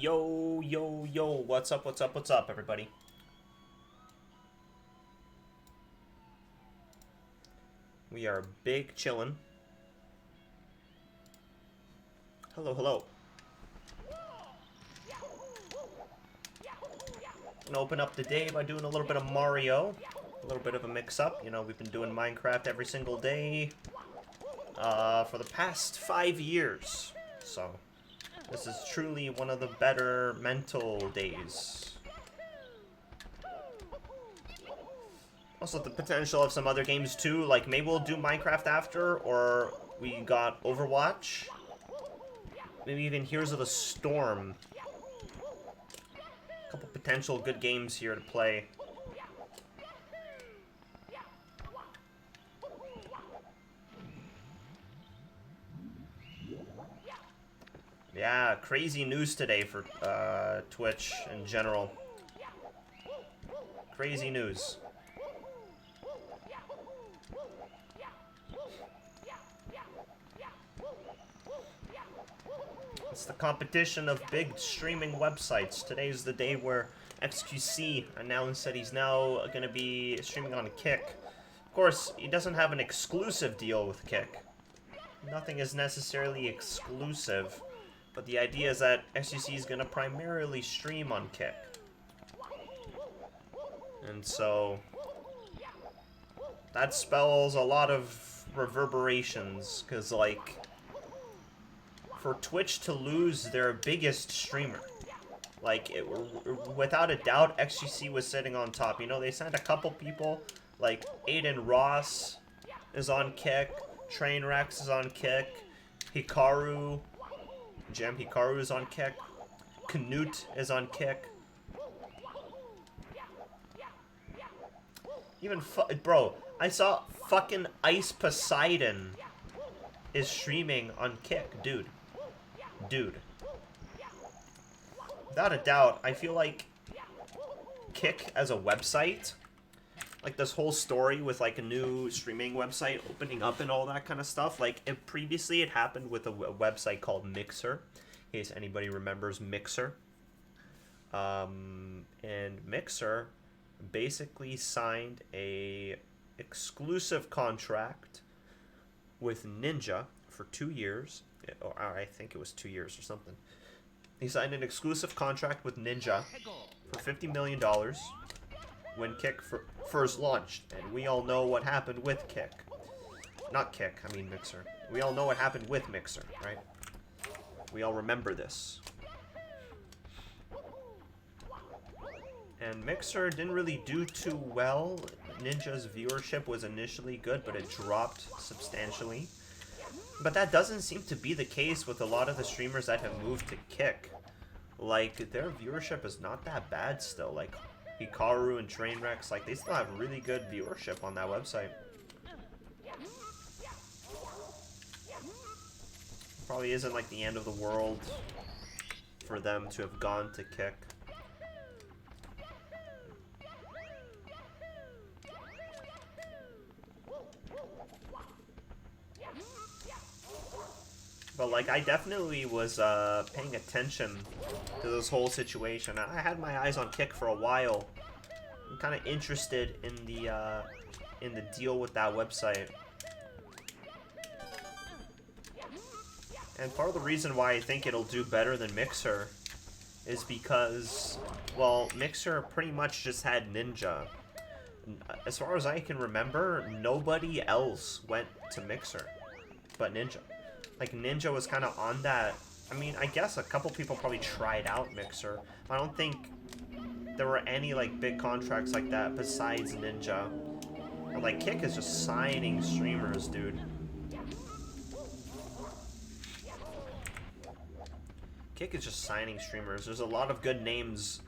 Yo, yo, yo, what's up, what's up, what's up, everybody? We are big chillin'. Hello, hello. Gonna open up the day by doing a little bit of Mario. A little bit of a mix-up. You know, we've been doing Minecraft every single day for the past 5 years. So, this is truly one of the better mental days. Also, the potential of some other games too, like maybe we'll do Minecraft after, or we got Overwatch. Maybe even Heroes of the Storm. A couple potential good games here to play. Yeah, crazy news today for Twitch in general. Crazy news. It's the competition of big streaming websites. Today's the day where XQC announced that he's now going to be streaming on Kick. Of course, he doesn't have an exclusive deal with Kick. Nothing is necessarily exclusive, but the idea is that XQC is going to primarily stream on Kick. And so, that spells a lot of reverberations, because, like, for Twitch to lose their biggest streamer, like, without a doubt, XQC was sitting on top. You know, they signed a couple people, like Aiden Ross is on Kick, Trainwrecks is on Kick, Hikaru, Jam Hikaru is on Kick, Knut is on Kick. Even, bro, I saw fucking Ice Poseidon is streaming on Kick, dude. Dude. Without a doubt, I feel like Kick as a website, like this whole story with like a new streaming website opening up and all that kind of stuff, like previously it happened with a website called Mixer, in case anybody remembers Mixer. And Mixer basically signed a exclusive contract with Ninja for 2 years, or I think it was 2 years or something. He signed an exclusive contract with Ninja for $50 million when Kick first launched, and we all know what happened with Kick. Not Kick, I mean Mixer. We all know what happened with Mixer, right? We all remember this. And Mixer didn't really do too well. Ninja's viewership was initially good, but it dropped substantially. But that doesn't seem to be the case with a lot of the streamers that have moved to Kick. Like, their viewership is not that bad still. Like, Hikaru and Trainwrecks, like, they still have really good viewership on that website. Probably isn't, like, the end of the world for them to have gone to Kick. But, like, I definitely was paying attention to this whole situation. I had my eyes on Kick for a while. I'm kind of interested in the deal with that website. And part of the reason why I think it'll do better than Mixer is because, well, Mixer pretty much just had Ninja. As far as I can remember, nobody else went to Mixer but Ninja. Like, Ninja was kind of on that. I mean, I guess a couple people probably tried out Mixer. I don't think there were any, like, big contracts like that besides Ninja. And, like, Kick is just signing streamers, dude. Kick is just signing streamers. There's a lot of good names.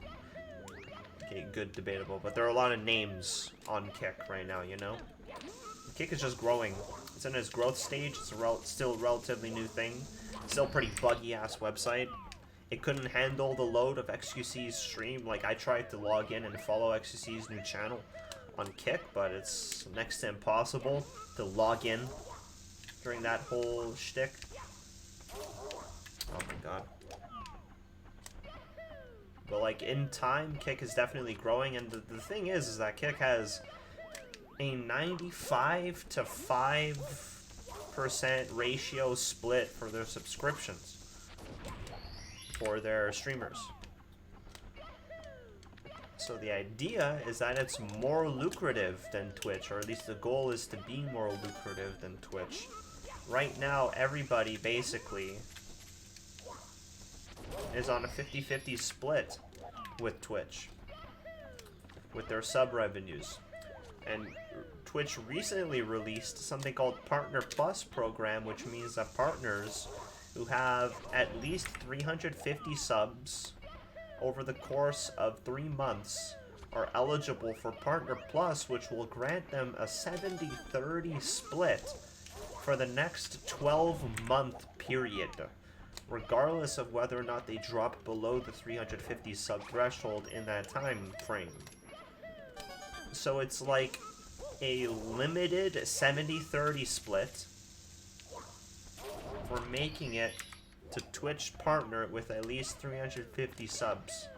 Okay, good, debatable. But there are a lot of names on Kick right now, you know? Kick is just growing. It's in its growth stage. It's still a relatively new thing. Still pretty buggy-ass website. It couldn't handle the load of XQC's stream. Like, I tried to log in and follow XQC's new channel on Kick, but it's next to impossible to log in during that whole shtick. Oh my god. But like in time, Kick is definitely growing, and the thing is that Kick has a 95 to 5% ratio split for their subscriptions for their streamers. So the idea is that it's more lucrative than Twitch, or at least the goal is to be more lucrative than Twitch. Right now, everybody basically is on a 50-50 split with Twitch, with their sub revenues. And Twitch recently released something called Partner Plus program, which means that partners who have at least 350 subs over the course of 3 months are eligible for Partner Plus, which will grant them a 70-30 split for the next 12-month period, regardless of whether or not they drop below the 350 sub threshold in that time frame. So it's like a limited 70-30 split for making it to Twitch partner with at least 350 subs.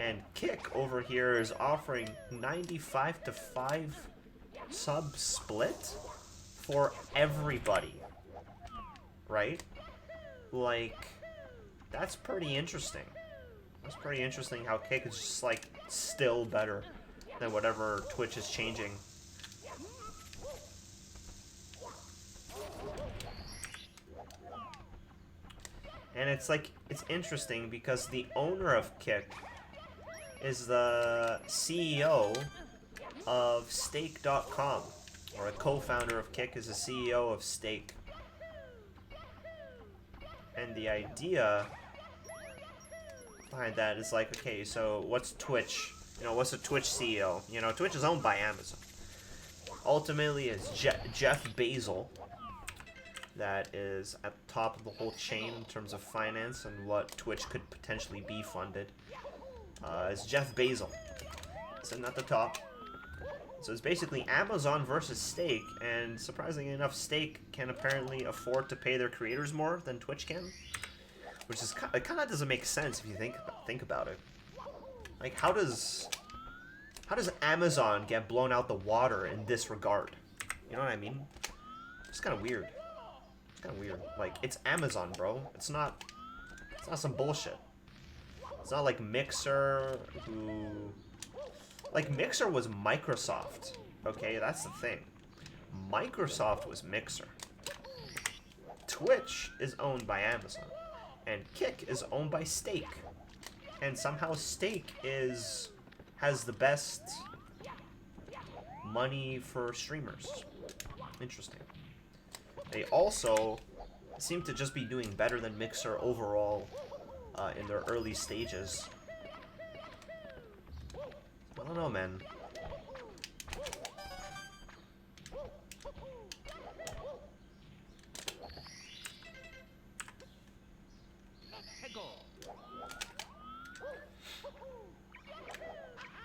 And Kick over here is offering 95 to 5 sub split for everybody. Right? Like, that's pretty interesting. That's pretty interesting how Kick is just like still better than whatever Twitch is changing. And it's like, it's interesting because the owner of Kick is the CEO of Stake.com, or a co-founder of Kick is the CEO of Stake. And the idea behind that is like, okay, so what's Twitch? You know, what's a Twitch CEO? You know, Twitch is owned by Amazon. Ultimately, it's Jeff Bezos that is at the top of the whole chain in terms of finance and what Twitch could potentially be funded. It's Jeff Bezos. Sitting at the top. So it's basically Amazon versus Stake, and surprisingly enough, Stake can apparently afford to pay their creators more than Twitch can, which is it kind of doesn't make sense if you think about it. Like, how does Amazon get blown out the water in this regard? You know what I mean? It's kind of weird. It's kind of weird. Like, it's Amazon, bro. It's not some bullshit. It's not like Mixer, who... Like, Mixer was Microsoft, okay? That's the thing. Microsoft was Mixer. Twitch is owned by Amazon. And Kick is owned by Stake. And somehow Stake has the best money for streamers. Interesting. They also seem to just be doing better than Mixer overall in their early stages. I don't know, man.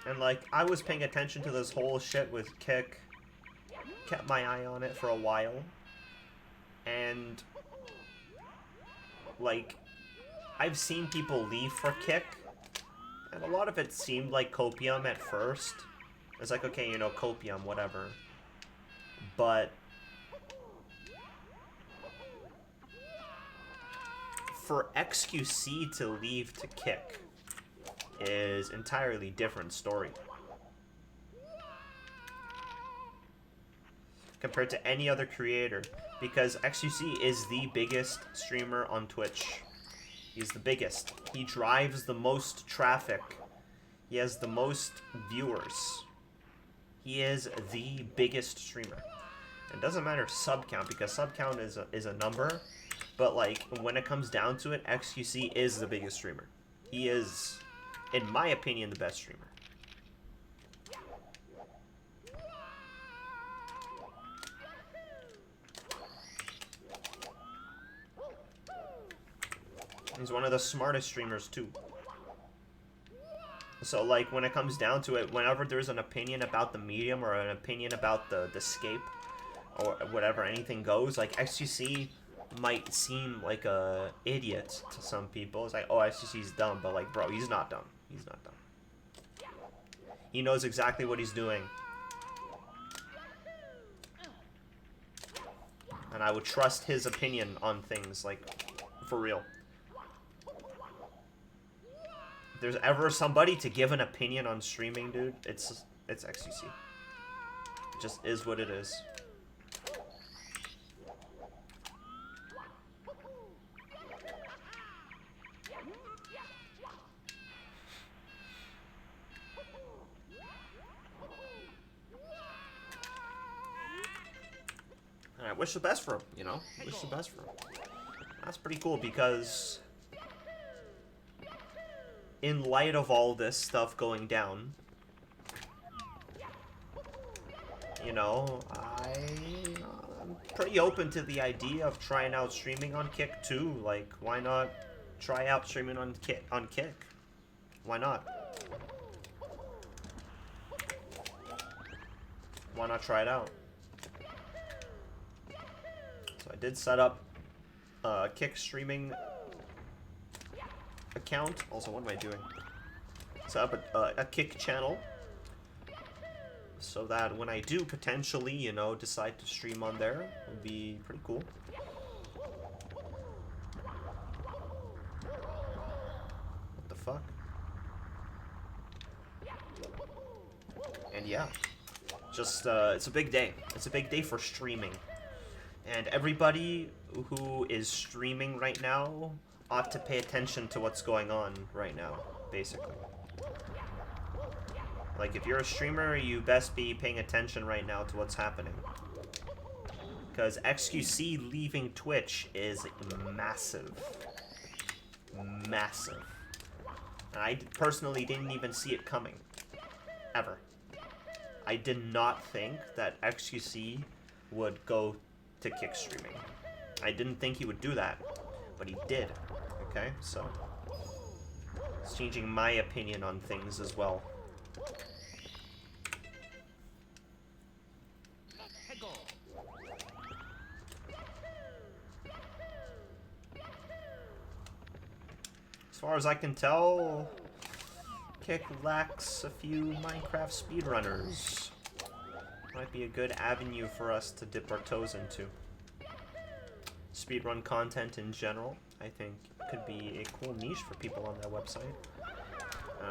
And like, I was paying attention to this whole shit with Kick. Kept my eye on it for a while. And like, I've seen people leave for Kick. And a lot of it seemed like copium at first. It's like, okay, you know, copium, whatever. But for XQC to leave to Kick is entirely different story. Compared to any other creator. Because XQC is the biggest streamer on Twitch. He's the biggest. He drives the most traffic. He has the most viewers. He is the biggest streamer. It doesn't matter sub count, because sub count is a number. But like, when it comes down to it, XQC is the biggest streamer. He is, in my opinion, the best streamer. He's one of the smartest streamers too. So like, when it comes down to it, whenever there's an opinion about the medium or an opinion about the scape or whatever, anything goes, like XQC might seem like a idiot to some people. It's like, oh, SGC's dumb, but like, bro, he's not dumb. He's not dumb. He knows exactly what he's doing. And I would trust his opinion on things, like, for real. If there's ever somebody to give an opinion on streaming, dude, it's XQC. It just is what it is. And I wish the best for him, you know? Wish the best for him. That's pretty cool because in light of all this stuff going down, you know, I'm pretty open to the idea of trying out streaming on Kick too. Like, why not try out streaming on Kick? Why not? Why not try it out? So I did set up a Kick streaming account. Also, what am I doing? Set up a Kick channel so that when I do potentially, you know, decide to stream on there, it would be pretty cool. What the fuck? And yeah, just it's a big day. It's a big day for streaming. And everybody who is streaming right now ought to pay attention to what's going on right now, basically. Like, if you're a streamer, you best be paying attention right now to what's happening. Because XQC leaving Twitch is massive. Massive. And I personally didn't even see it coming. Ever. I did not think that XQC would go to Kick streaming. I didn't think he would do that, but he did. Okay, so it's changing my opinion on things as well. As far as I can tell, Kick lacks a few Minecraft speedrunners. Might be a good avenue for us to dip our toes into. Speedrun content in general, I think, could be a cool niche for people on that website.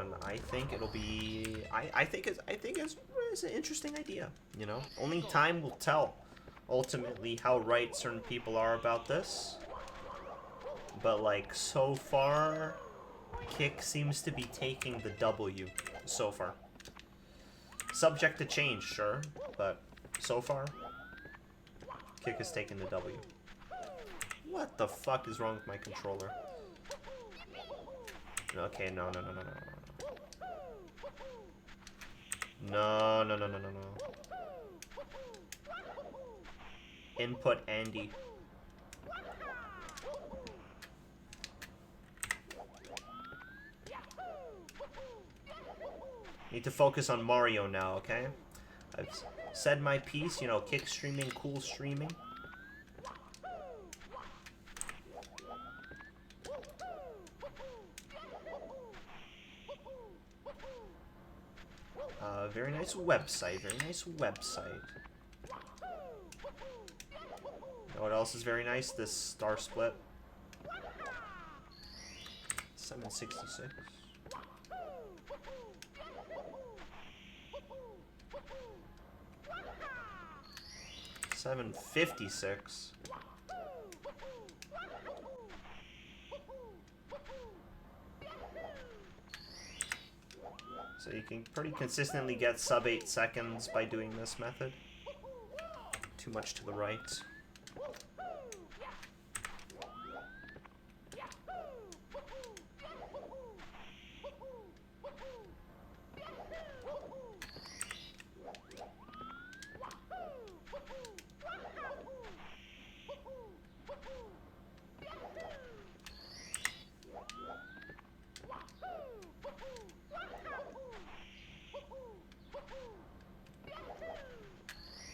And I think it'll be, I think it's an interesting idea, you know? Only time will tell, ultimately, how right certain people are about this. But, like, so far, Kick seems to be taking the W, so far. Subject to change, sure, but so far, Kick has taken the W. What the fuck is wrong with my controller? Okay, no. No. Input Andy. Need to focus on Mario now, okay? I've said my piece, you know, Kick streaming, cool streaming. Very nice website, very nice website. You know what else is very nice? This Star Split. 766. $7.56. So you can pretty consistently get sub 8 seconds by doing this method. Too much to the right.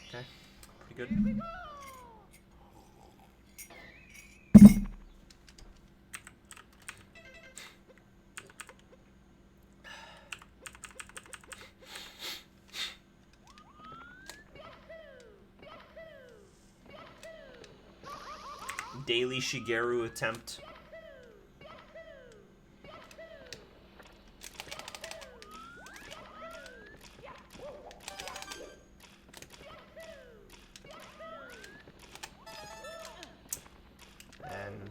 Okay, pretty good. Daily Shigeru attempt. And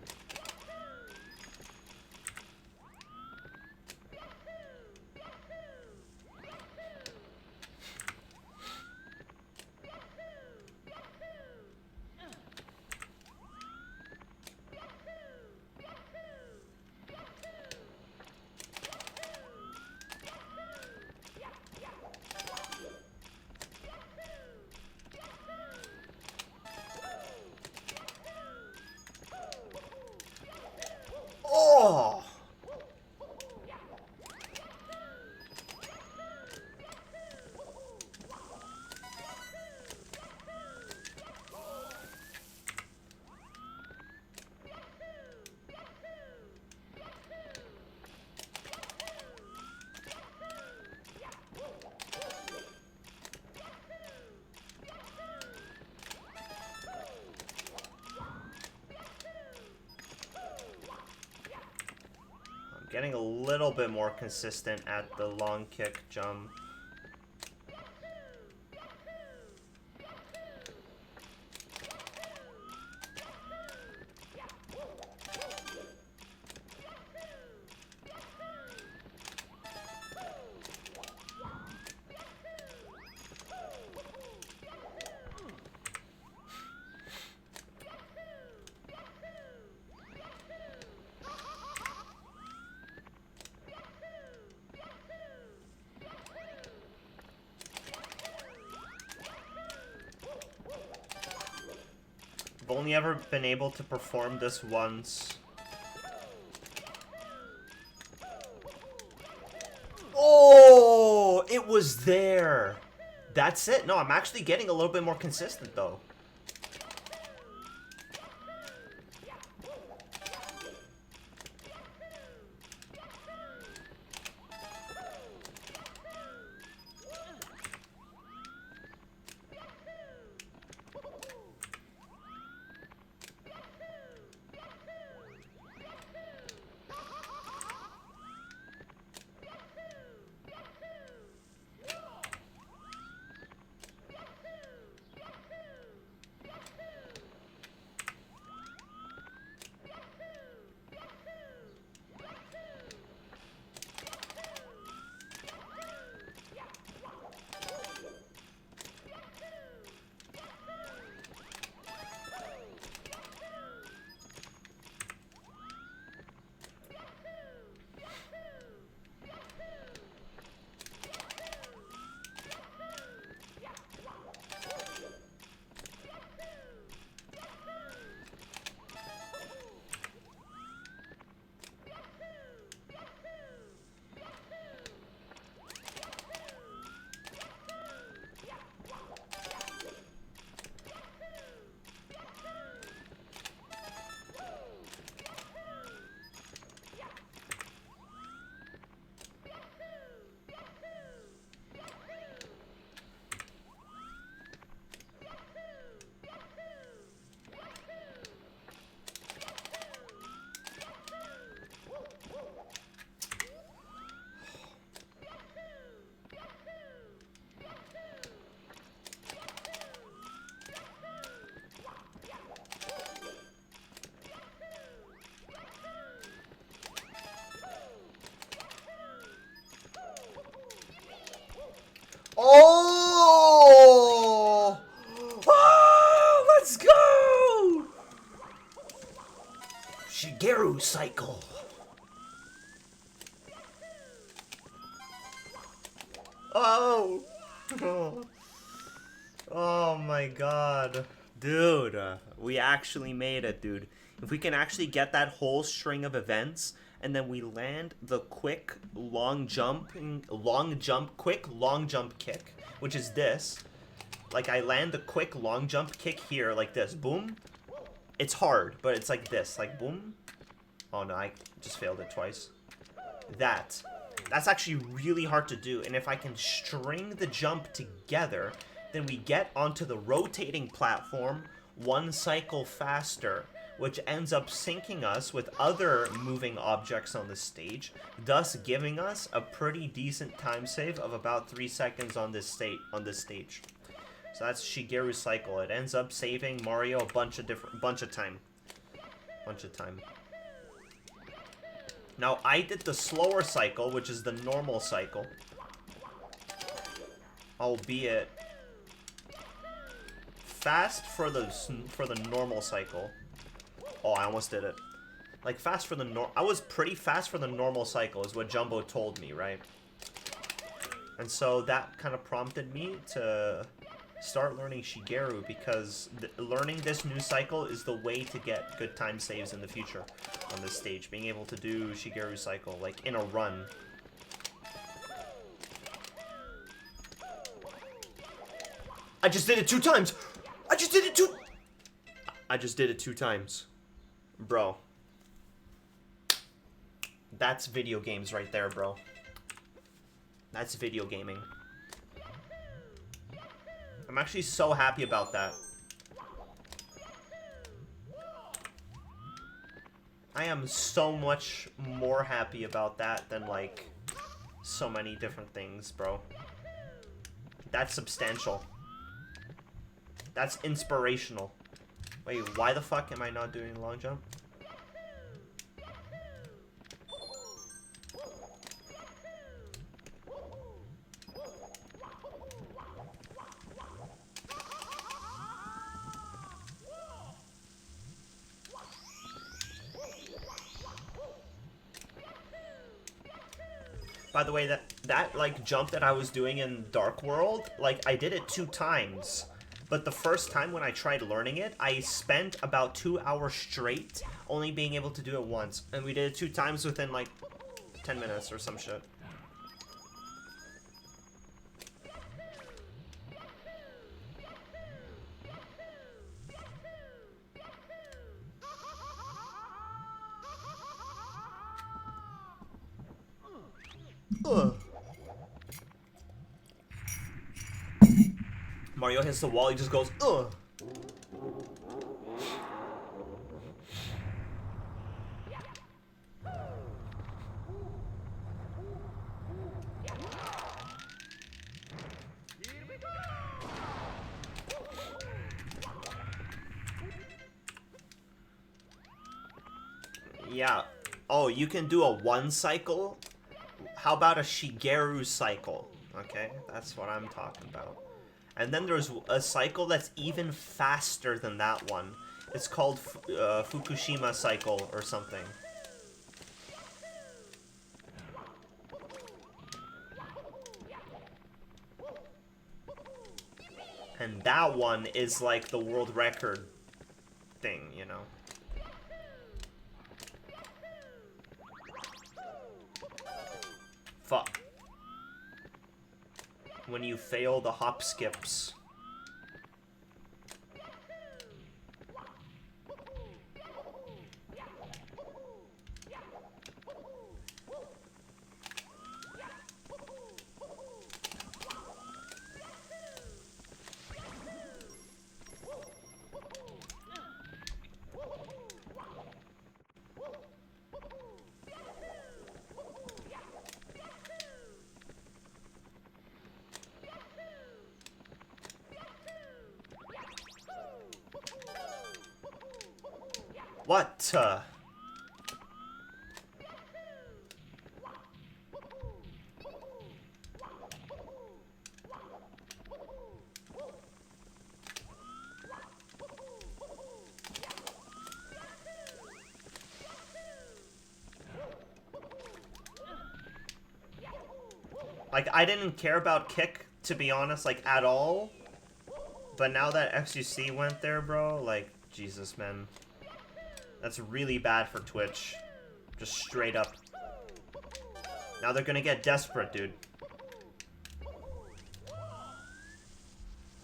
oh! Getting a little bit more consistent at the long kick jump. I've only ever been able to perform this once. Oh, it was there. That's it. No, I'm actually getting a little bit more consistent though. Oh! Oh! Let's go! Shigeru cycle. Oh! Oh my god. Dude, we actually made it, dude. If we can actually get that whole string of events, and then we land the quick long jump kick, which is this. Like, I land the quick long jump kick here, like this. Boom. It's hard, but it's like this. Like, boom. Oh, no, I just failed it twice. That's actually really hard to do. And if I can string the jump together, then we get onto the rotating platform one cycle faster, which ends up syncing us with other moving objects on the stage, thus giving us a pretty decent time save of about 3 seconds on this stage. So that's Shigeru's cycle. It ends up saving Mario a bunch of time. Now I did the slower cycle, which is the normal cycle, albeit fast for the normal cycle. Oh, I almost did it. Like, fast for the I was pretty fast for the normal cycle, is what Jumbo told me, right? And so that kind of prompted me to start learning Shigeru, because learning this new cycle is the way to get good time saves in the future on this stage. Being able to do Shigeru's cycle, like, in a run. I just did it 2 times! I just did it 2 times. Bro. That's video games right there, bro. That's video gaming. I'm actually so happy about that. I am so much more happy about that than, like, so many different things, bro. That's substantial. That's inspirational. Wait, why the fuck am I not doing a long jump? By the way, that like jump that I was doing in Dark World, like, I did it 2 times. But the first time when I tried learning it, I spent about 2 hours straight only being able to do it once. And we did it 2 times within, like, 10 minutes or some shit. Ugh. Mario hits the wall, he just goes, ugh. Yeah. Oh, you can do a 1 cycle? How about a Shigeru cycle? Okay, that's what I'm talking about. And then there's a cycle that's even faster than that one. It's called Fukushima cycle or something. And that one is like the world record thing, you know? Fuck. When you fail the hop skips. What? Like, I didn't care about kick, to be honest, like, at all. But now that XUC went there, bro, like, Jesus, man. That's really bad for Twitch. Just straight up. Now they're gonna get desperate, dude.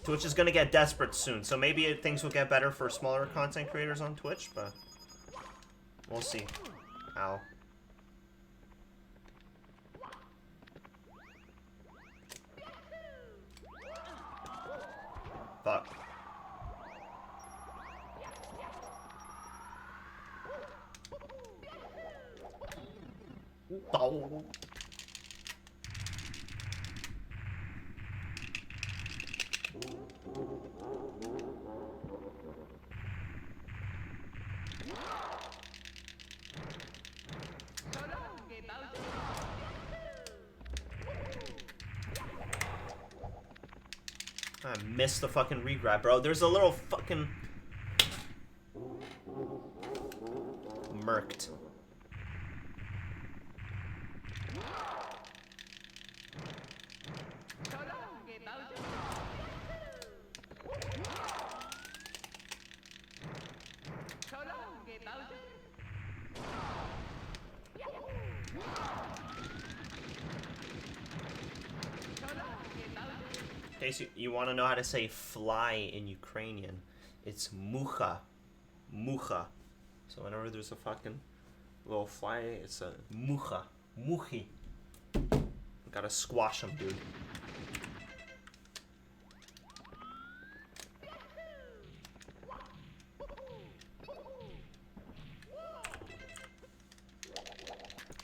Twitch is gonna get desperate soon, so maybe things will get better for smaller content creators on Twitch, but we'll see. Ow. Fuck. Oh. I missed the fucking regrab, bro. There's a little fucking... Murked. In case you want to know how to say fly in Ukrainian, it's mucha. Mucha. So whenever there's a fucking little fly, it's a mucha. Muchi. Gotta squash them, dude.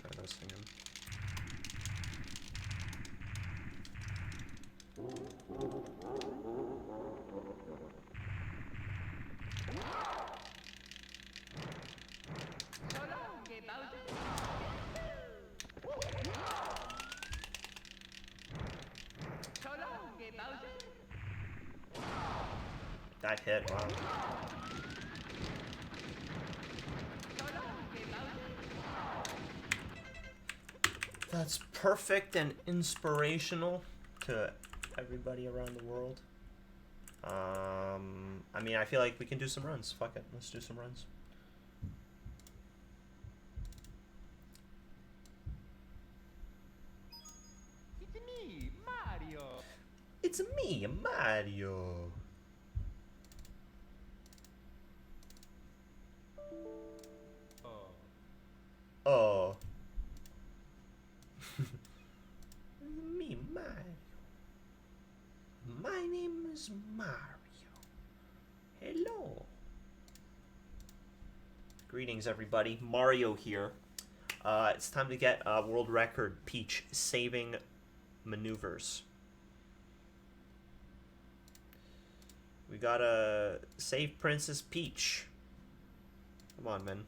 Try this again. That hit, wow. That's perfect and inspirational to everybody around the world. I mean, I feel like we can do some runs. Fuck it, let's do some runs. It's me, Mario. It's me, Mario. Oh. Me, Mario. My name is Mario. Hello. Greetings, everybody. Mario here. It's time to get world record Peach saving maneuvers. We gotta save Princess Peach. Come on, man.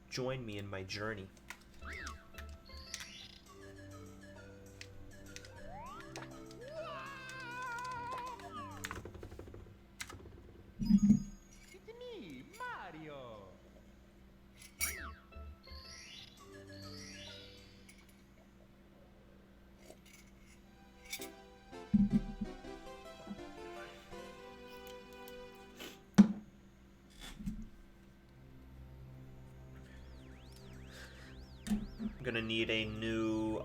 Join me in my journey. It's me, Mario. I'm gonna need a new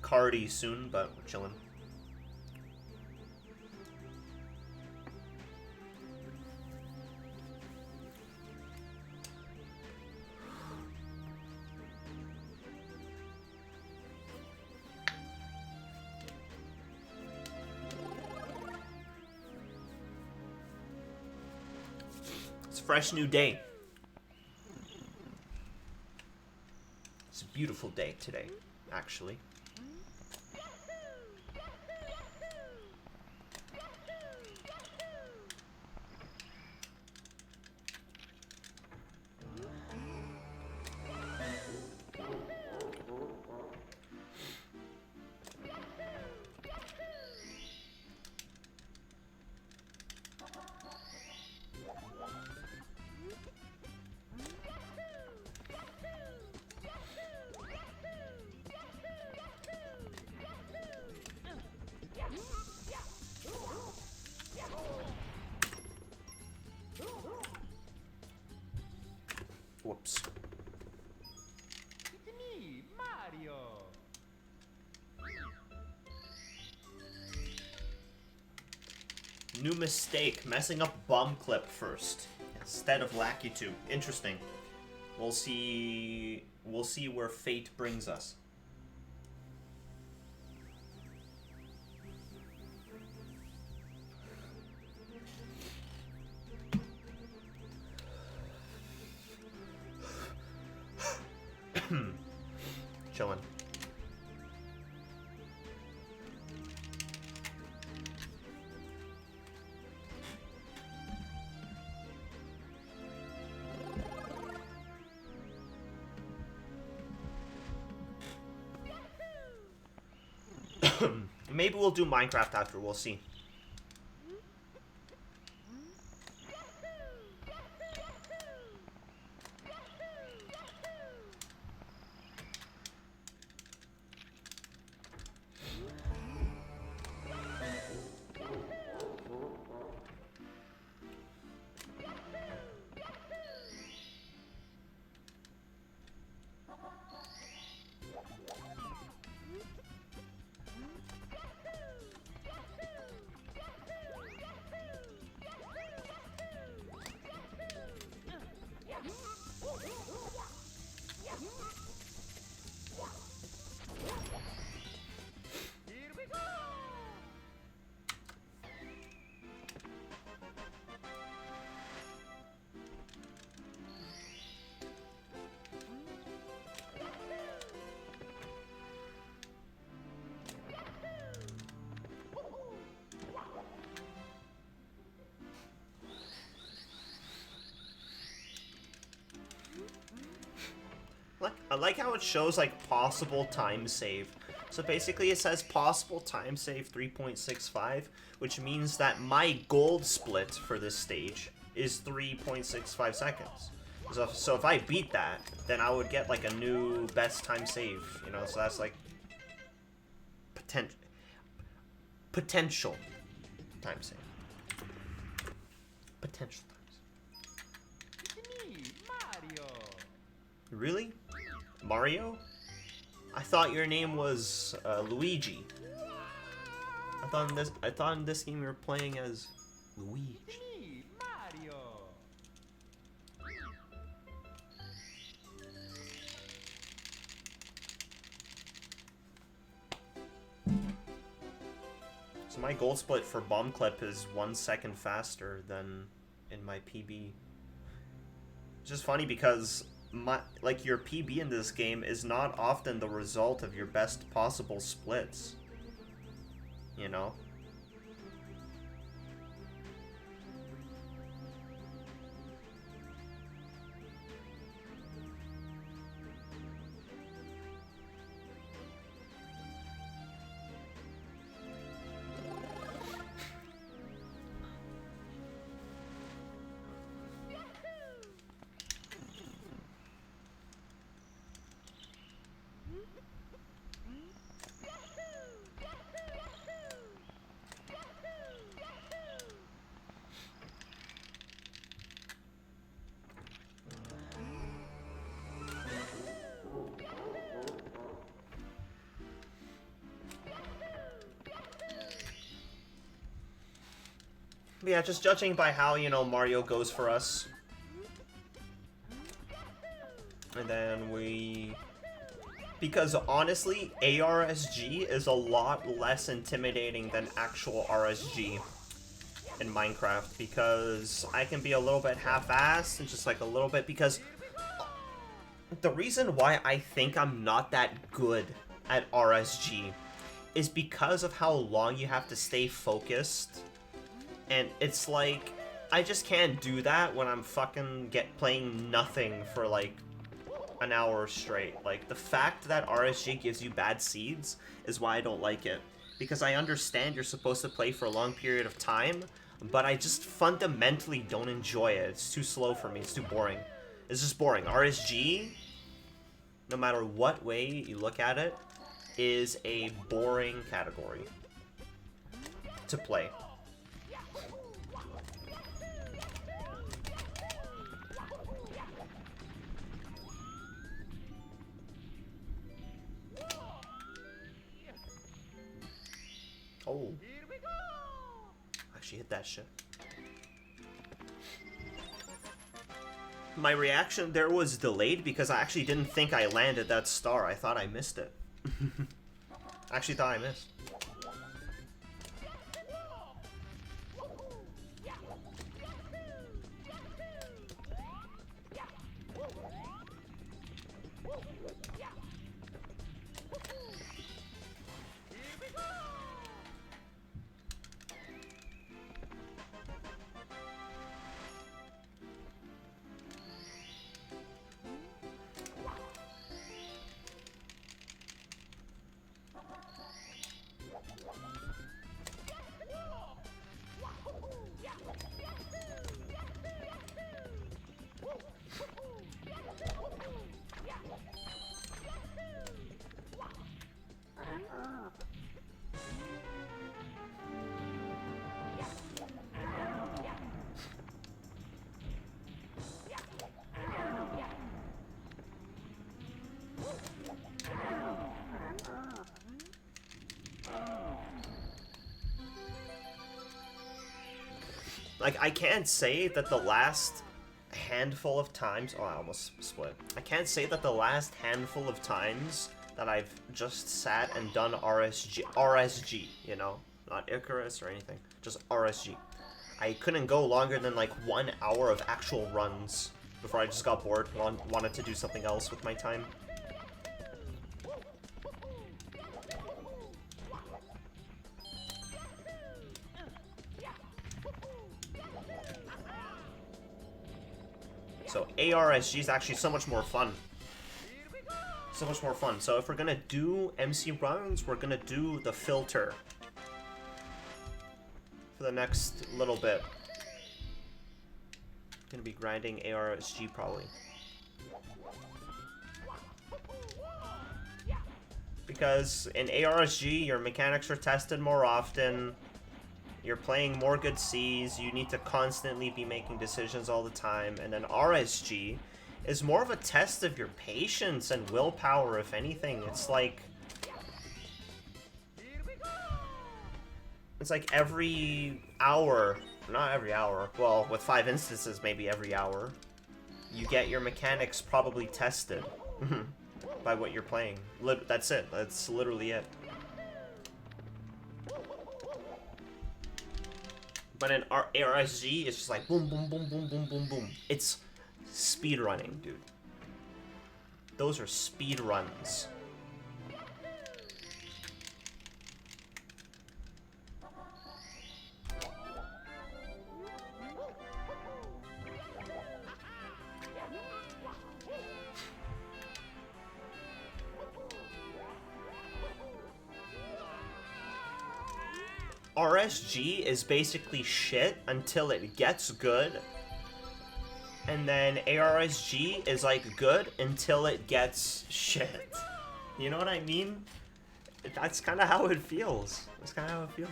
Cardi soon, but we're chilling. It's a fresh new day. It's a beautiful day today, actually. New mistake, messing up bomb clip first instead of Lakitu. Interesting. We'll see where fate brings us. Chillin'. Maybe we'll do Minecraft after, we'll see. I like how it shows like possible time save. So basically it says possible time save 3.65, which means that my gold split for this stage is 3.65 seconds. So if I beat that, then I would get like a new best time save, you know, so that's like potential time save. Potential time save. It's me, Mario. Really? Mario? I thought your name was Luigi. I thought in this game you were playing as Luigi. It's me, Mario. So my gold split for bomb clip is 1 second faster than in my PB. It's just funny because your PB in this game is not often the result of your best possible splits. You know? But yeah, just judging by how, you know, Mario goes for us. And then because honestly, ARSG is a lot less intimidating than actual RSG in Minecraft, because I can be a little bit half-assed and just like a little bit, because the reason why I think I'm not that good at RSG is because of how long you have to stay focused. And it's like, I just can't do that when I'm fucking playing nothing for like an hour straight. Like, the fact that RSG gives you bad seeds is why I don't like it. Because I understand you're supposed to play for a long period of time, but I just fundamentally don't enjoy it. It's too slow for me, it's too boring. It's just boring. RSG, no matter what way you look at it, is a boring category to play. Oh. Here we go. Actually hit that shit. My reaction there was delayed because I actually didn't think I landed that star. I thought I missed it. I actually thought I missed. Like, I can't say that the last handful of times... Oh, I almost split. I can't say that the last handful of times that I've just sat and done RSG, you know? Not Icarus or anything. Just RSG. I couldn't go longer than, like, 1 hour of actual runs before I just got bored, wanted to do something else with my time. So ARSG is actually so much more fun. So much more fun. So if we're gonna do MC runs, we're gonna do the filter for the next little bit. Gonna be grinding ARSG probably. Because in ARSG, your mechanics are tested more often. You're playing more good Cs, you need to constantly be making decisions all the time, and then RSG is more of a test of your patience and willpower, if anything. It's like every hour, not every hour, well, with 5 instances, maybe every hour, you get your mechanics probably tested by what you're playing. That's it. That's literally it. But in ARSG, it's just like boom, boom, boom, boom, boom, boom, boom. It's speed running, dude. Those are speed runs. RSG is basically shit until it gets good, and then ARSG is like good until it gets shit. You know what I mean? That's kind of how it feels. That's kind of how it feels.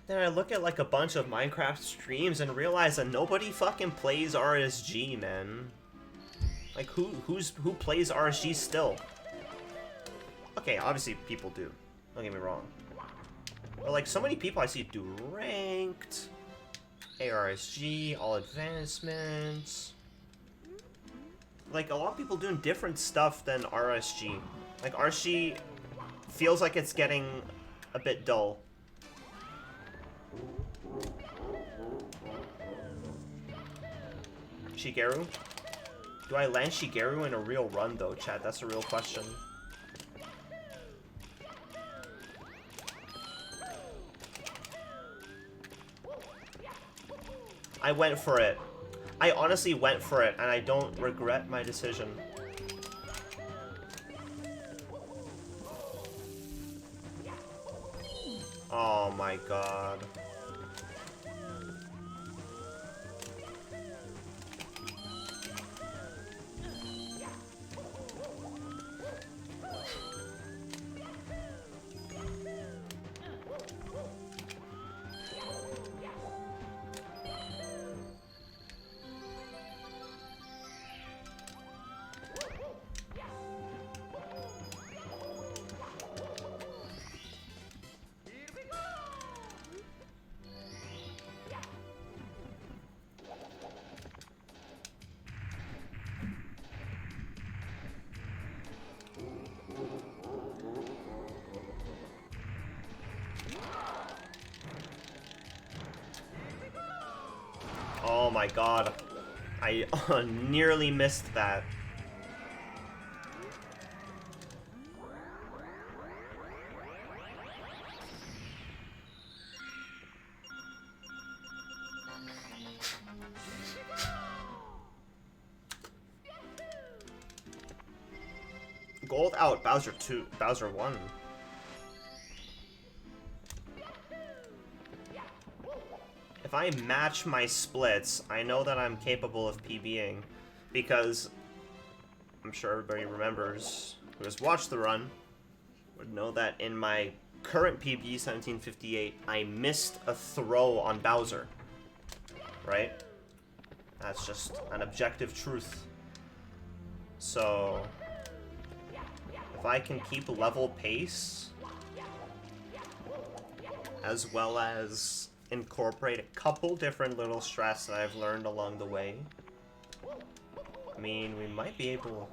Then I look at like a bunch of Minecraft streams and realize that nobody fucking plays RSG, man. Like who plays RSG still? Okay, obviously people do. Don't get me wrong. But like so many people I see do ranked, ARSG, all advancements. Like a lot of people doing different stuff than RSG. Like RSG feels like it's getting a bit dull. Shigeru? Do I land Shigeru in a real run though, chat? That's a real question. I went for it. I honestly went for it, and I don't regret my decision. Oh my god. my god. I nearly missed that. Gold out, Bowser 2, Bowser 1. If I match my splits, I know that I'm capable of PBing, because I'm sure everybody remembers, who has watched the run, would know that in my current PB 1758, I missed a throw on Bowser, right? That's just an objective truth. So, if I can keep level pace, as well as incorporate a couple different little strats that I've learned along the way, I mean, we might be able...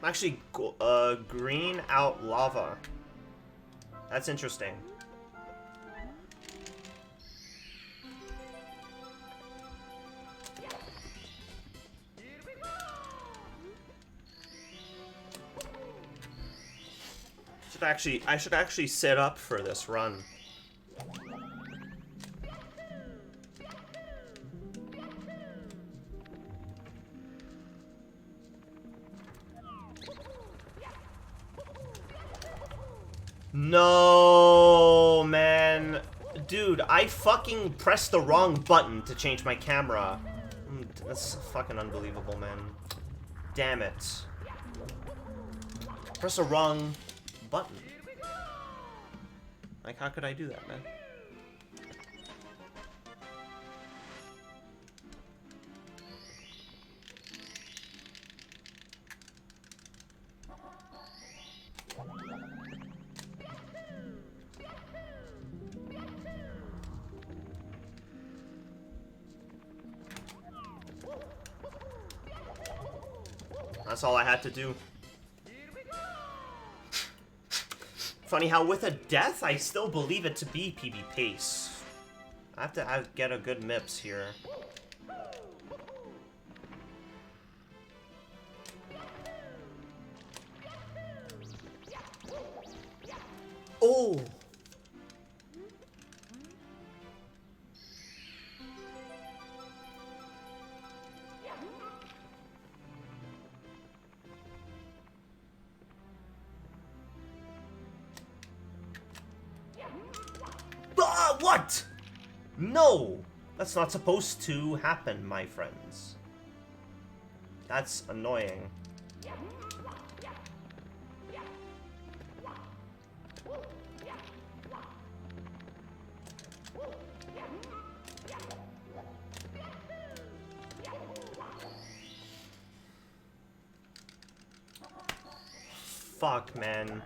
Actually, green out lava. That's interesting. I should actually set up for this run. No, man. Dude, I fucking pressed the wrong button to change my camera. That's fucking unbelievable, man. Damn it. Press the wrong button. Like, how could I do that, man? That's all I had to do. Funny how with a death, I still believe it to be PB pace. I have to get a good MIPS here. Oh! What? No! That's not supposed to happen, my friends. That's annoying. Fuck, man.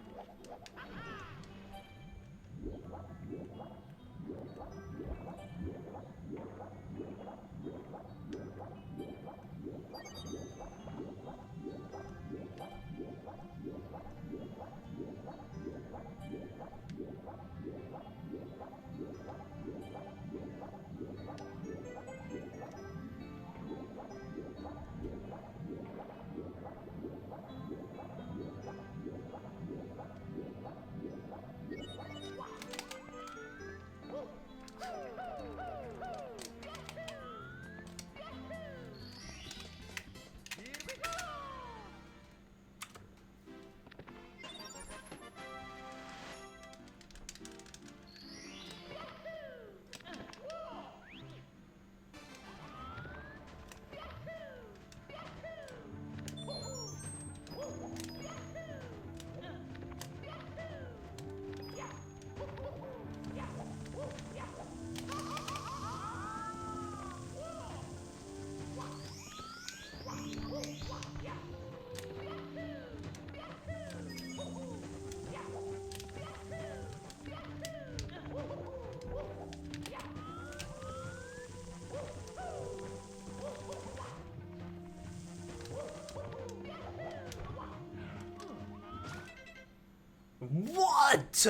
What?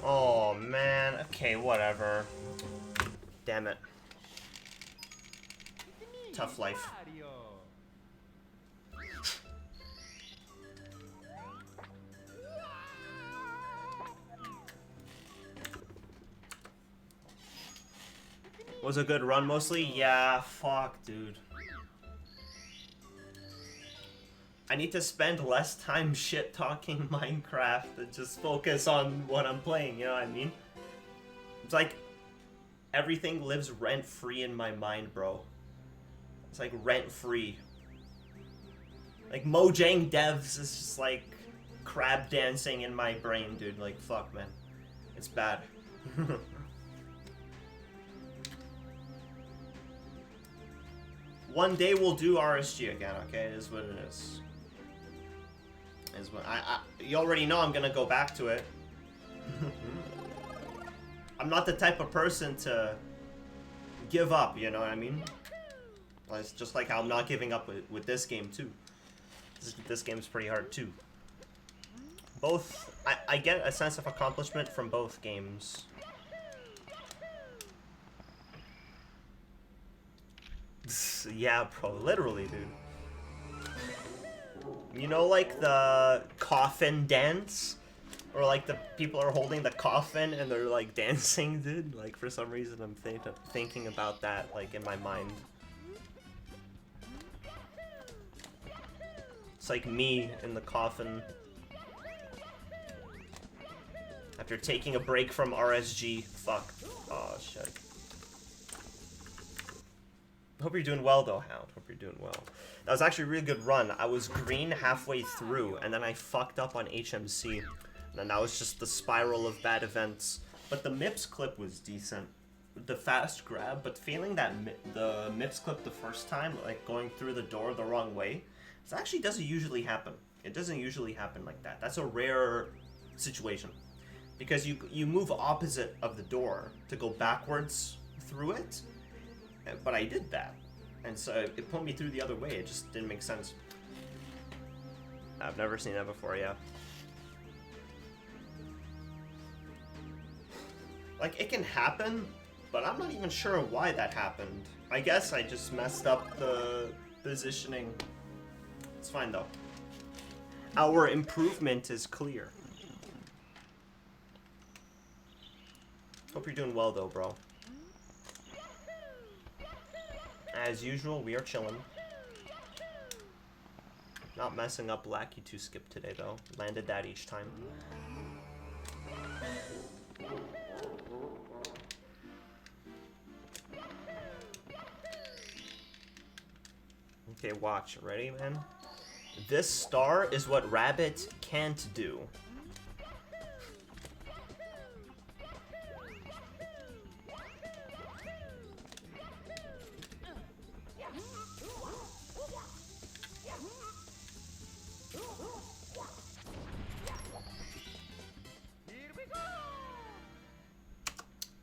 Oh man, okay, whatever. Damn it. Tough life. Mario. Was a good run mostly? Yeah, fuck, dude. I need to spend less time shit talking Minecraft and just focus on what I'm playing, you know what I mean? It's like everything lives rent free in my mind, bro. It's like rent free. Like Mojang Devs is just like crab dancing in my brain, dude. Like, fuck, man. It's bad. One day we'll do RSG again, okay? It is what it is. Is what you already know I'm gonna go back to it. I'm not the type of person to give up, you know what I mean? It's just like how I'm not giving up with this game too. This game's pretty hard too. Both, I get a sense of accomplishment from both games. Yeah, bro, literally, dude. You know, like the coffin dance? Or like the people are holding the coffin and they're like dancing, dude? Like for some reason I'm thinking about that like in my mind. It's like me in the coffin. After taking a break from RSG. Fuck. Oh shit. Hope you're doing well though, Hound. Hope you're doing well. That was actually a really good run. I was green halfway through, and then I fucked up on HMC. And then that was just the spiral of bad events. But the MIPS clip was decent. The fast grab, but feeling that the MIPS clip the first time, like going through the door the wrong way, this actually doesn't usually happen. It doesn't usually happen like that. That's a rare situation. Because you move opposite of the door to go backwards through it. But I did that, and so it put me through the other way. It just didn't make sense. I've never seen that before, yeah. Like, it can happen, but I'm not even sure why that happened. I guess I just messed up the positioning. It's fine, though. Our improvement is clear. Hope you're doing well, though, bro. As usual, we are chilling. Not messing up Lackey 2 skip today, though. Landed that each time. Okay, watch. Ready, man? This star is what Rabbit can't do.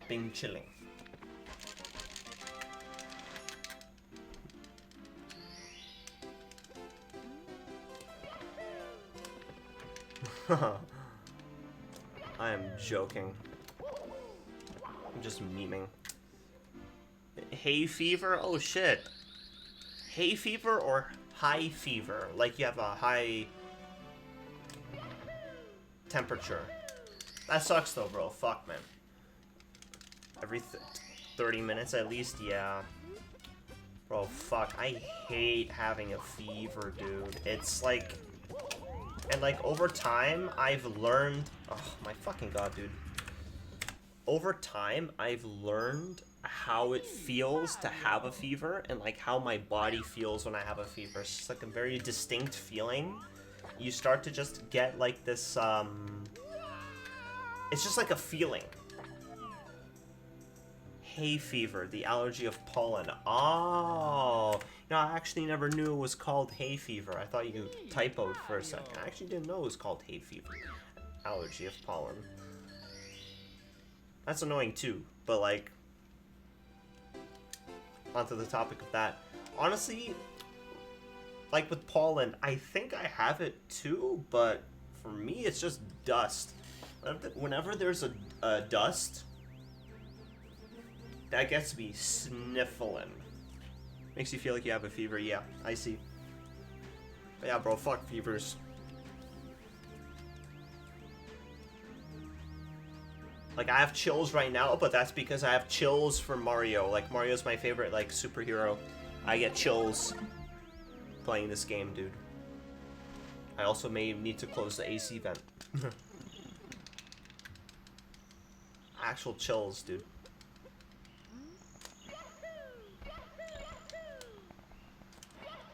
Bing chilling. I am joking. I'm just memeing. Hay fever? Oh shit. Hay fever or high fever? Like you have a high temperature. That sucks though, bro. Fuck, man. Every 30 minutes at least, yeah. Bro, fuck. I hate having a fever, dude. It's like... And like, over time, I've learned... Oh, my fucking god, dude. Over time, I've learned how it feels to have a fever and like how my body feels when I have a fever. It's just like a very distinct feeling. You start to just get like this, It's just like a feeling. Hay fever, the allergy of pollen. Oh, no, I actually never knew it was called hay fever. I thought you typoed for a second. I actually didn't know it was called hay fever. Allergy of pollen. That's annoying too, but like, onto the topic of that. Honestly, like with pollen, I think I have it too, but for me, it's just dust. Whenever there's a dust, that gets me sniffling. Makes you feel like you have a fever. Yeah, I see. But yeah, bro, fuck fevers. Like, I have chills right now, but that's because I have chills for Mario. Like, Mario's my favorite, like, superhero. I get chills playing this game, dude. I also may need to close the AC vent. Actual chills, dude.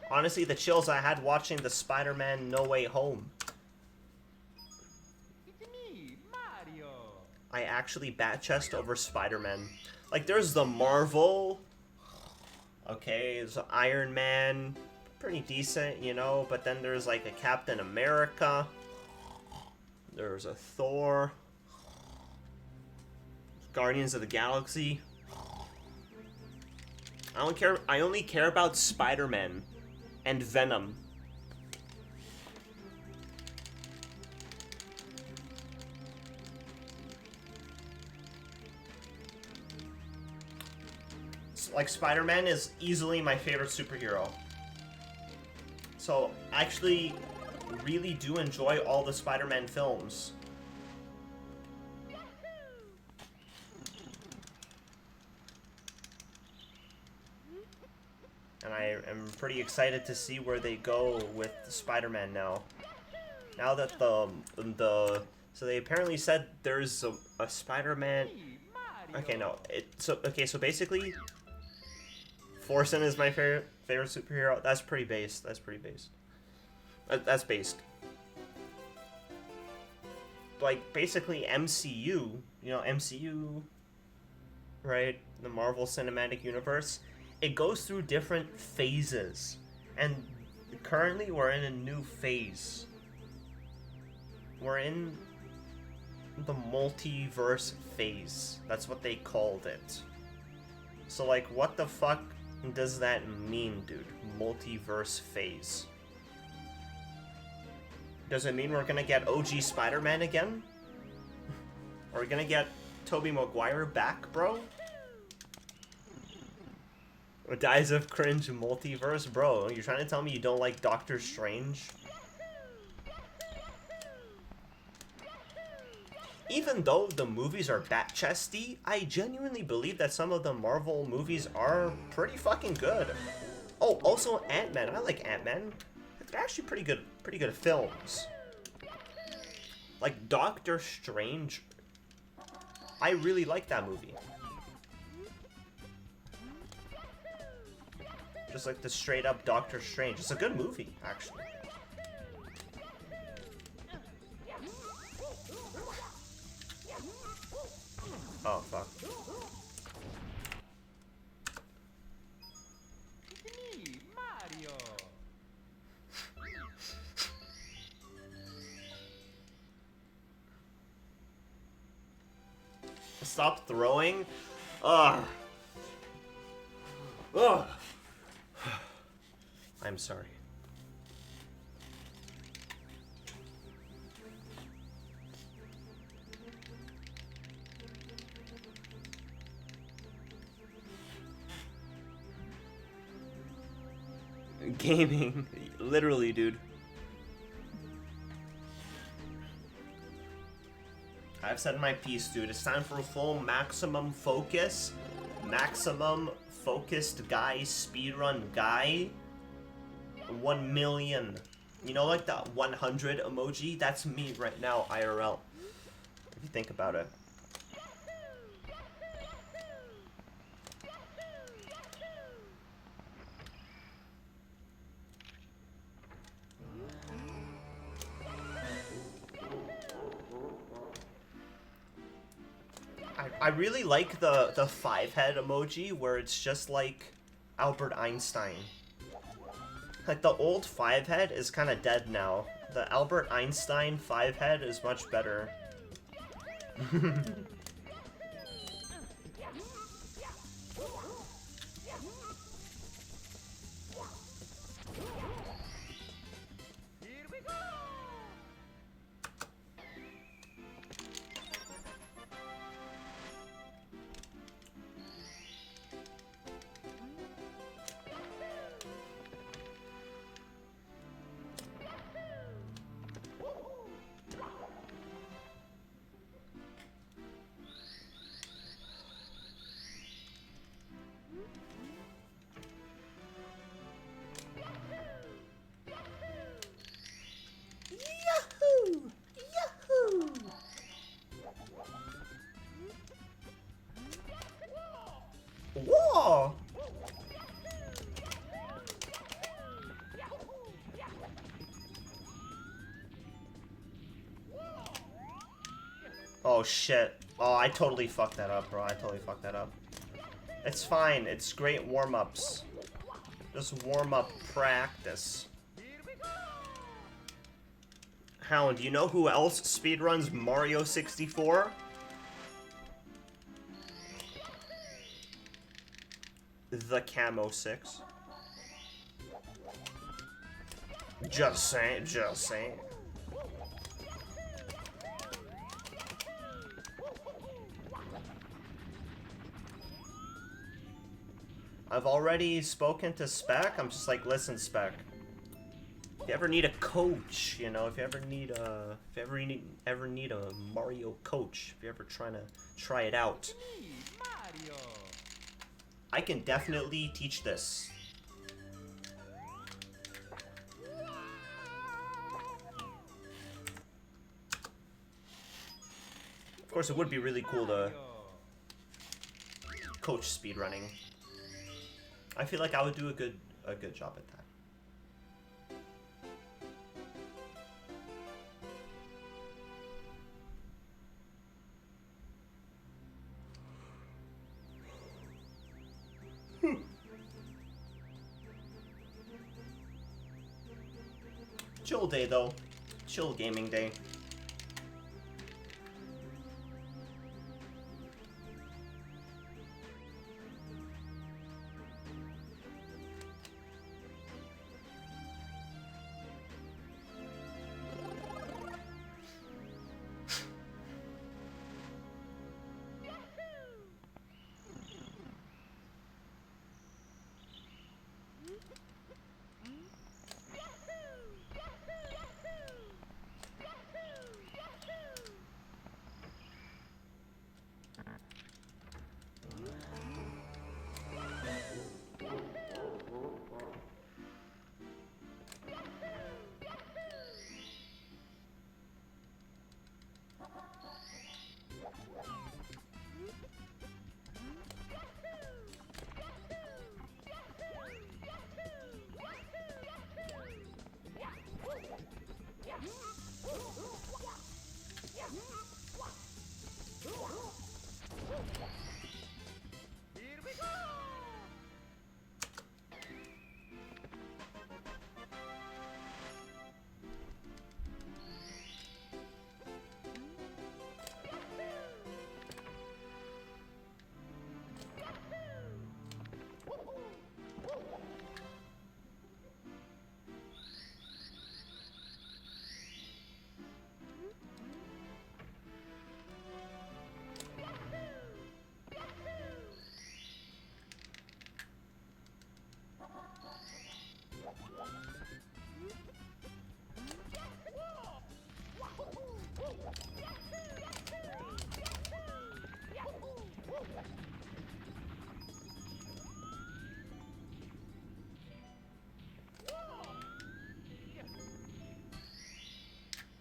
Honestly, the chills I had watching the Spider-Man No Way Home. It's me, Mario. I actually bat chest over Spider-Man. Like, there's the Marvel. Okay, there's Iron Man. Pretty decent, you know, but then there's like a Captain America. There's a Thor. Guardians of the Galaxy. I don't care. I only care about Spider-Man and Venom. Like, Spider-Man is easily my favorite superhero. So, I actually really do enjoy all the Spider-Man films. And I am pretty excited to see where they go with Spider-Man now. Now that so they apparently said there's a Spider-Man. Me, Mario. Okay, no. So basically, Forsen is my favorite superhero. That's pretty based. That's pretty based. That's based. Like, basically MCU, you know, MCU, right? The Marvel Cinematic Universe. It goes through different phases. And currently we're in a new phase. We're in the multiverse phase. That's what they called it. So, like, what the fuck does that mean, dude? Multiverse phase. Does it mean we're gonna get OG Spider-Man again? Are we gonna get Tobey Maguire back, bro? Or Dies of Cringe multiverse? Bro, you're trying to tell me you don't like Doctor Strange? Even though the movies are bat-chesty, I genuinely believe that some of the Marvel movies are pretty fucking good. Oh, also Ant-Man. I like Ant-Man. They're actually pretty good films. Like Doctor Strange, I really like that movie. Just like the straight up Doctor Strange. It's a good movie, actually. Oh, fuck. It's me, Mario. Stop throwing. Ugh. Ugh. I'm sorry. Gaming. Literally, dude. I've said my piece, dude. It's time for a full maximum focus. Maximum focused guy, speedrun guy. 1 million. You know, like that 100 emoji? That's me right now, IRL. If you think about it. I really like the 5-head emoji where it's just like Albert Einstein. Like, the old 5-head is kind of dead now. The Albert Einstein 5-head is much better. Oh shit. Oh, I totally fucked that up, bro. I totally fucked that up. It's fine. It's great warm-ups. Just warm-up practice. Hound, you know who else speedruns Mario 64? The Camo 6. Just saying, just saying. I've already spoken to Spec. I'm just like, listen, Spec. If you ever need a coach, you know, if you ever need a Mario coach, if you're ever trying to try it out, Me, Mario. I can definitely teach this. Of course, it would be really cool to Mario. coach speedrunning. I feel like I would do a good job at that. Chill day though. Chill gaming day.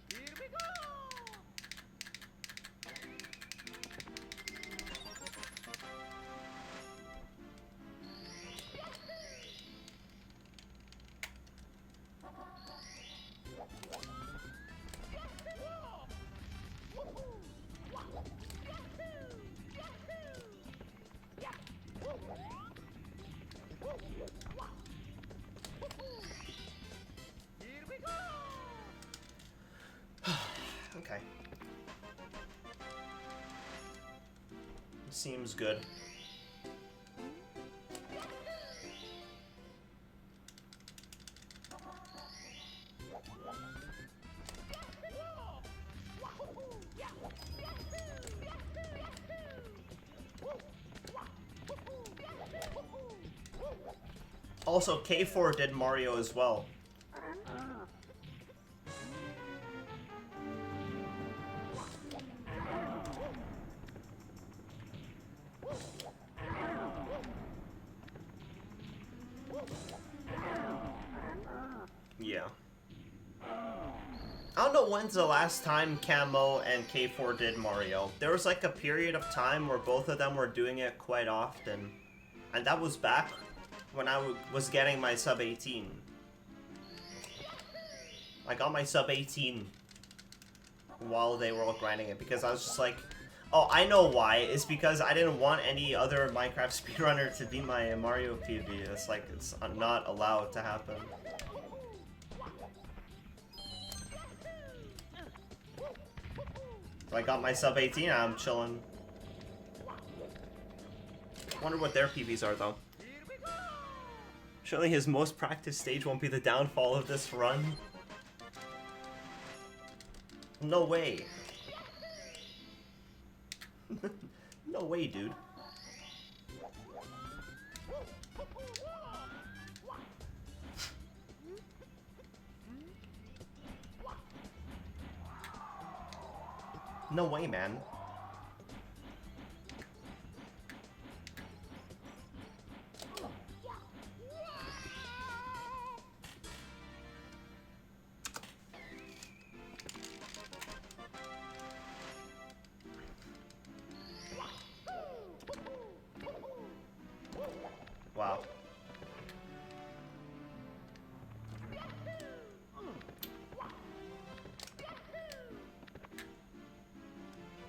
Here we go. Here we go. Here we go. Okay. Seems good. Also, K4 did Mario as well. Yeah. I don't know when's the last time Camo and K4 did Mario. There was like a period of time where both of them were doing it quite often. And that was back when I was getting my sub 18. I got my sub 18 while they were all grinding it, because I was just like, oh, I know why. It's because I didn't want any other Minecraft speedrunner to be my Mario PB. It's like, it's not allowed to happen. I got my sub 18, I'm chilling. Wonder what their PBs are, though. Surely his most practiced stage won't be the downfall of this run. No way. No way, dude. No way, man. Wow.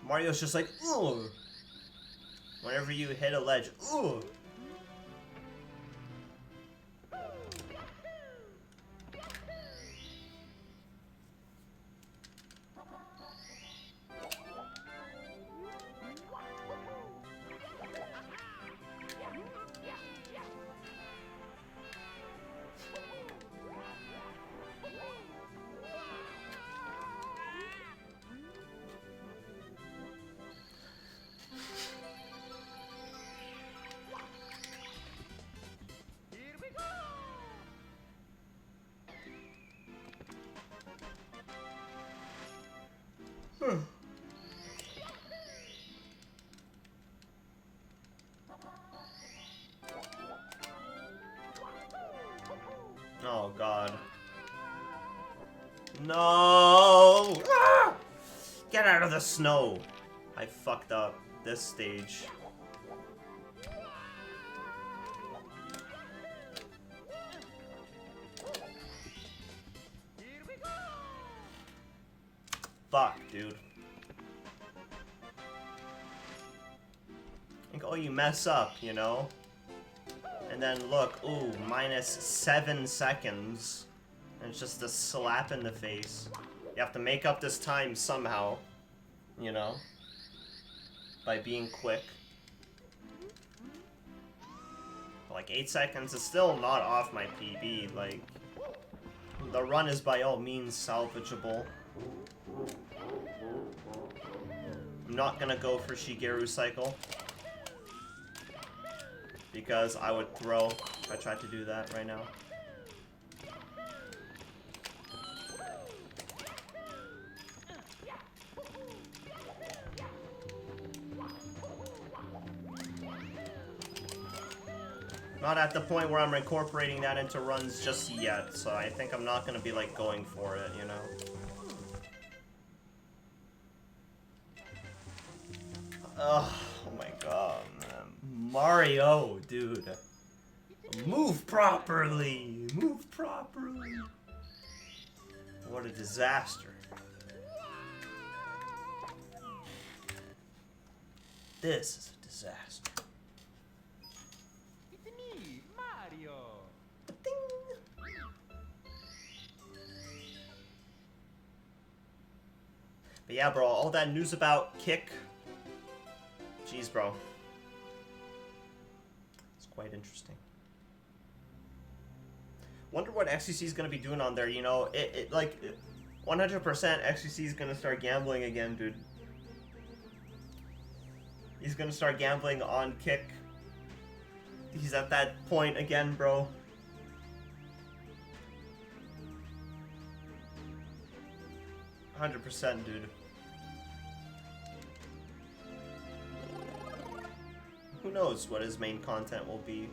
Mario's just like, ooh. Whenever you hit a ledge, ooh. Oh god. No! Ah! Get out of the snow! I fucked up this stage. Fuck, dude. Like, oh, you mess up, you know? And then look, ooh, minus 7 seconds. And it's just a slap in the face. You have to make up this time somehow, you know? By being quick. Like, 8 seconds is still not off my PB, like... The run is by all means salvageable. I'm not gonna go for Shigeru Cycle. Because I would throw if I tried to do that right now. Not at the point where I'm incorporating that into runs just yet, so I think I'm not gonna be like going for it, you know? Ugh, oh my god, man. Mario, dude. Move properly! Move properly! What a disaster. This is a disaster. It's me, Mario. Ding. But yeah, bro, all that news about Kick. Jeez, bro. It's quite interesting. Wonder what XQC is gonna be doing on there, you know? Like, 100% XQC is gonna start gambling again, dude. He's gonna start gambling on Kick. He's at that point again, bro. %, dude. Who knows what his main content will be.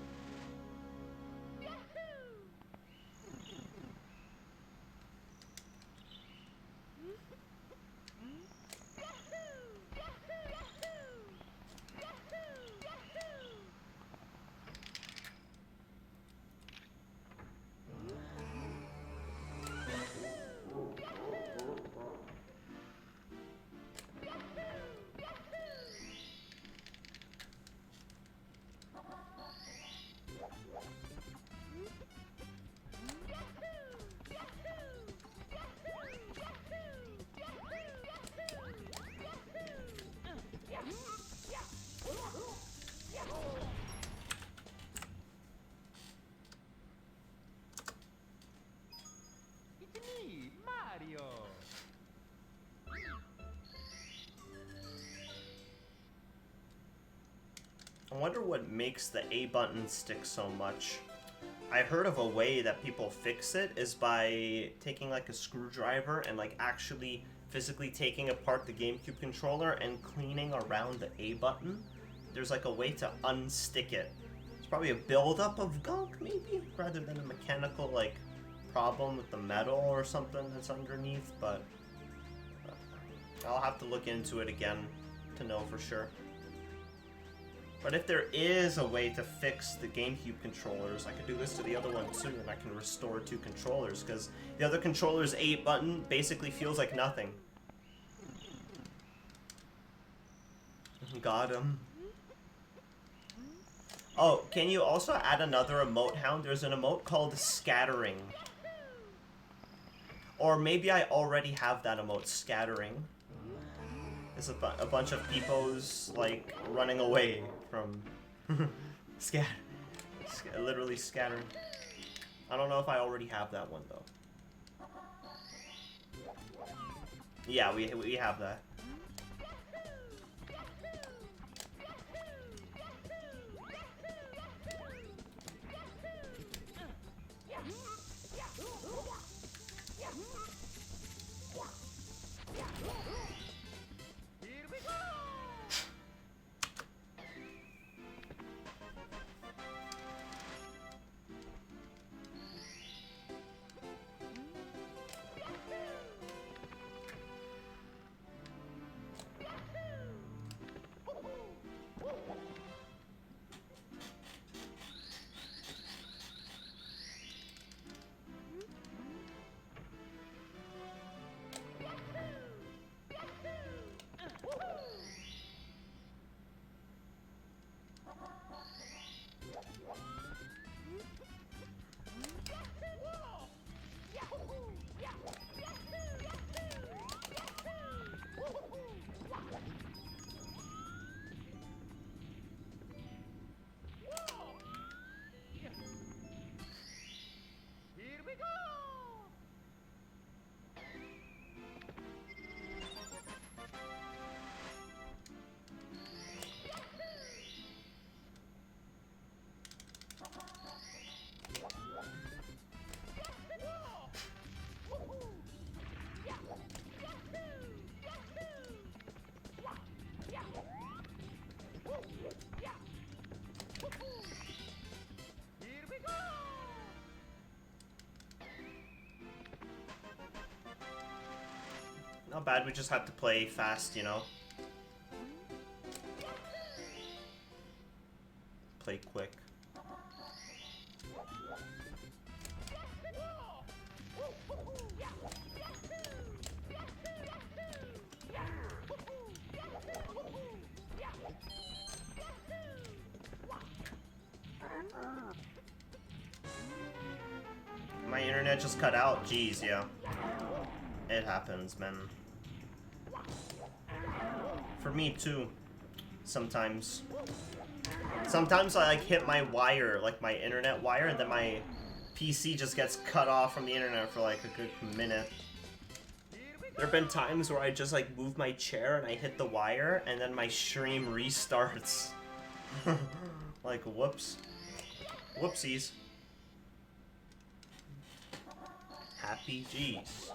wonder what makes the A button stick so much. I heard of a way that people fix it is by taking like a screwdriver and like actually physically taking apart the GameCube controller and cleaning around the A button. There's like a way to unstick it. It's probably a buildup of gunk maybe, rather than a mechanical like problem with the metal or something that's underneath, but I'll have to look into it again to know for sure. But if there is a way to fix the GameCube controllers, I could do this to the other one too, and I can restore 2 controllers, because the other controller's A button basically feels like nothing. Got him. Oh, can you also add another emote, Hound? There's an emote called Scattering. Or maybe I already have that emote, Scattering. It's a bunch of people's, like, running away from... literally scattering. I don't know if I already have that one, though. Yeah, we have that. Here we go! Here we go! Here we go! Not bad, we just have to play fast, you know? Play quick. My internet just cut out. Jeez, yeah. It happens, man. For me too. Sometimes. Sometimes I like hit my wire, like my internet wire, and then my PC just gets cut off from the internet for like a good minute. There have been times where I just like move my chair and I hit the wire and then my stream restarts. Like, whoops. Whoopsies. Happy G's.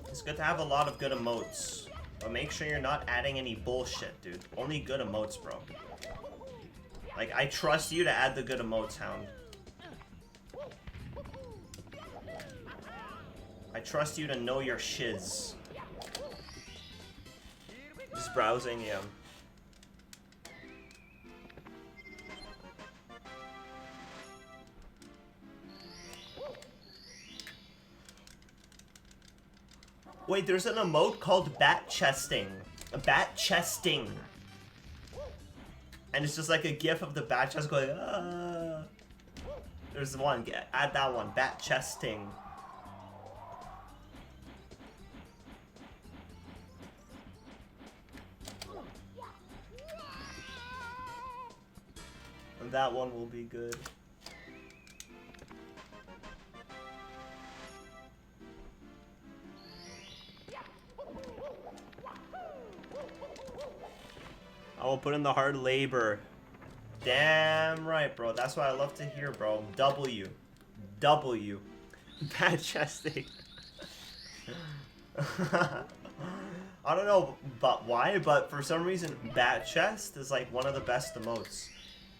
It's good to have a lot of good emotes, but make sure you're not adding any bullshit, dude. Only good emotes, bro. Like, I trust you to add the good emotes, Hound. I trust you to know your shiz. Just browsing, yeah. Wait, there's an emote called bat chesting. Bat chesting. And it's just like a gif of the bat chest going, ah. There's one, add that one, bat chesting. And that one will be good. I will put in the hard labor. Damn right, bro. That's what I love to hear, bro. W. W. Bad chesting. I don't know but why, but for some reason, Bat Chest is like one of the best emotes.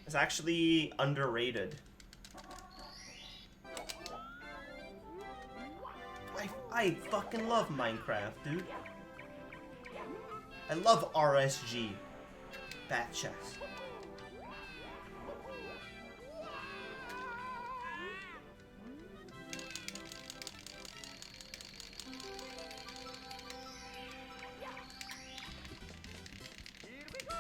It's actually underrated. I fucking love Minecraft, dude. I love RSG. Bat Chest. Here we go!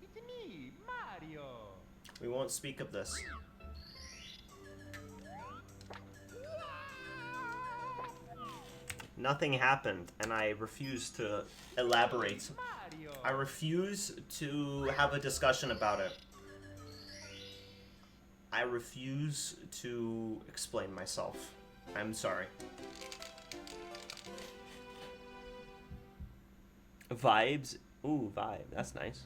It's me, Mario! We won't speak of this. Nothing happened, and I refuse to elaborate. Mario! I refuse to have a discussion about it. I refuse to explain myself. I'm sorry. Vibes? Ooh, vibe. That's nice.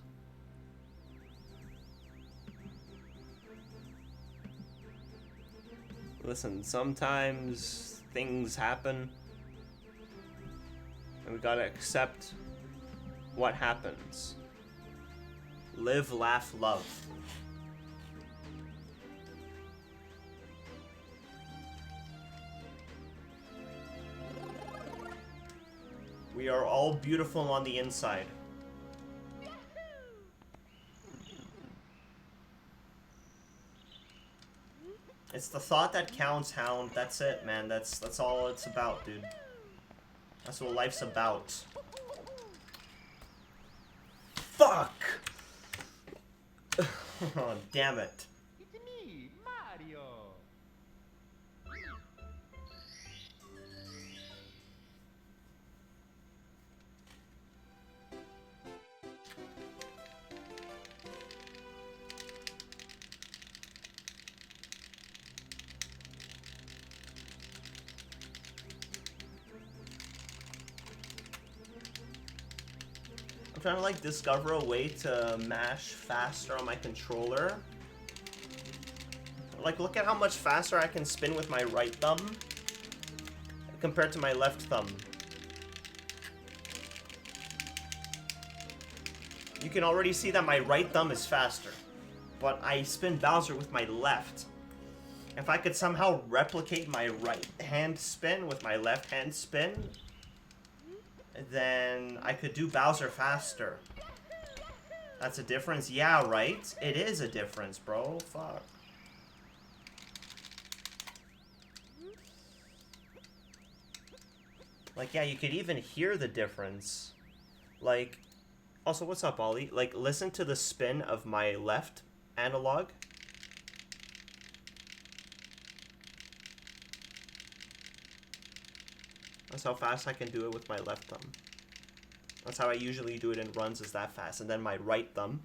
Listen, sometimes things happen. And we gotta accept what happens. Live, laugh, love. We are all beautiful on the inside. It's the thought that counts, Hound. That's it, man. That's all it's about, dude. That's what life's about. Fuck! Oh, damn it. It's me, Mario! I'm trying to like discover a way to mash faster on my controller. Like, look at how much faster I can spin with my right thumb compared to my left thumb. You can already see that my right thumb is faster, but I spin Bowser with my left. If I could somehow replicate my right hand spin with my left hand spin, then I could do Bowser faster. That's a difference? Yeah, right? It is a difference, bro. Fuck. Like, yeah, you could even hear the difference. Like, also, what's up, Ollie? Like, listen to the spin of my left analog. That's how fast I can do it with my left thumb. That's how I usually do it in runs, is that fast. And then my right thumb.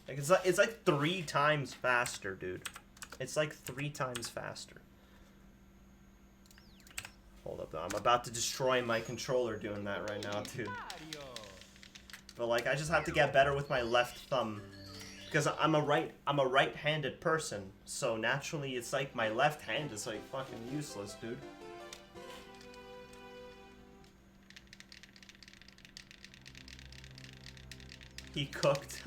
Like, it's like 3 times faster, dude. It's like 3 times faster. Hold up, though. I'm about to destroy my controller doing that right now, dude. Mario! But like, I just have to get better with my left thumb, because I'm a right-handed person. So naturally, it's like my left hand is like fucking useless, dude. He cooked.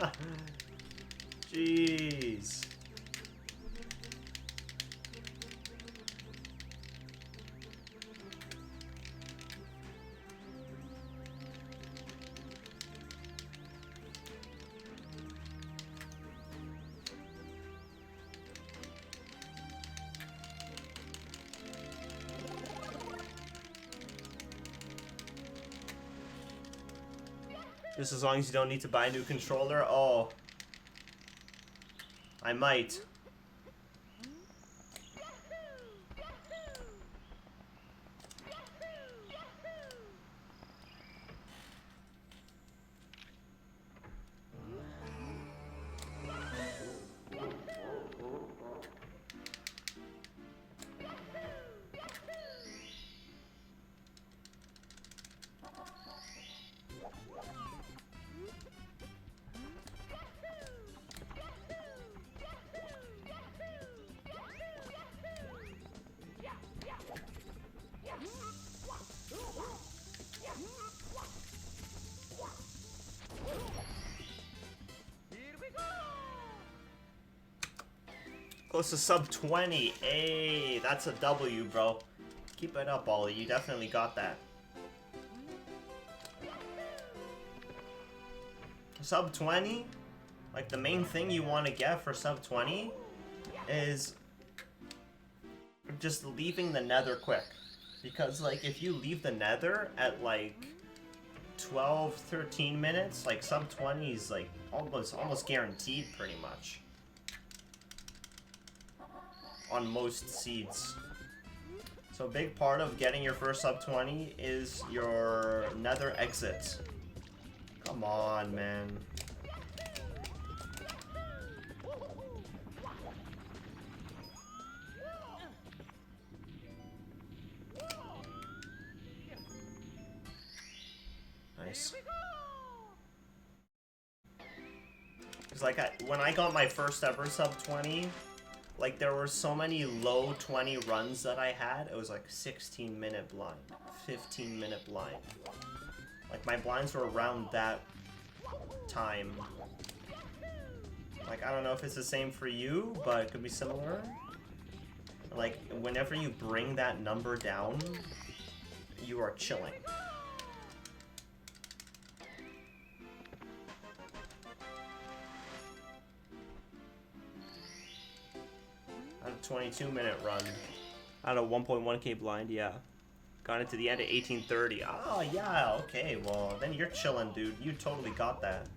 Jeez. Just as long as you don't need to buy a new controller. Oh. I might. Close to sub 20. Hey, that's a W, bro. Keep it up, Ollie. You definitely got that. Sub 20? Like, the main thing you want to get for sub 20 is just leaving the nether quick. Because, like, if you leave the nether at, like, 12, 13 minutes, like, sub 20 is, like, almost guaranteed, pretty much. On most seeds. So a big part of getting your first sub 20 is your nether exit. Come on, man. Nice. Cause like when I got my first ever sub 20, like, there were so many low 20 runs that I had. It was like 16-minute blind, 15-minute blind. Like, my blinds were around that time. Like, I don't know if it's the same for you, but it could be similar. Like, whenever you bring that number down, you are chilling. On a 22-minute run. On a 1.1k blind, yeah. Got it to the end at 1830. Oh, yeah, okay, well, then you're chilling, dude. You totally got that.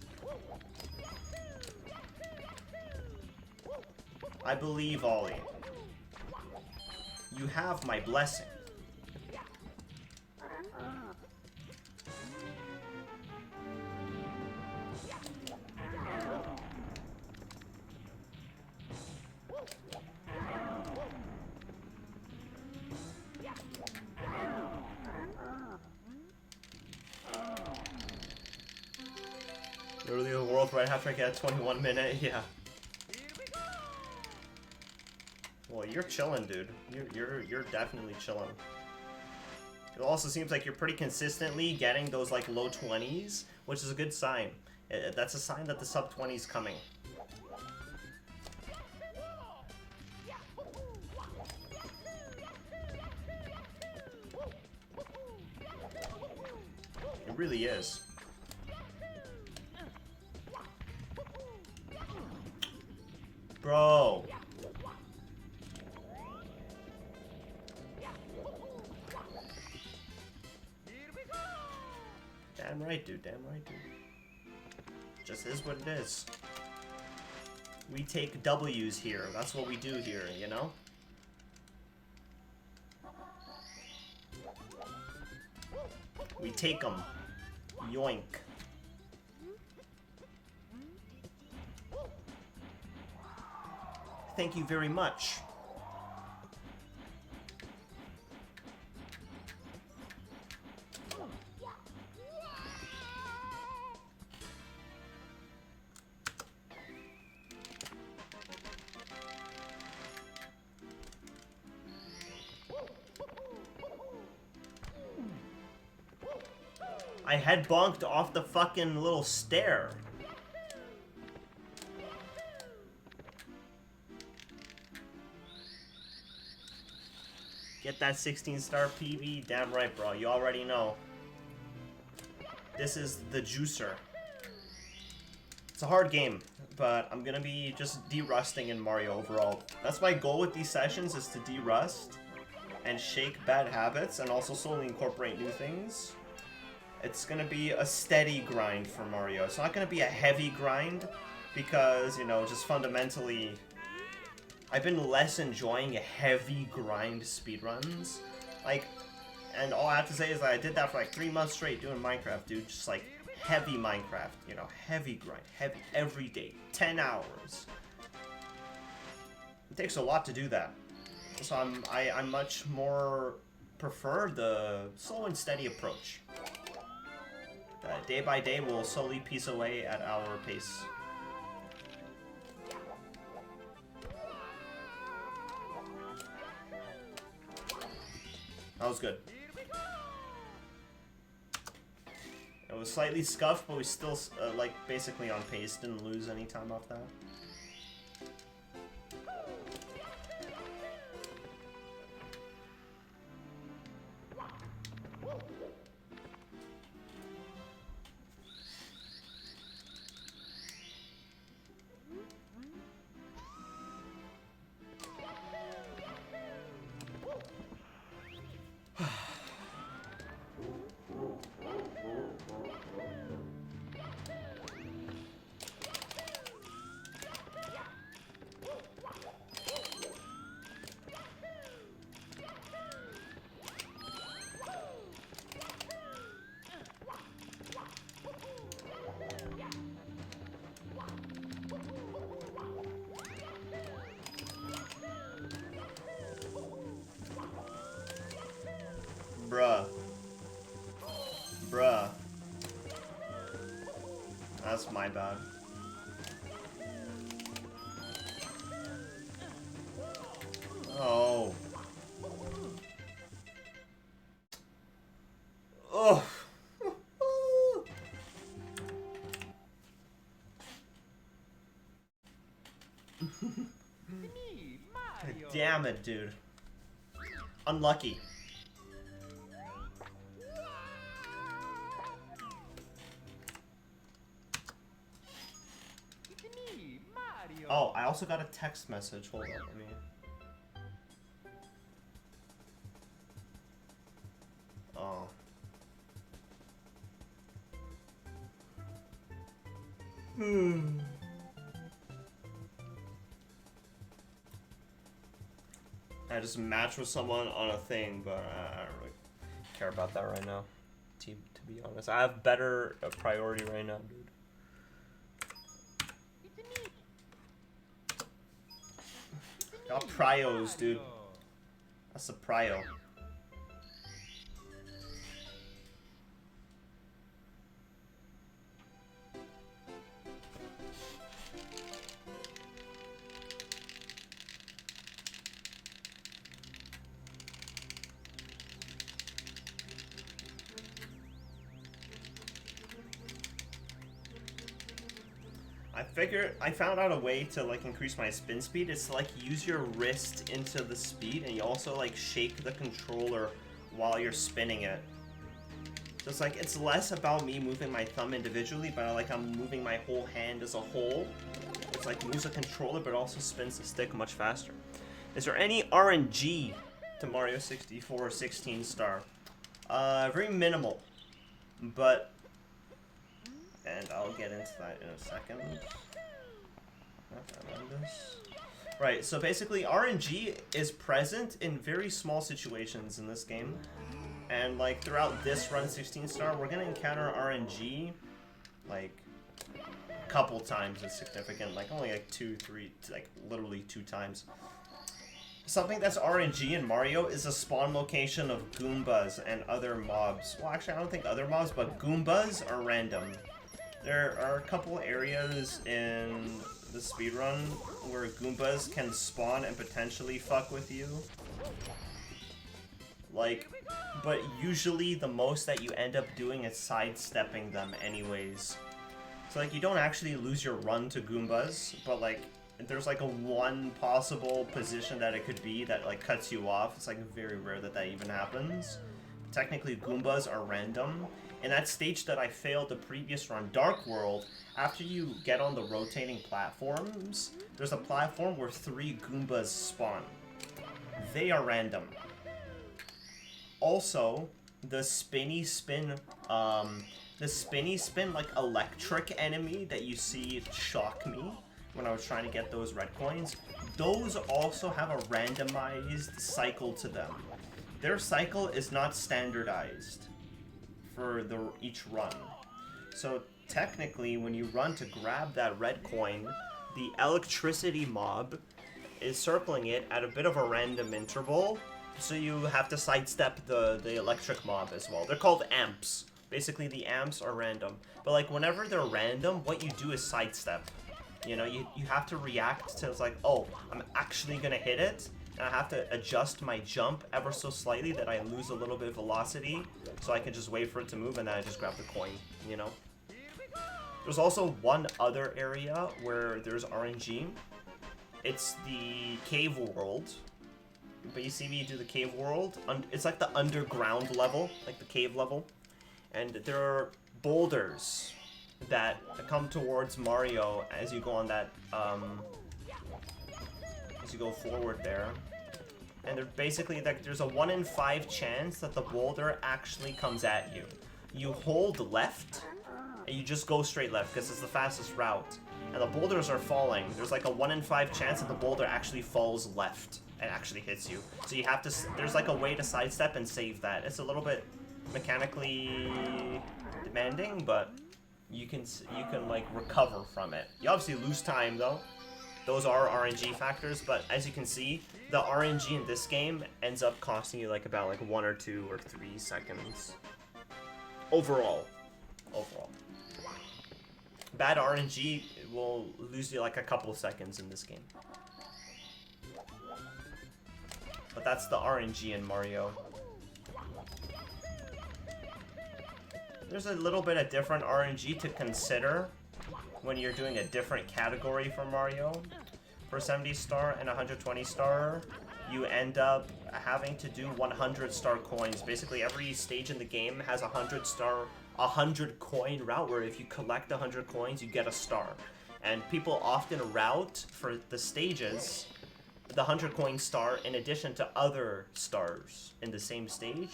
I believe, Ollie. You have my blessing. Literally the world right after I get a 21 minute, yeah. Well, you're chilling, dude. You're definitely chilling. It also seems like you're pretty consistently getting those like low 20s, which is a good sign. That's a sign that the sub 20 is coming. It really is. Bro. Damn right, dude. Damn right, dude. Just is what it is. We take W's here. That's what we do here, you know? We take them. Yoink. Thank you very much. I head bonked off the fucking little stair. Get that 16-star PB? Damn right, bro. You already know. This is the juicer. It's a hard game, but I'm gonna be just de-rusting in Mario overall. That's my goal with these sessions, is to de-rust and shake bad habits and also slowly incorporate new things. It's gonna be a steady grind for Mario. It's not gonna be a heavy grind because, you know, just fundamentally, I've been less enjoying heavy grind speedruns. Like, and all I have to say is that I did that for like 3 months straight doing Minecraft, dude. Just like heavy Minecraft, you know, heavy grind, heavy every day, 10 hours. It takes a lot to do that. So I much more prefer the slow and steady approach. Day by day, we'll slowly piece away at our pace. That was good. It was slightly scuffed, but we still, like, basically on pace. Didn't lose any time off that. Bruh. Bruh. That's my bad. Oh. Oh. Me, Mario. Damn it, dude. Unlucky. It's me, Mario. Oh, I also got a text message. Hold on, let me. Oh. I just matched with someone on a thing, but I don't really care about that right now. To be honest, I have better priority right now, dude. It's me. Got prios, dude. Mario. That's a prio. I found out a way to like increase my spin speed. It's to like use your wrist into the speed, and you also like shake the controller while you're spinning it. So it's like it's less about me moving my thumb individually, but like I'm moving my whole hand as a whole. It's like moves the controller, but also spins the stick much faster. Is there any RNG to Mario 64 16 star? Very minimal, but. And I'll get into that in a second. Right, so basically RNG is present in very small situations in this game. And like throughout this run 16 star, we're gonna encounter RNG like a couple times as significant, like only like 2, 3, like literally 2 times. Something that's RNG in Mario is a spawn location of Goombas and other mobs. Well, actually, I don't think other mobs, but Goombas are random. There are a couple areas in the speedrun where Goombas can spawn and potentially fuck with you. Like, but usually the most that you end up doing is sidestepping them anyways. So like, you don't actually lose your run to Goombas, but like, there's like a one possible position that it could be that like cuts you off. It's like very rare that that even happens. Technically, Goombas are random. In that stage that I failed the previous run, Dark World, after you get on the rotating platforms, there's a platform where 3 Goombas spawn. They are random. Also, the spinny spin The spinny spin, like electric enemy that you see shock me when I was trying to get those red coins, those also have a randomized cycle to them. Their cycle is not standardized for each run. So technically, when you run to grab that red coin, the electricity mob is circling it at a bit of a random interval, so you have to sidestep the electric mob as well. They're called amps. Basically, the amps are random. But, like, whenever they're random, what you do is sidestep. You know, you have to react to, it's like, oh, I'm actually gonna hit it, and I have to adjust my jump ever so slightly that I lose a little bit of velocity, so I can just wait for it to move, and then I just grab the coin, you know? There's also one other area where there's RNG. It's the cave world. But you see me do the cave world? It's like the underground level, like the cave level. And there are boulders that come towards Mario as you go on that, as you go forward there. And they're basically, like, there's a 1 in 5 chance that the boulder actually comes at you. You hold left, and you just go straight left, because it's the fastest route. And the boulders are falling. There's like a 1 in 5 chance that the boulder actually falls left and actually hits you. So you have to, there's like a way to sidestep and save that. It's a little bit mechanically demanding, but you can like recover from it. You obviously lose time though. Those are RNG factors, but as you can see, the RNG in this game ends up costing you like about like 1 or 2 or 3 seconds. Overall. Bad RNG will lose you like a couple seconds in this game. But that's the RNG in Mario. There's a little bit of different RNG to consider when you're doing a different category for Mario. For 70 star and 120 star, you end up having to do 100 star coins. Basically, every stage in the game has a 100 coin route where if you collect 100 coins, you get a star. And people often route for the stages the 100 coin star in addition to other stars in the same stage,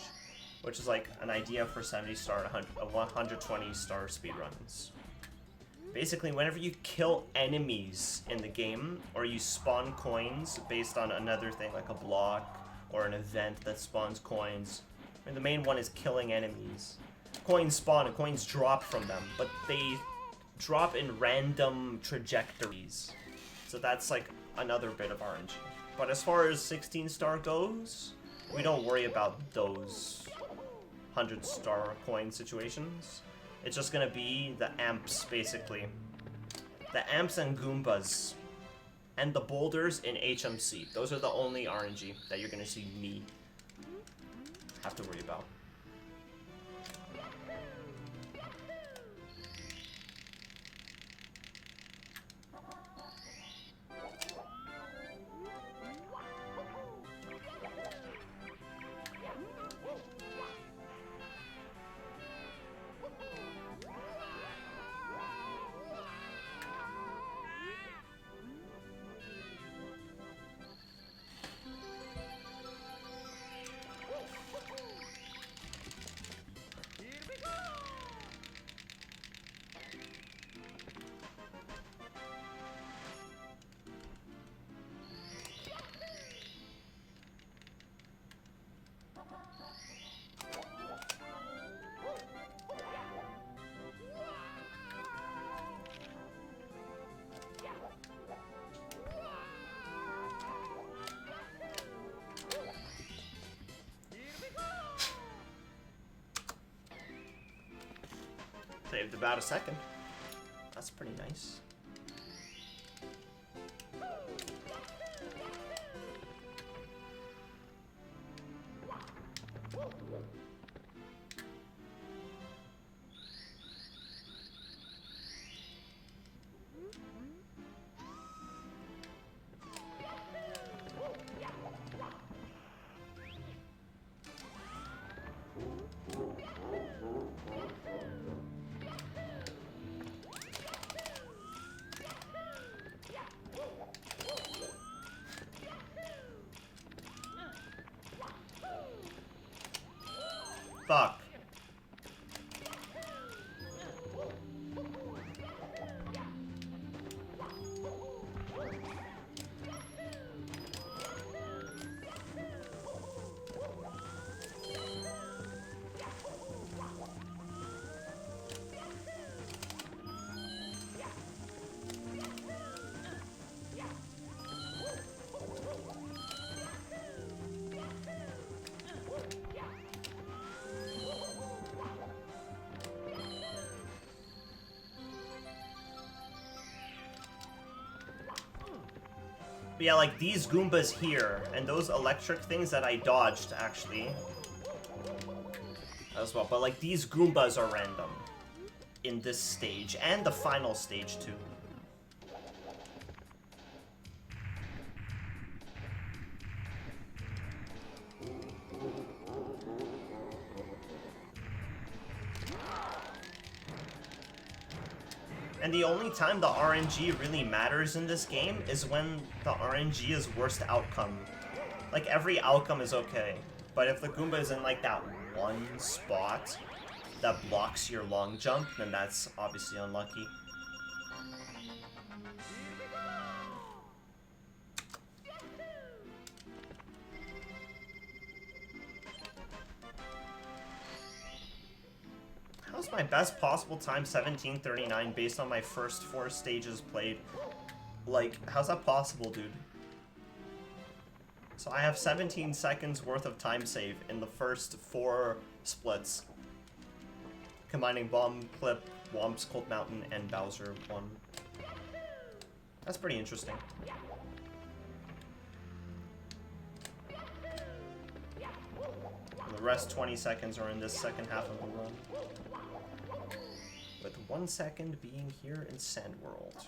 which is like an idea for 70 star and 120 star speedruns. Basically, whenever you kill enemies in the game, or you spawn coins based on another thing like a block or an event that spawns coins, and the main one is killing enemies. Coins spawn and coins drop from them, but they drop in random trajectories. So that's like another bit of RNG. But as far as 16 star goes, we don't worry about those 100 star coin situations. It's just gonna be the amps, basically. The amps and Goombas. And the boulders in HMC. Those are the only RNG that you're gonna see me have to worry about. Saved about a second. That's pretty nice. Fuck. yeah, like these Goombas here, and those electric things that I dodged, actually, as well. But like these Goombas are random in this stage, and the final stage too. And the only time the RNG really matters in this game is when the RNG is worst outcome. Like, every outcome is okay, but if the Goomba is in, like, that one spot that blocks your long jump, then that's obviously unlucky. How's my best possible time 17:39 based on my first 4 stages played? Like, how's that possible, dude? So I have 17 seconds worth of time save in the first 4 splits, combining Bomb Clip, Whomp's Cold Mountain, and Bowser 1. That's pretty interesting. And the rest 20 seconds are in this second half of the run, with 1 second being here in Sand World.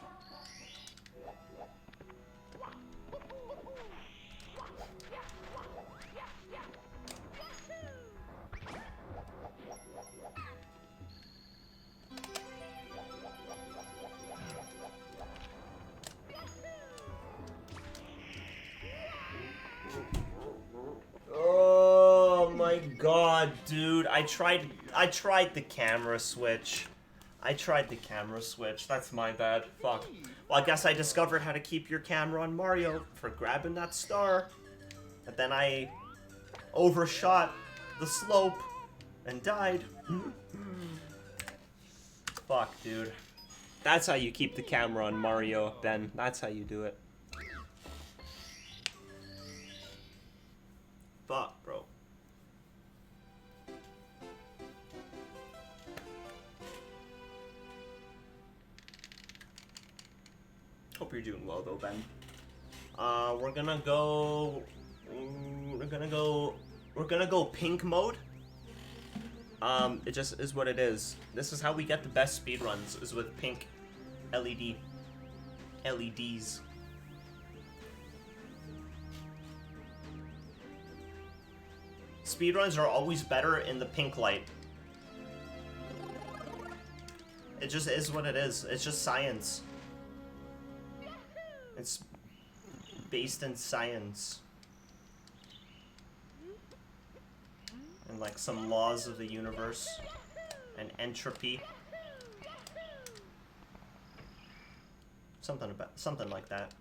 Oh my god, dude. I tried the camera switch. That's my bad. Fuck. Well, I guess I discovered how to keep your camera on Mario for grabbing that star. But then I overshot the slope and died. Fuck, dude. That's how you keep the camera on Mario, Ben. That's how you do it. Fuck, bro. Hope you're doing well, though, Ben. We're gonna go pink mode. It just is what it is. This is how we get the best speedruns, is with pink LEDs. Speedruns are always better in the pink light. It just is what it is. It's just science. It's based in science. And like some laws of the universe. And entropy. Something like that.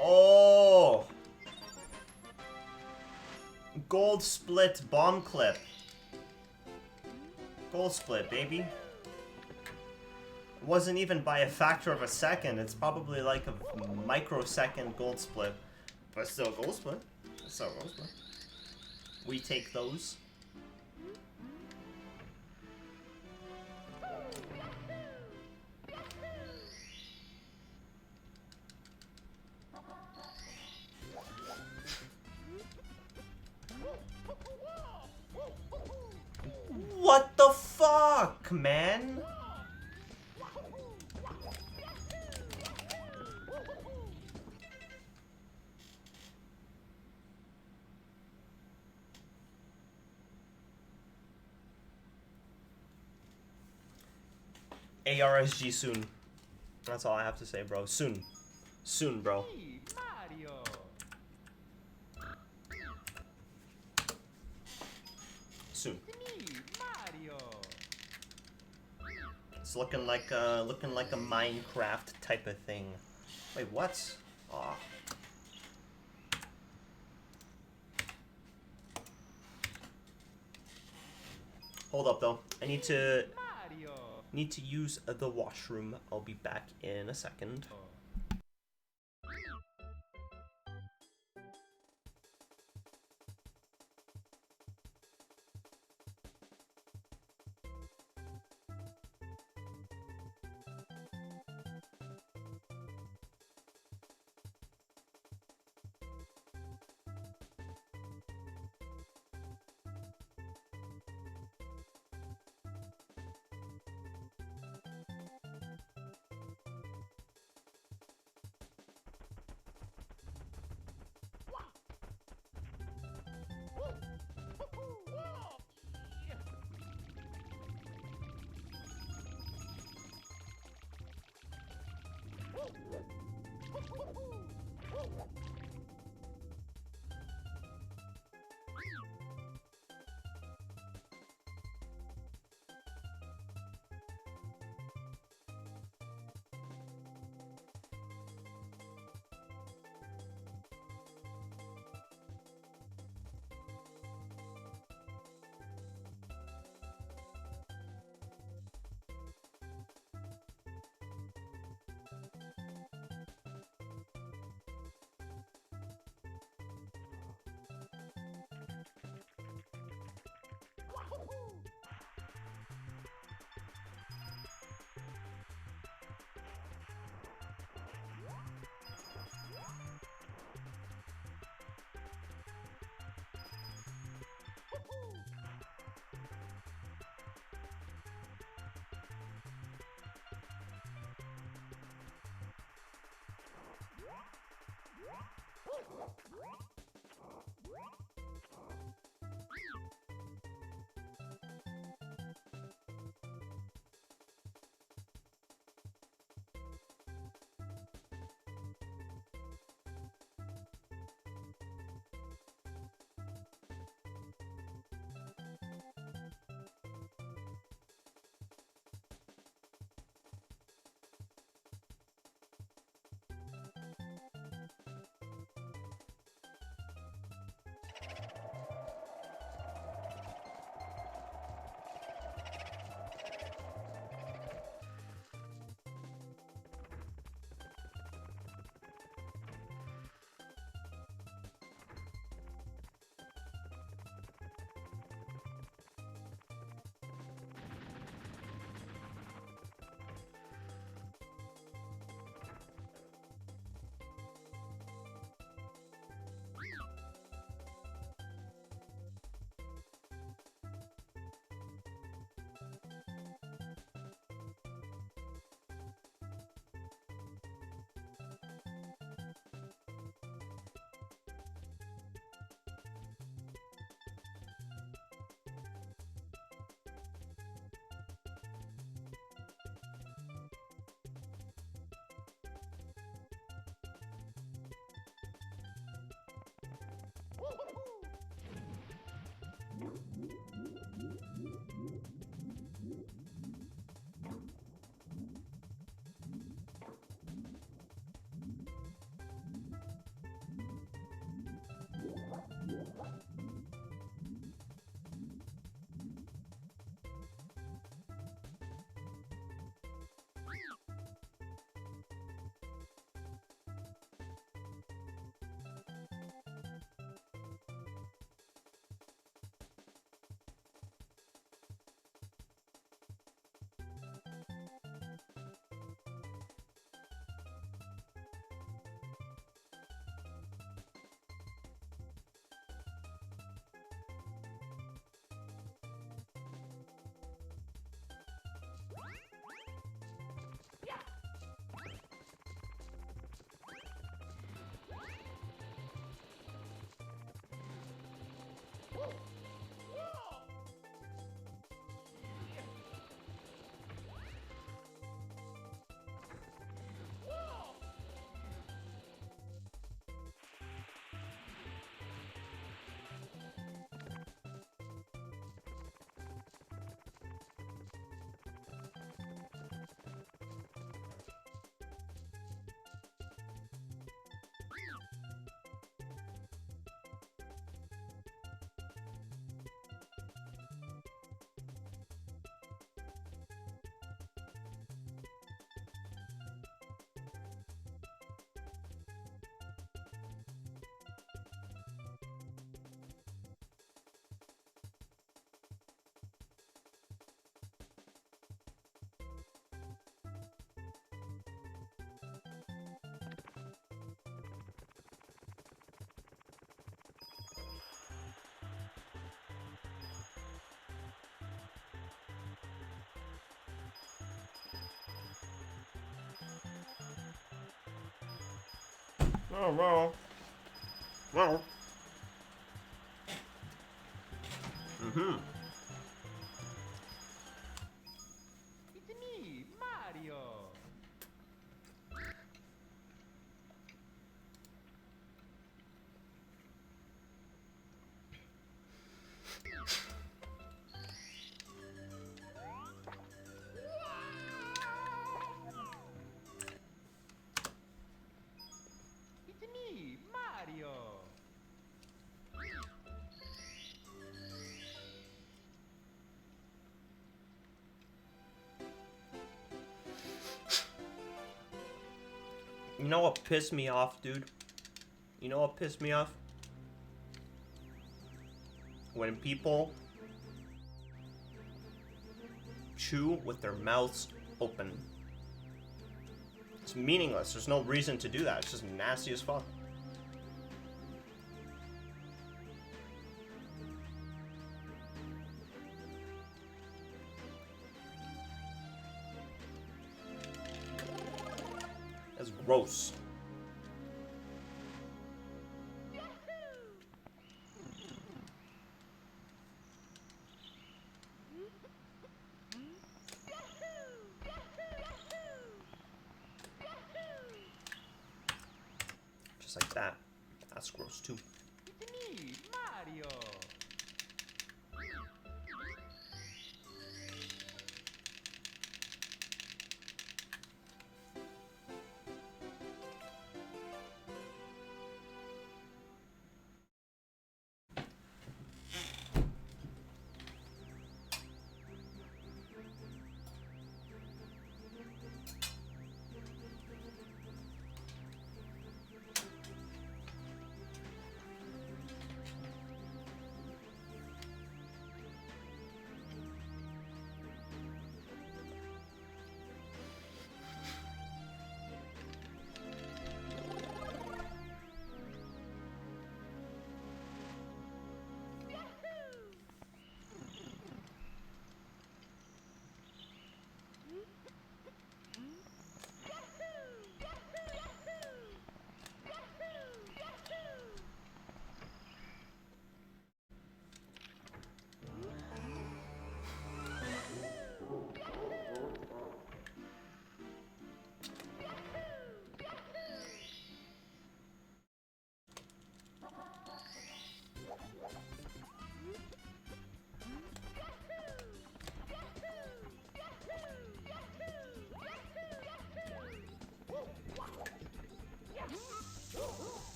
Oh! Gold split bomb clip. Gold split, baby. Wasn't even by a factor of a second. It's probably like a microsecond gold split. But still gold split. Still gold split. We take those. What the fuck, man? ARSG soon. That's all I have to say, bro. Soon. Soon, bro. Mario. Soon. Mario. It's looking like a Minecraft type of thing. Wait, what? Aw. Hold up, though. I need to use the washroom. I'll be back in a second. Oh, well. Well. Mm-hmm. It's me, Mario. It's me, Mario. You know what pissed me off, dude? You know what pissed me off? When people chew with their mouths open. It's meaningless. There's no reason to do that. It's just nasty as fuck. That's gross. Just like that. That's gross too. It's me, Mario.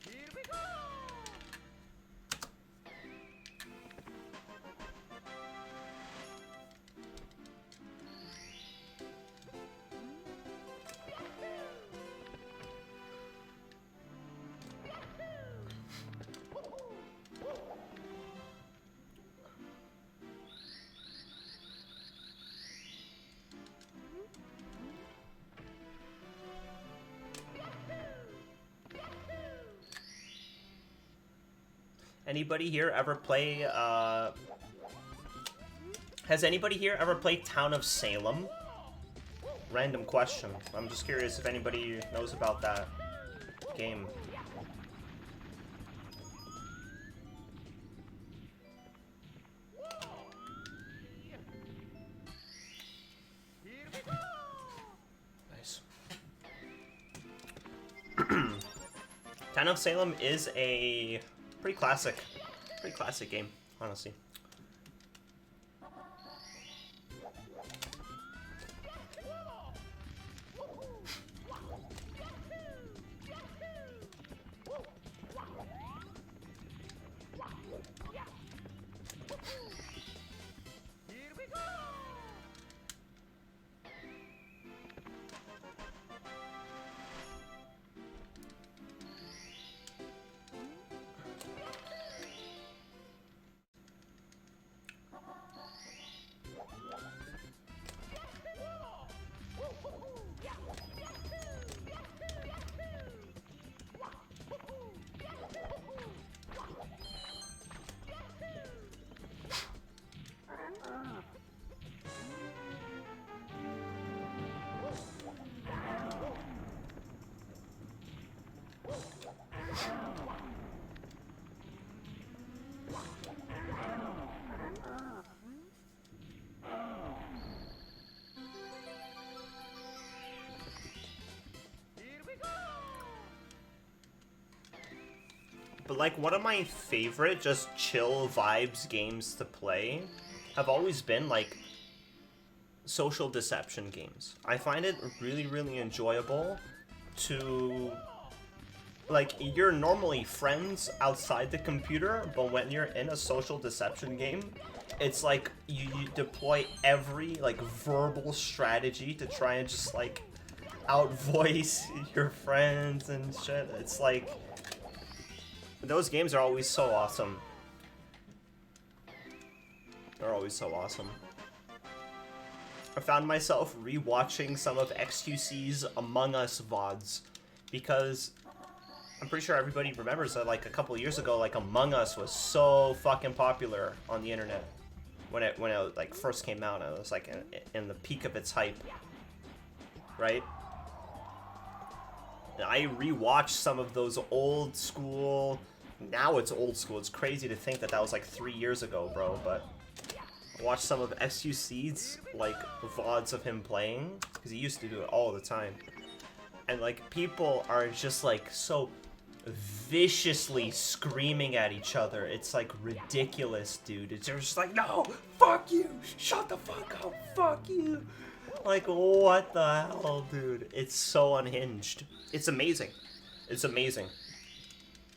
Here we go. Anybody here ever play, has anybody here ever played Town of Salem? Random question. I'm just curious if anybody knows about that game. Here we go. Nice. Town of Salem is a pretty classic game, honestly. Here we go. But like one of my favorite just chill vibes games to play have always been like social deception games. I find it really, really enjoyable to, like, you're normally friends outside the computer, but when you're in a social deception game, it's like you deploy every like verbal strategy to try and just like outvoice your friends and shit. It's like those games are always so awesome. They're always so awesome. I found myself rewatching some of XQC's Among Us VODs because I'm pretty sure everybody remembers that like a couple years ago, like Among Us was so fucking popular on the internet when it like first came out. It was like in the peak of its hype, right? And I rewatched some of those old school. Now it's old school. It's crazy to think that that was like 3 years ago, bro. But I watched some of XQC's like VODs of him playing because he used to do it all the time, and like people are just like so viciously screaming at each other. It's like ridiculous, dude. It's just like, no, fuck you, shut the fuck up, fuck you. Like, what the hell, dude? It's so unhinged. It's amazing. It's amazing.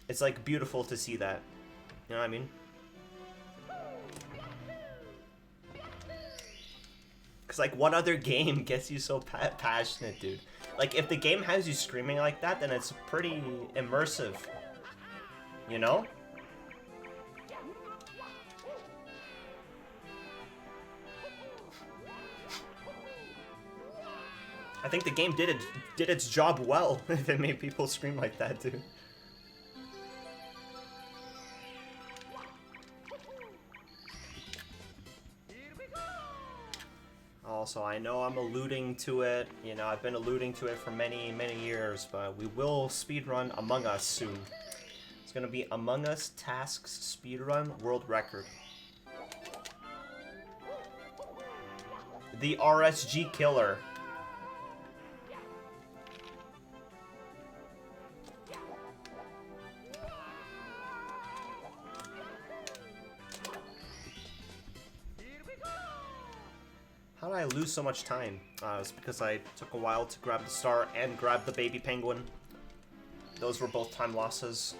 It's like beautiful to see that. You know what I mean? Because like what other game gets you so passionate, dude? Like if the game has you screaming like that, then it's pretty immersive. You know? I think the game did its job well if it made people scream like that, dude. Also, I know I'm alluding to it, you know, I've been alluding to it for many, many years, but we will speedrun Among Us soon. It's gonna be Among Us Tasks Speedrun World Record. The RSG Killer. How did I lose so much time? It's because I took a while to grab the star and grab the baby penguin. Those were both time losses.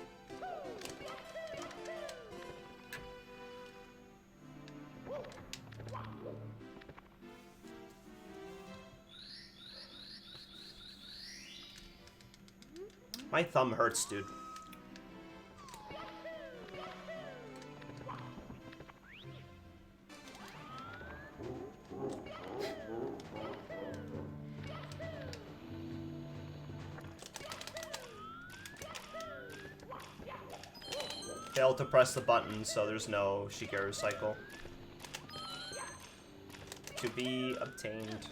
My thumb hurts, dude. Failed to press the button, so there's no Shigeru cycle. To be obtained.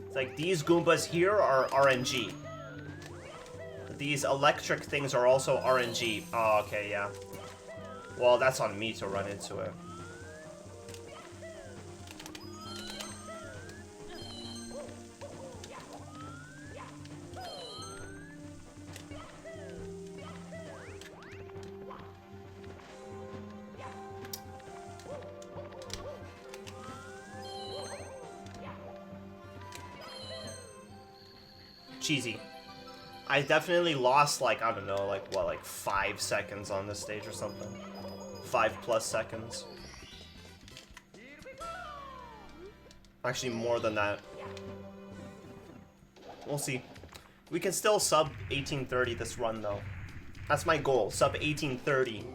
It's like these Goombas here are RNG. These electric things are also RNG. Oh, okay, yeah. Well, that's on me to run into it. Cheesy. I definitely lost, like, I don't know, like, what, like 5 seconds on this stage or something. 5+ seconds. Actually, more than that. We'll see. We can still sub 1830 this run, though. That's my goal, sub 1830.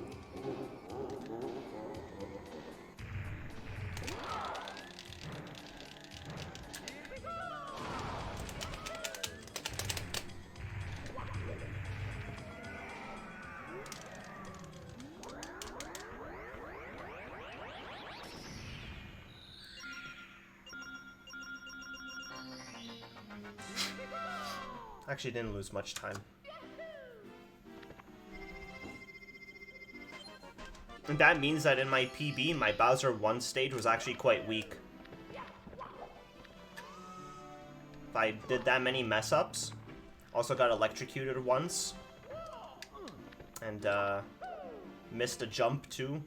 Actually didn't lose much time. And that means that in my PB, my Bowser 1 stage was actually quite weak. If I did that many mess-ups, Also got electrocuted once. And missed a jump too.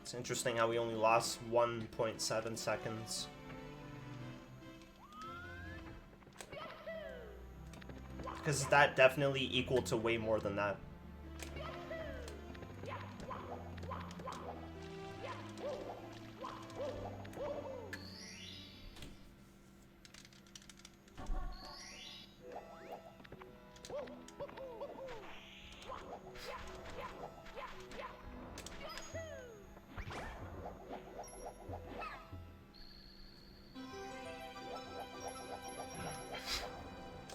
It's interesting how we only lost 1.7 seconds. Because that definitely equal to way more than that.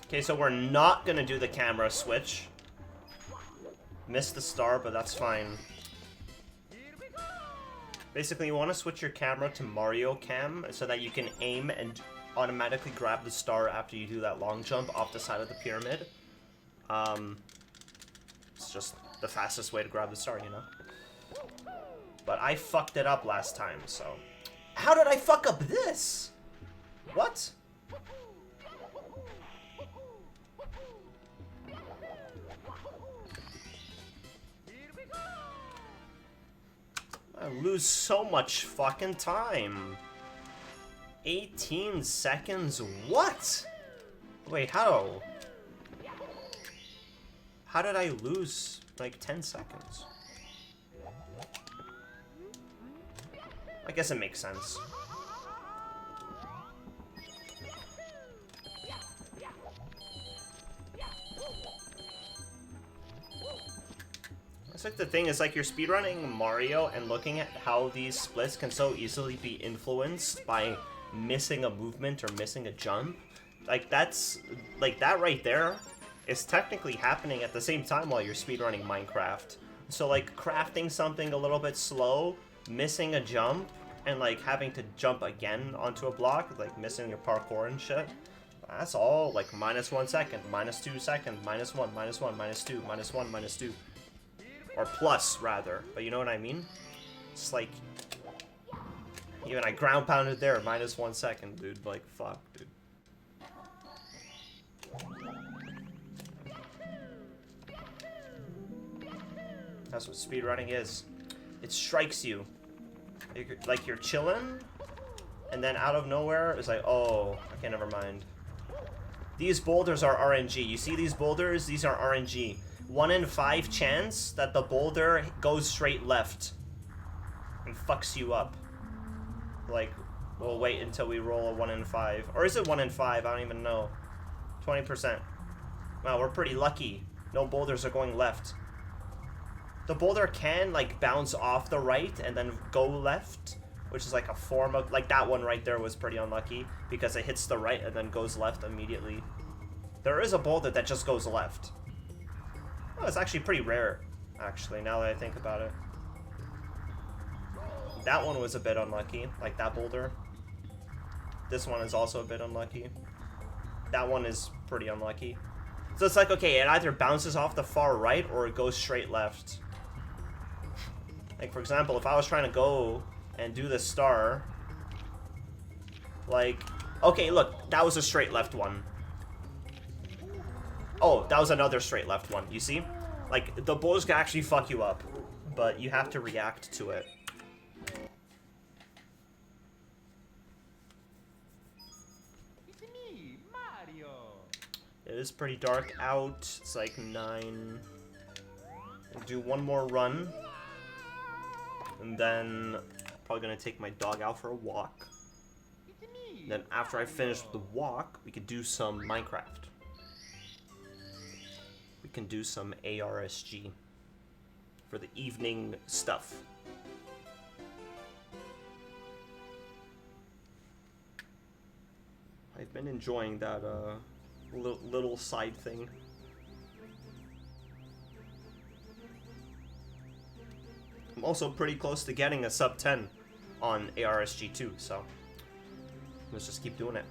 Okay, so we're not gonna do the camera switch. Missed the star, but that's fine. Basically, you want to switch your camera to Mario Cam so that you can aim and automatically grab the star after you do that long jump off the side of the pyramid. It's just the fastest way to grab the star, you know? But I fucked it up last time, so... How did I fuck up this? What? I lose so much fucking time. 18 seconds? What? Wait, how? How did I lose, like, 10 seconds? I guess it makes sense. It's like the thing is, like, you're speedrunning Mario and looking at how these splits can so easily be influenced by missing a movement or missing a jump. Like, that's, like, that right there is technically happening at the same time while you're speedrunning Minecraft. So, like, crafting something a little bit slow, missing a jump, and, like, having to jump again onto a block, like, missing your parkour and shit. That's all, like, -1 second, -2 seconds, -1, -1, -2, -1, -2. Or plus, rather. But you know what I mean? It's like... Even I ground pounded there, -1 second, dude. Like, fuck, dude. That's what speedrunning is. It strikes you. Like, you're chilling, and then out of nowhere, it's like, oh, okay, never mind. These boulders are RNG. You see these boulders? These are RNG. 1 in 5 chance that the boulder goes straight left and fucks you up. Like, we'll wait until we roll a 1 in 5. Or is it 1 in 5? I don't even know. 20%. Wow, we're pretty lucky. No boulders are going left. The boulder can, like, bounce off the right and then go left, which is like a form of... Like, that one right there was pretty unlucky because it hits the right and then goes left immediately. There is a boulder that just goes left. Oh, it's actually pretty rare, actually, now that I think about it. That one was a bit unlucky, like that boulder. This one is also a bit unlucky. That one is pretty unlucky. So it's like, okay, it either bounces off the far right or it goes straight left. Like, for example, if I was trying to go and do the star, like, okay, look, that was a straight left one. Oh, that was another straight left one, you see? Like, the boulders can actually fuck you up, but you have to react to it. It's me, Mario. It is pretty dark out. It's like 9. We'll do one more run. And then probably gonna take my dog out for a walk. It's me. Then after I finish the walk, we could do some Minecraft. We can do some ARSG for the evening stuff. I've been enjoying that little side thing. I'm also pretty close to getting a sub 10 on ARSG 2, so let's just keep doing it.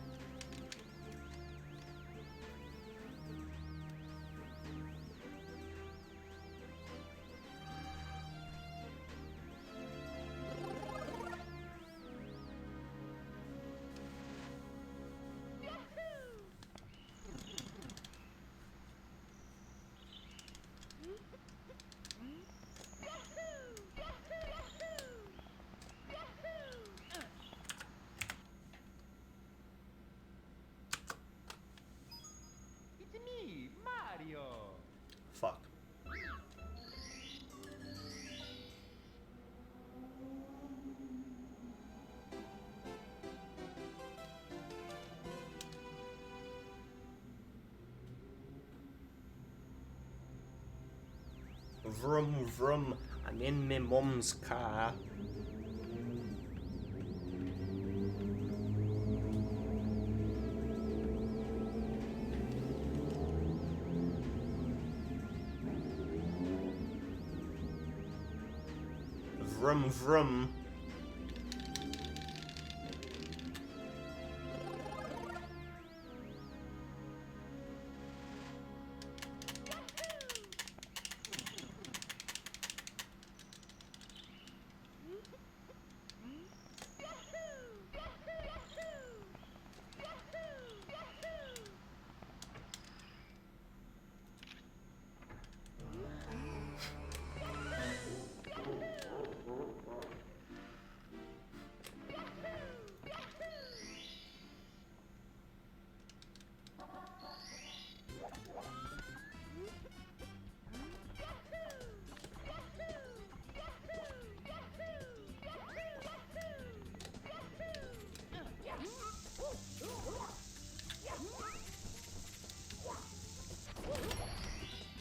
Fuck. Vroom vroom, I'm in my mum's car. Vroom vroom.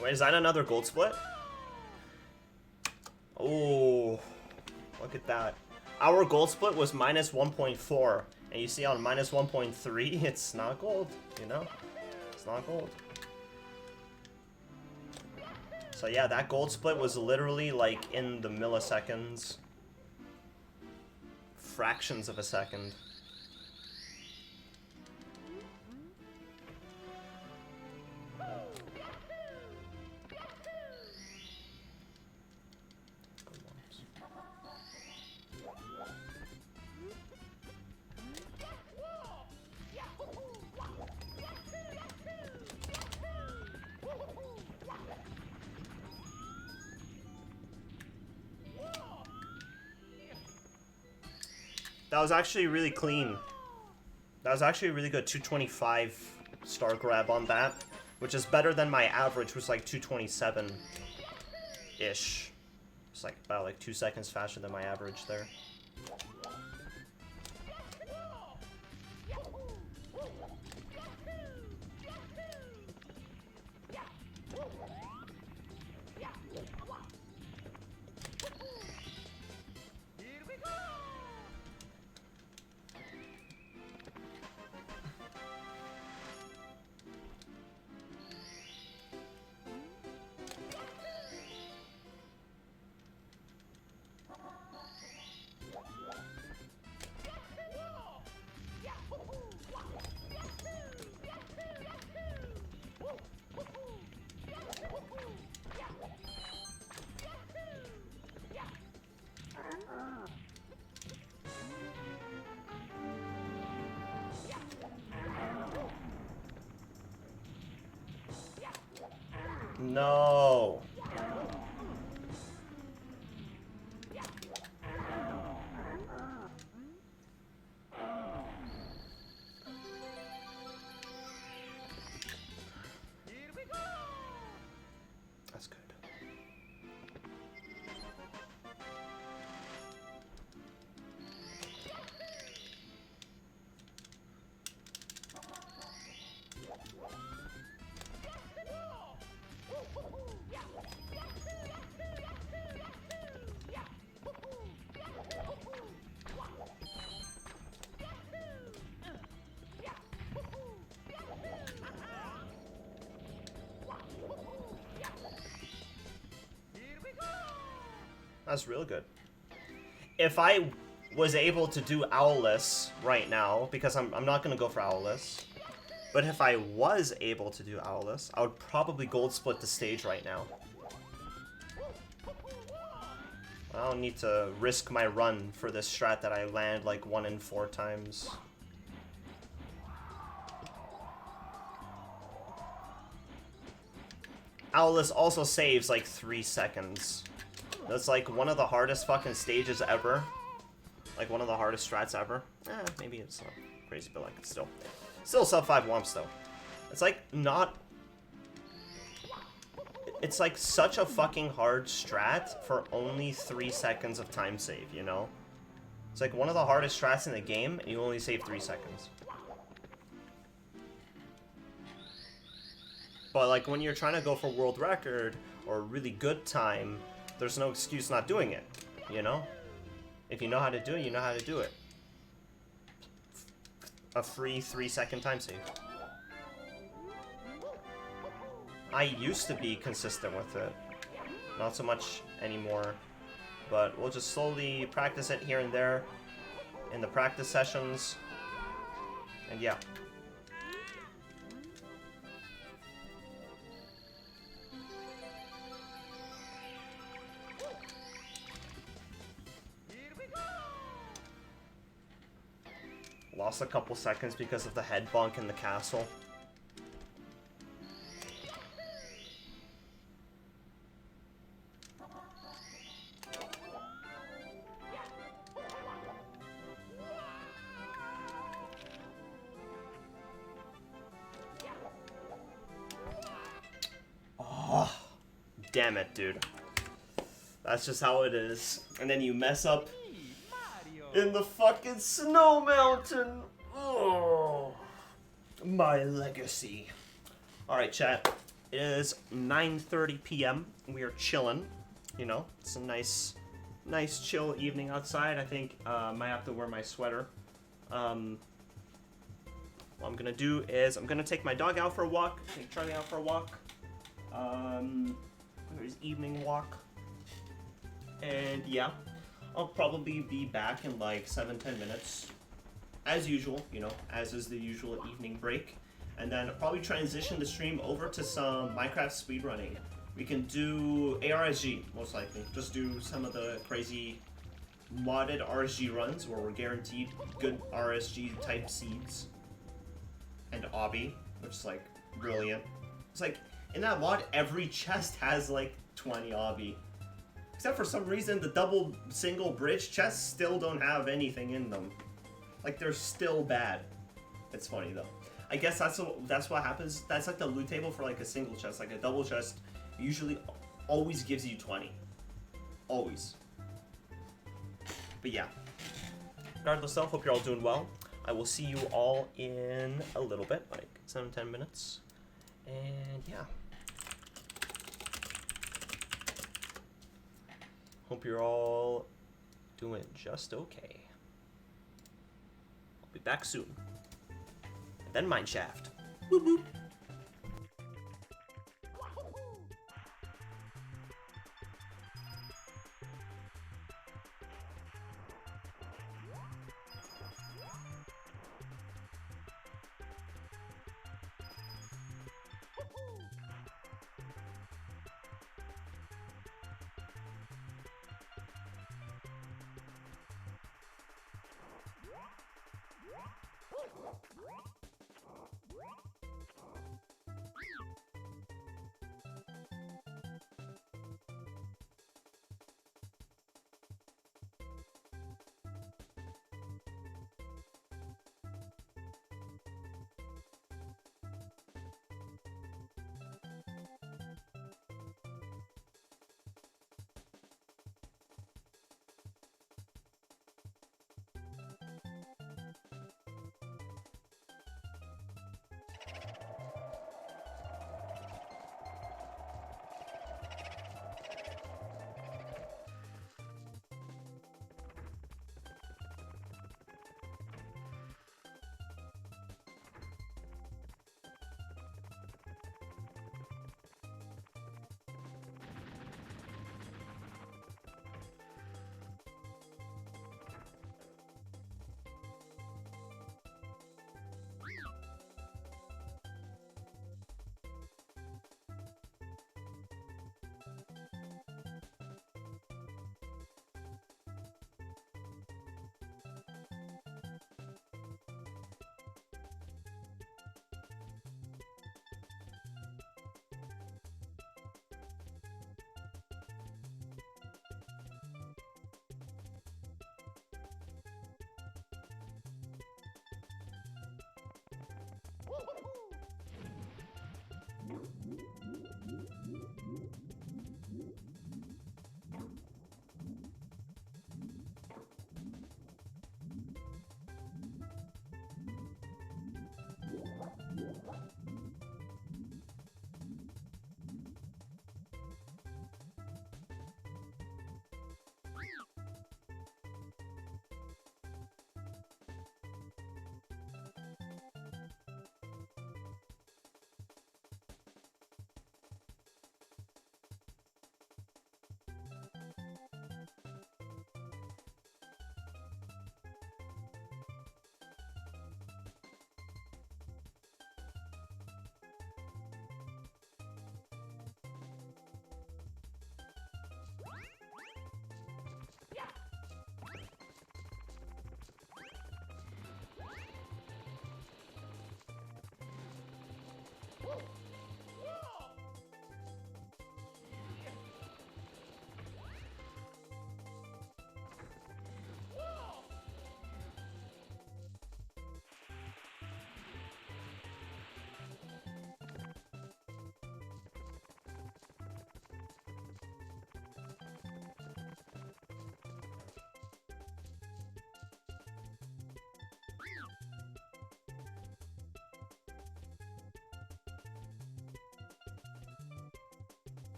Wait, is that another gold split? Oh, look at that. Our gold split was minus 1.4, and you see on minus 1.3, it's not gold, you know? It's not gold. So yeah, that gold split was literally like in the milliseconds. Fractions of a second. That was actually really clean. That was actually a really good 225 star grab on that, which is better than my average, which was like 227-ish. It's like about like 2 seconds faster than my average there. No. That's good. That's real good. If I was able to do Owless right now, because I'm not going to go for Owless, but if I was able to do Owless, I would probably gold split the stage right now. I don't need to risk my run for this strat that I land like 1 in 4 times. Owless also saves like 3 seconds. That's like one of the hardest fucking stages ever. Like one of the hardest strats ever. Maybe it's not crazy, but like it's still sub 5 wumps though. It's like not. it's like such a fucking hard strat for only 3 seconds of time save, you know? It's like one of the hardest strats in the game, and you only save 3 seconds. But like when you're trying to go for world record or really good time, there's no excuse not doing it, you know? If you know how to do it, you know how to do it. A free 3-second time save. I used to be consistent with it. Not so much anymore. But we'll just slowly practice it here and there in the practice sessions. And yeah. Lost a couple seconds because of the head bonk in the castle. Oh, damn it, dude. That's just how it is. And then you mess up in the fucking snow mountain. Oh, my legacy. Alright, chat. It is 9:30 p.m. We are chilling. You know, it's a nice chill evening outside. I think I might have to wear my sweater. What I'm gonna do is I'm gonna take my dog out for a walk. Take Charlie out for a walk. His evening walk. And yeah. I'll probably be back in like 7-10 minutes. As usual, you know, as is the usual evening break. And then I'll probably transition the stream over to some Minecraft speedrunning. We can do ARSG, most likely. Just do some of the crazy modded RSG runs where we're guaranteed good RSG type seeds. And obby, which is like brilliant. It's like, in that mod, every chest has like 20 obby. Except for some reason, the double single bridge chests still don't have anything in them. Like, they're still bad. It's funny, though. I guess that's what happens. That's like the loot table for like a single chest. Like a double chest usually always gives you 20. Always. But yeah. Regardless though, hope you're all doing well. I will see you all in a little bit, like 7-10 minutes. And yeah. Hope you're all doing just okay. I'll be back soon. And then Mineshaft. Whoop whoop.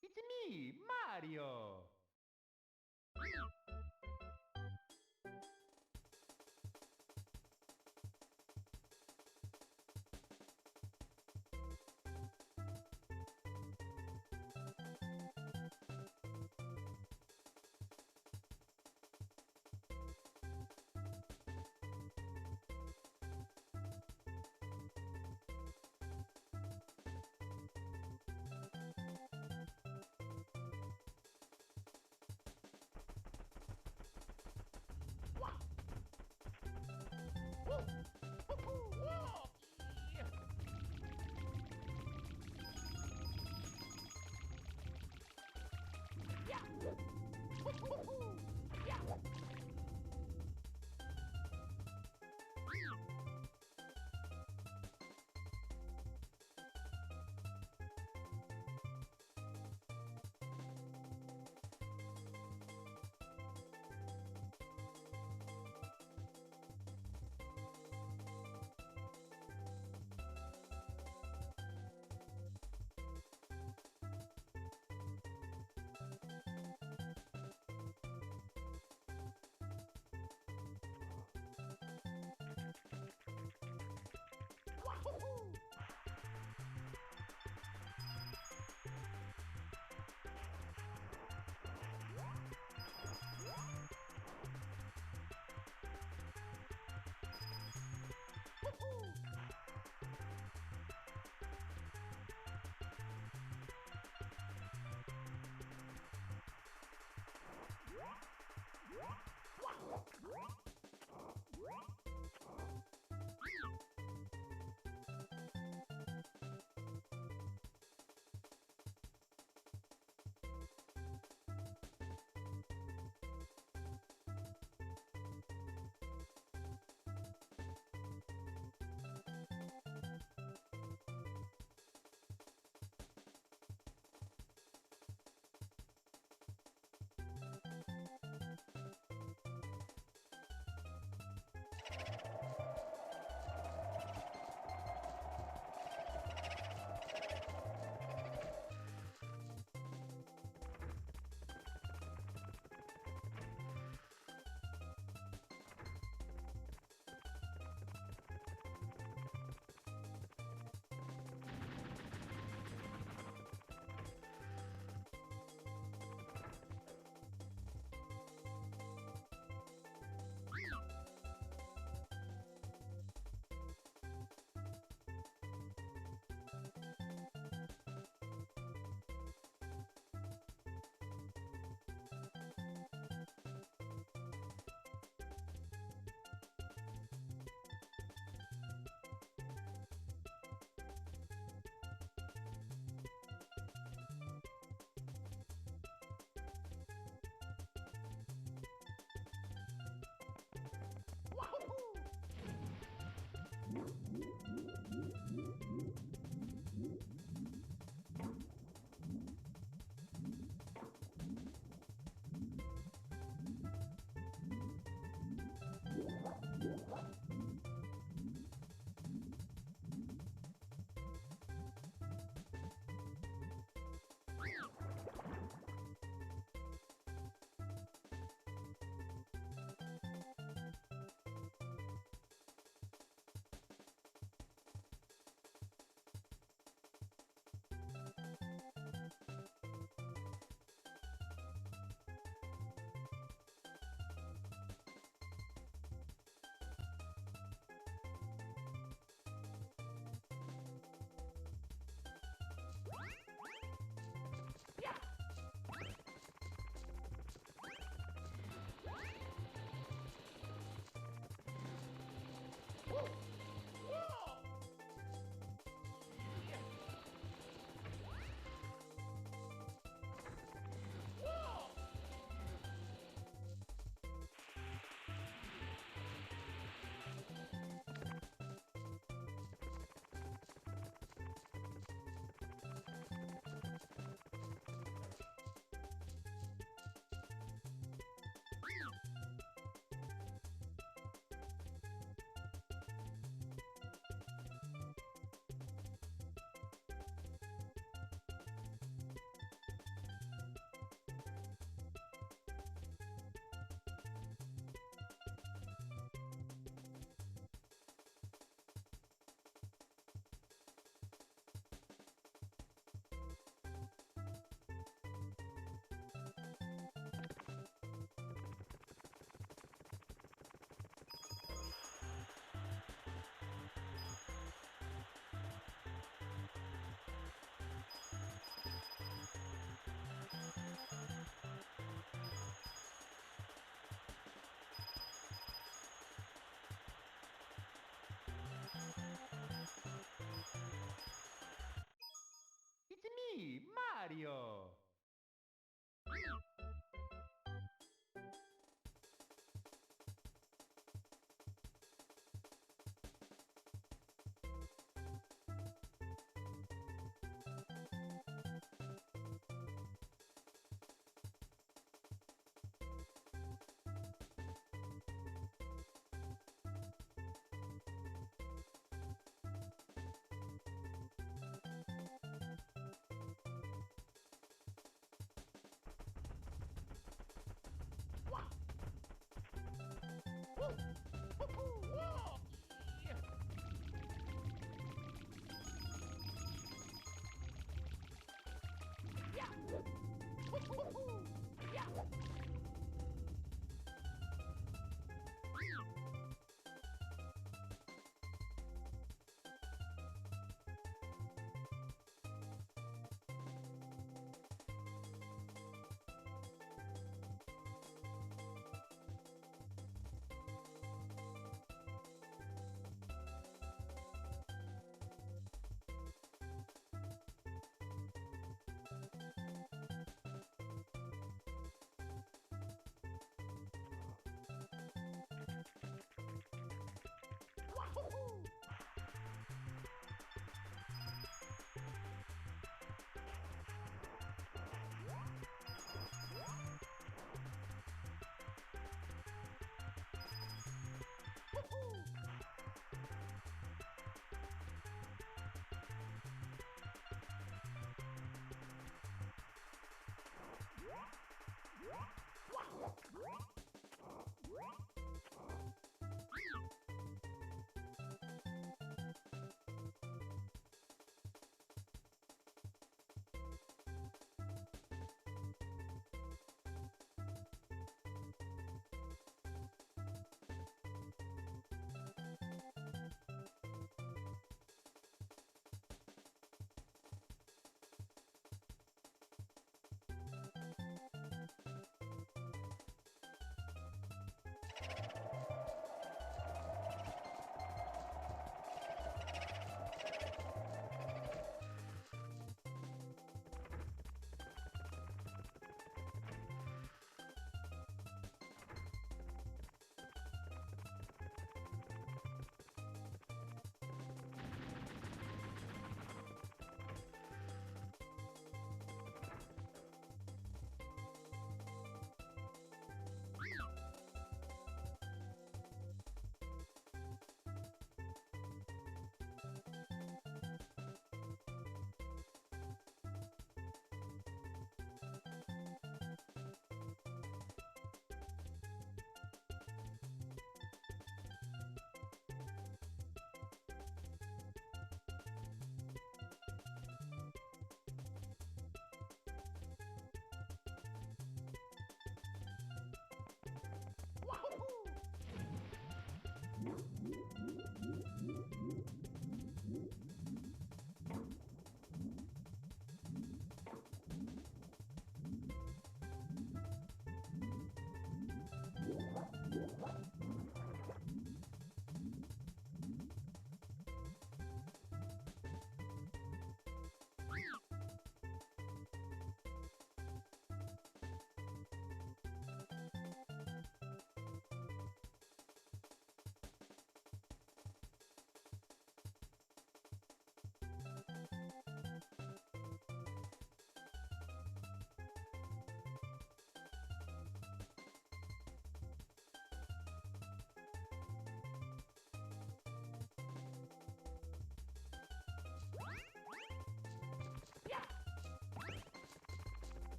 It's me, Mario!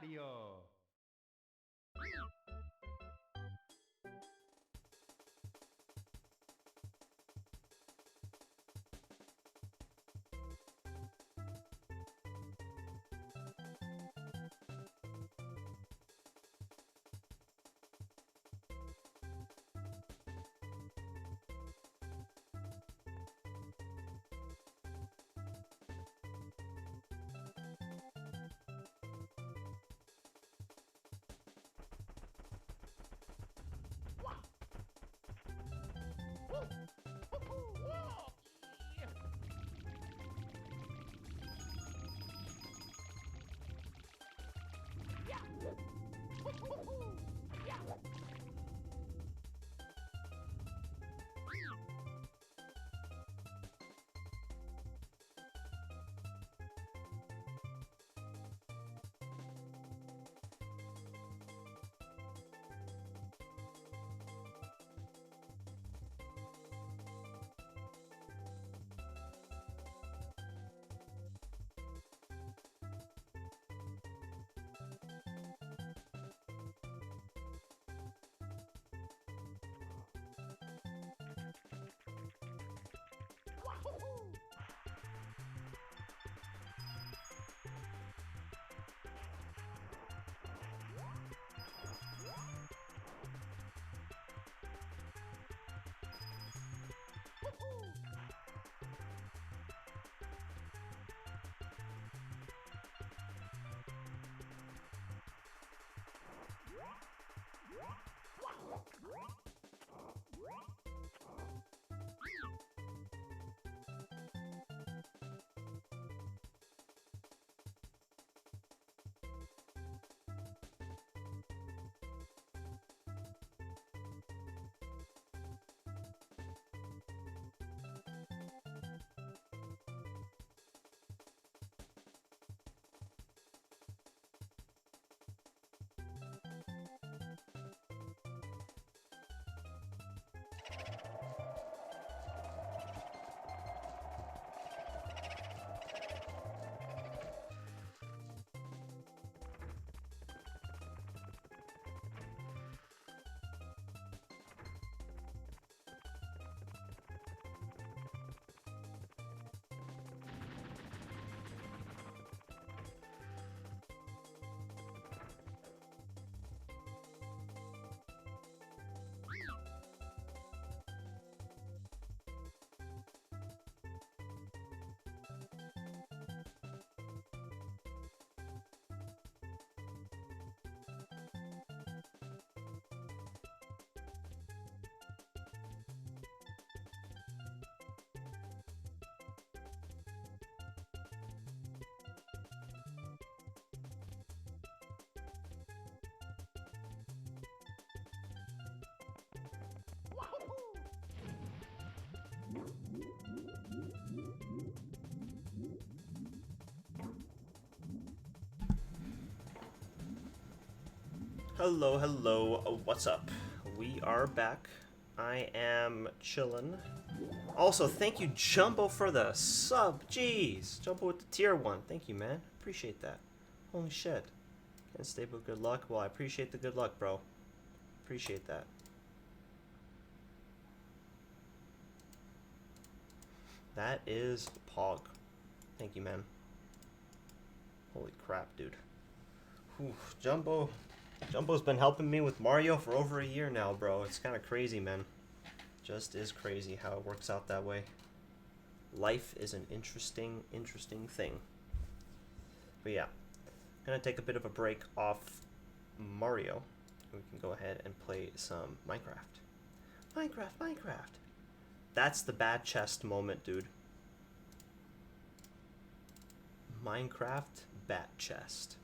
Mario. Hello, hello, what's up? We are back. I am chillin'. Also, thank you, Jumbo, for the sub. Jeez, Jumbo with the tier 1. Thank you, man. Appreciate that. Holy shit. Can't stable good luck? Well, I appreciate the good luck, bro. Appreciate that. That is Pog. Thank you, man. Holy crap, dude. Whew, Jumbo's been helping me with Mario for over a year now, bro. It's kind of crazy, man. Just is crazy how it works out that way. Life is an interesting thing. But yeah, I'm gonna take a bit of a break off Mario. We can go ahead and play some Minecraft. Minecraft. That's the bad chest moment, dude. Minecraft bat chest.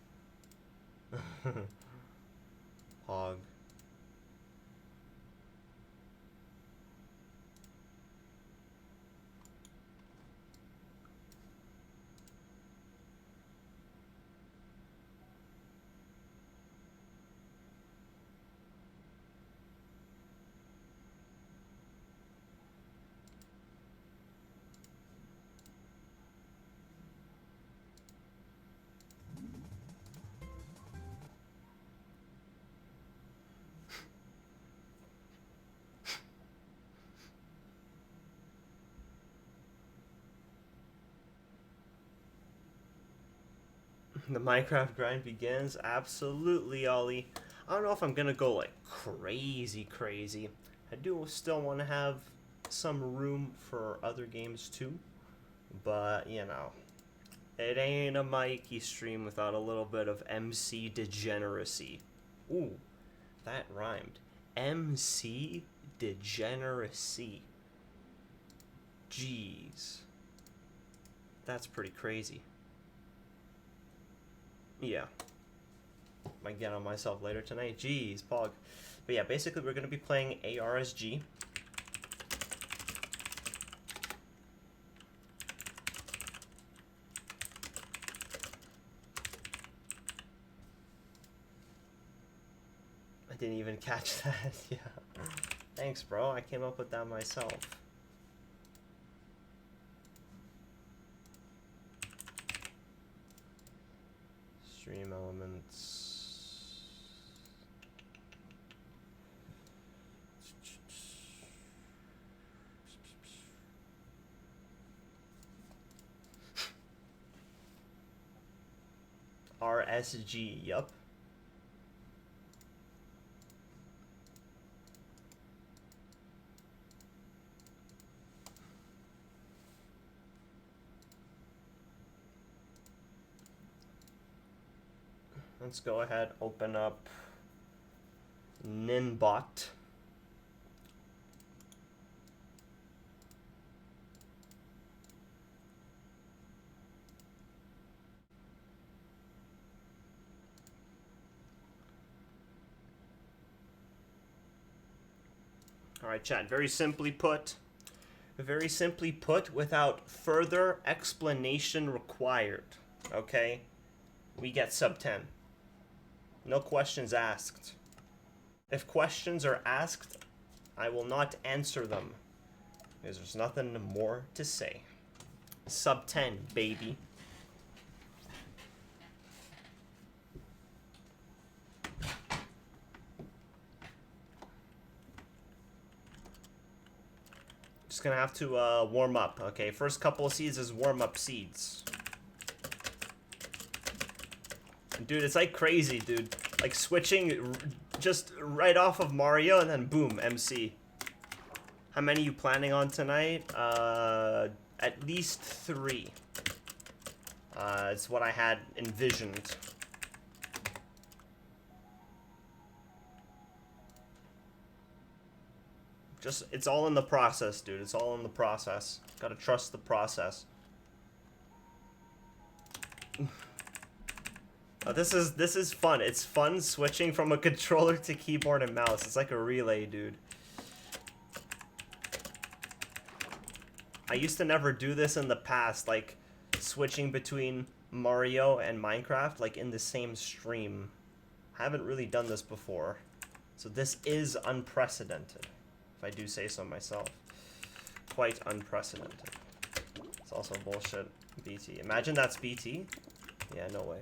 Hog. The Minecraft grind begins. Absolutely, Ollie. I don't know if I'm gonna go like crazy. I do still want to have some room for other games too, but you know, it ain't a Mikey stream without a little bit of MC degeneracy. Ooh, that rhymed. MC degeneracy. Jeez. That's pretty crazy. Yeah. Might get on myself later tonight. Jeez, Pog. But yeah, basically we're going to be playing ARSG. I didn't even catch that. Yeah. Thanks, bro. I came up with that myself. Stream elements. RSG, yup. Let's go ahead, open up Ninbot. Alright, chat, very simply put, without further explanation required, okay? We get sub 10. No questions asked. If questions are asked, I will not answer them, because there's nothing more to say. Sub 10, baby. Just gonna have to warm up, okay? First couple of seeds is warm-up seeds. Dude, it's like crazy, dude. Like switching just right off of Mario and then boom, MC. How many you planning on tonight? At least 3. It's what I had envisioned. Just, it's all in the process, dude. It's all in the process. Gotta trust the process. This is fun. It's fun switching from a controller to keyboard and mouse. It's like a relay, dude. I used to never do this in the past, like switching between Mario and Minecraft, like in the same stream. I haven't really done this before. So this is unprecedented, if I do say so myself. Quite unprecedented. It's also bullshit. BT. Imagine that's BT? Yeah, no way.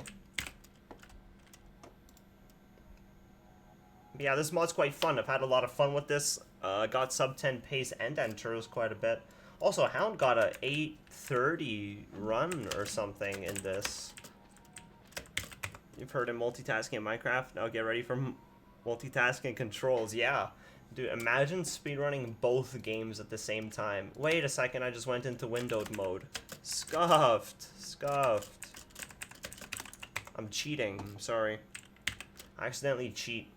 But yeah, this mod's quite fun. I've had a lot of fun with this. Got sub 10 pace and enters quite a bit. Also, Hound got a 8:30 run or something in this. You've heard him multitasking in Minecraft. Now get ready for multitasking controls. Yeah. Dude, imagine speedrunning both games at the same time. Wait a second, I just went into windowed mode. Scuffed. Scuffed. I'm cheating. I'm sorry. I accidentally cheat.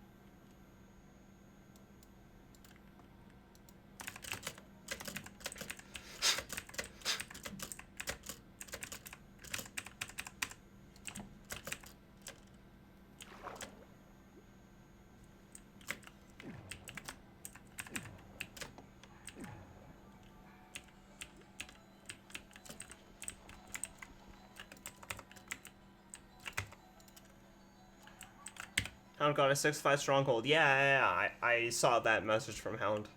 Hound got a 6-5 stronghold. Yeah, I saw that message from Hound.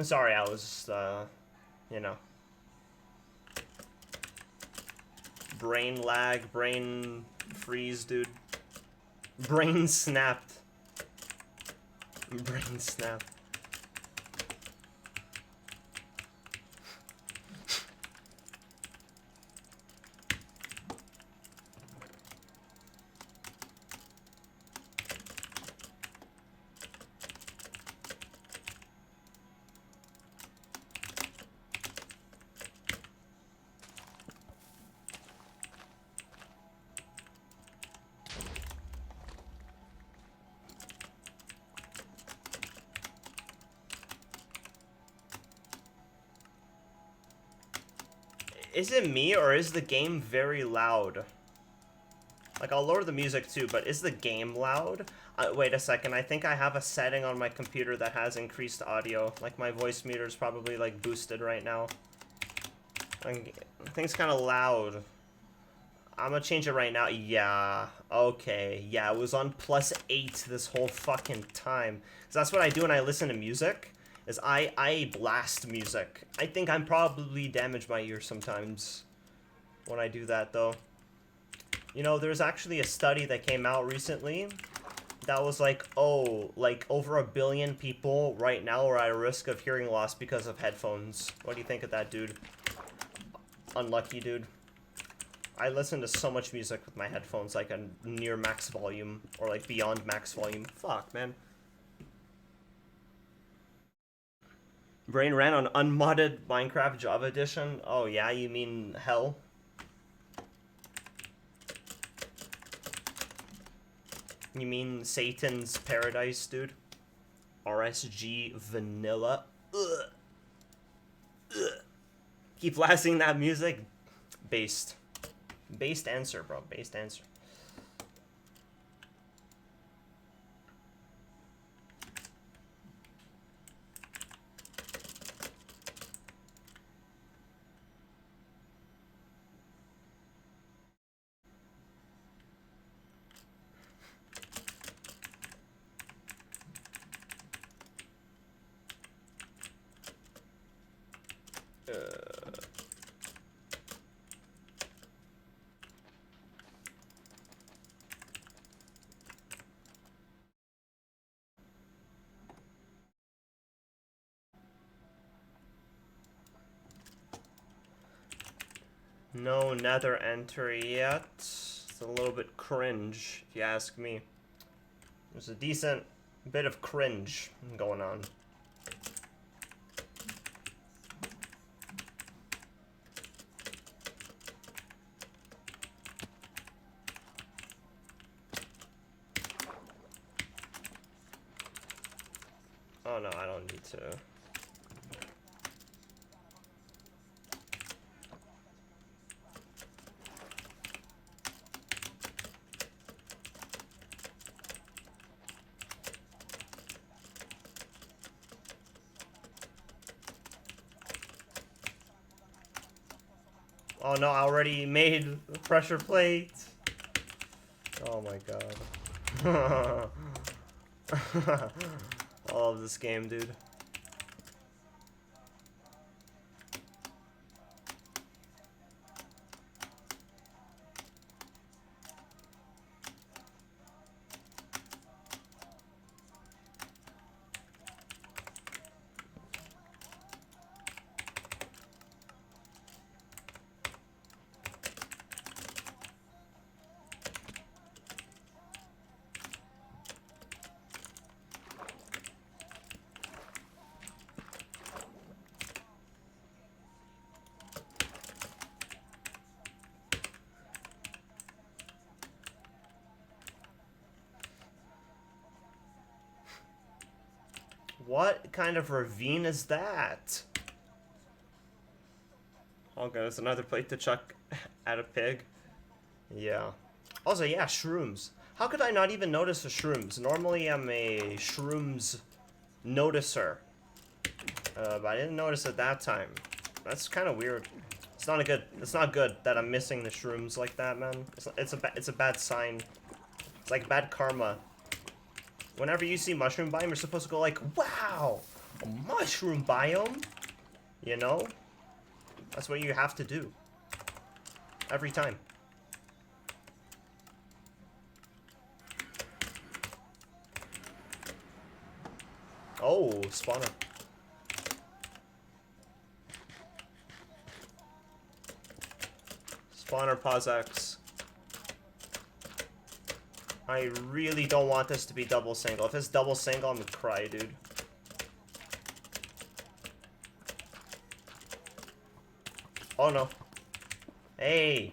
Sorry, I was, you know. Brain lag, brain freeze, dude. Brain snapped. Brain snapped. Is it me or is the game very loud? Like, I'll lower the music too, but is the game loud? Wait a second, I think I have a setting on my computer that has increased audio. Like, my voice meter is probably, like, boosted right now. I think it's kind of loud. I'm gonna change it right now. Yeah, okay. Yeah, it was on +8 this whole fucking time. Because that's what I do when I listen to music, is I blast music. I think I'm probably damage my ears sometimes when I do that, though. You know, there's actually a study that came out recently that was like, oh, like over 1 billion people right now are at risk of hearing loss because of headphones. What do you think of that, dude? Unlucky, dude. I listen to so much music with my headphones, like a near max volume, or like beyond max volume. Fuck, man. Brain ran on unmodded Minecraft Java Edition. Oh yeah, you mean hell? You mean Satan's Paradise, dude? RSG Vanilla. Ugh. Ugh. Keep blasting that music. Based. Based answer, bro. Based answer. No nether entry yet. It's a little bit cringe, if you ask me. There's a decent bit of cringe going on. Oh no, I don't need to. Oh no, I already made the pressure plate. Oh my god. I love this game, dude. What kind of ravine is that? Oh, there's another plate to chuck at a pig. Yeah. Also, yeah, shrooms. How could I not even notice the shrooms? Normally, I'm a shrooms noticer. But I didn't notice it that time. That's kind of weird. It's not a good. It's not good that I'm missing the shrooms like that, man. It's a bad sign. It's like bad karma. Whenever you see mushroom biome, you're supposed to go like, wow, a mushroom biome? You know? That's what you have to do. Every time. Oh, spawner. Spawner Pozex. I really don't want this to be double single. If it's double single, I'm gonna cry, dude. Oh no. Hey.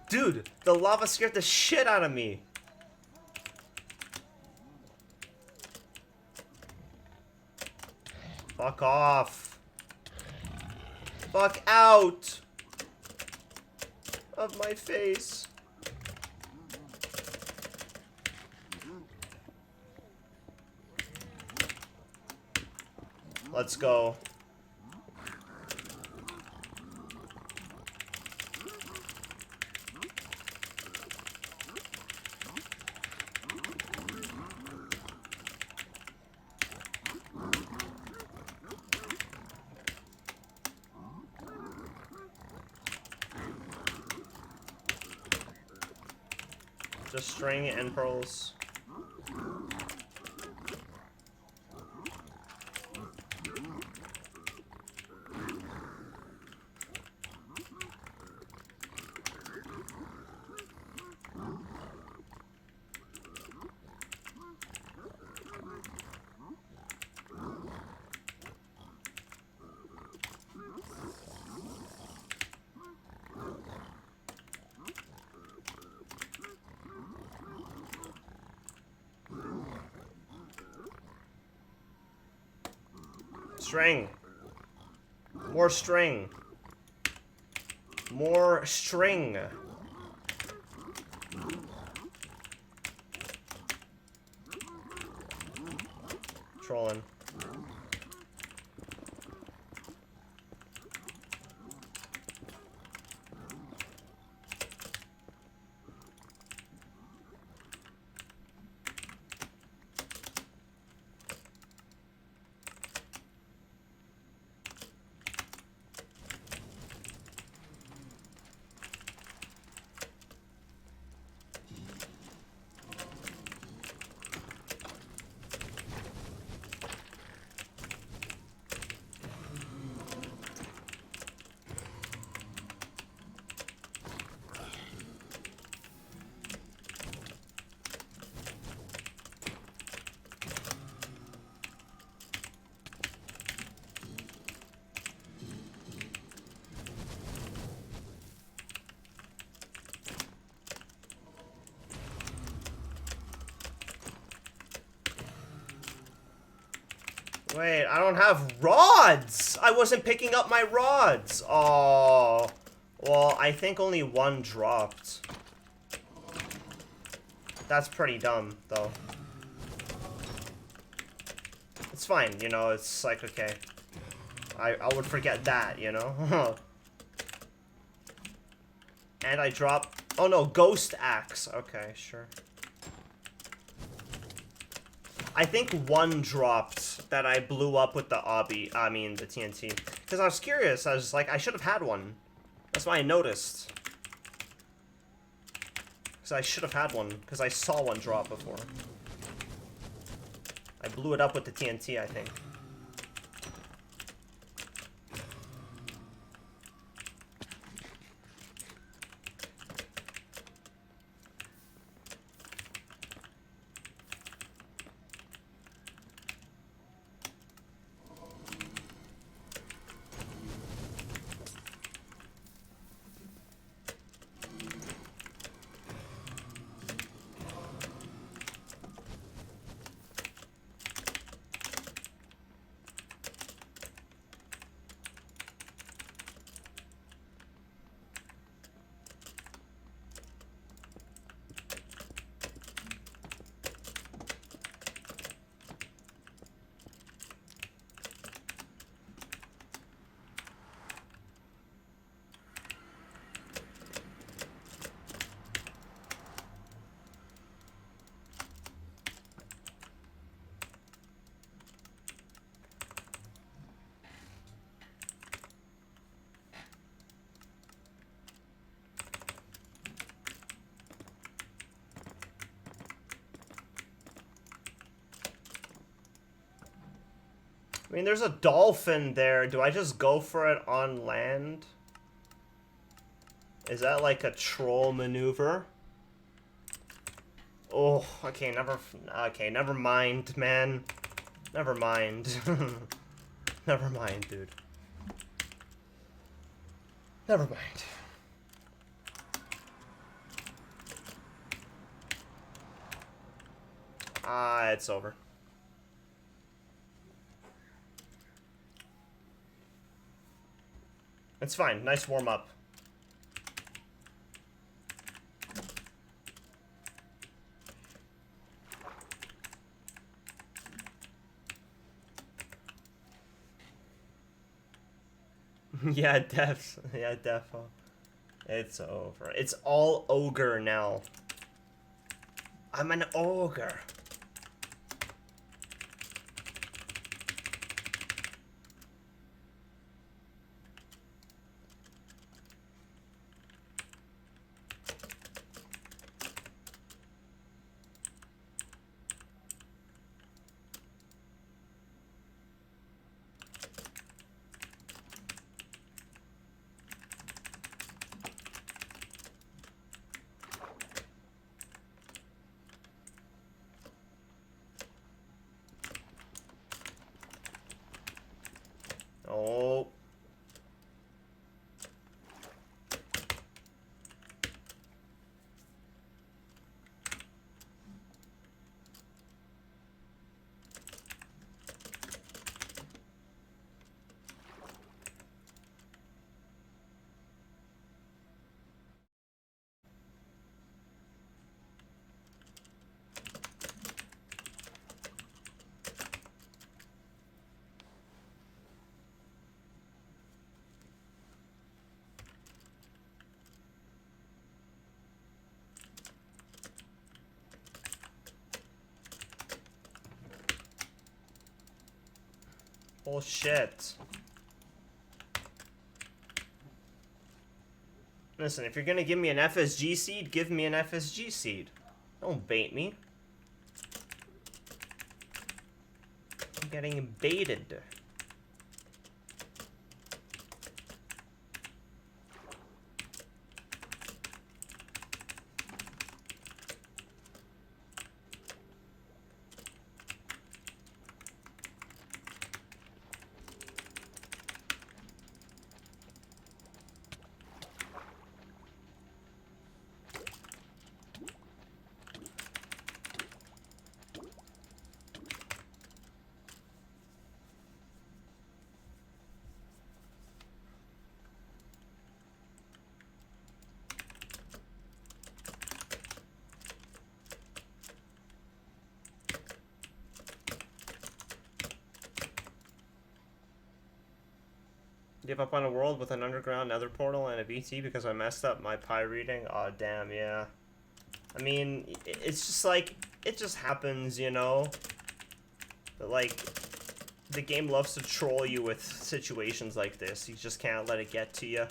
Dude, the lava scared the shit out of me. Fuck off. Fuck out of my face. Let's go. Just string and pearls. String. More string. More string. Trolling. Wait, I don't have rods! I wasn't picking up my rods! Oh, well, I think only one dropped. That's pretty dumb, though. It's fine, you know, it's like, okay. I would forget that, you know? And I dropped... Oh no, Ghost Axe. Okay, sure. I think one dropped that I blew up with the obby, I mean the TNT. Because I was curious, I was like, I should have had one. That's why I noticed. Because I should have had one, because I saw one drop before. I blew it up with the TNT, I think. I mean, there's a dolphin there. Do I just go for it on land? Is that like a troll maneuver? Oh, okay, never mind, man. Never mind. Never mind, dude. Never mind. Ah, it's over. It's fine. Nice warm up. Yeah, def. Yeah, defo. It's over. It's all ogre now. I'm an ogre. Oh. Bullshit. Listen, if you're gonna give me an FSG seed, give me an FSG seed. Don't bait me. I'm getting baited. Give up on a world with an underground nether portal and a BT because I messed up my pie reading? Aw, oh, damn, yeah. I mean, it's just like, it just happens, you know? But like, the game loves to troll you with situations like this. You just can't let it get to you.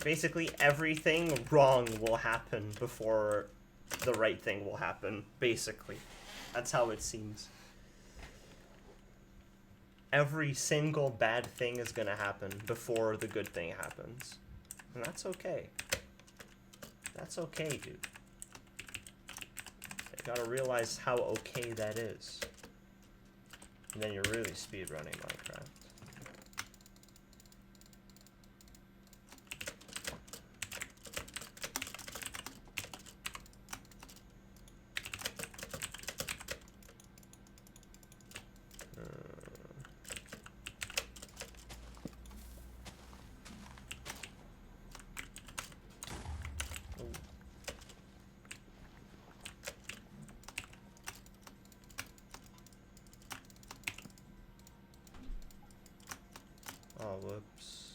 Basically, everything wrong will happen before the right thing will happen, basically. That's how it seems. Every single bad thing is gonna happen before the good thing happens. And that's okay. That's okay, dude. You gotta realize how okay that is. And then you're really speedrunning Minecraft. Oh, whoops.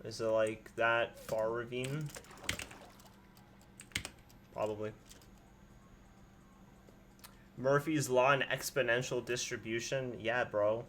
Is it like that far ravine? Probably. Murphy's Law and exponential distribution? Yeah, bro.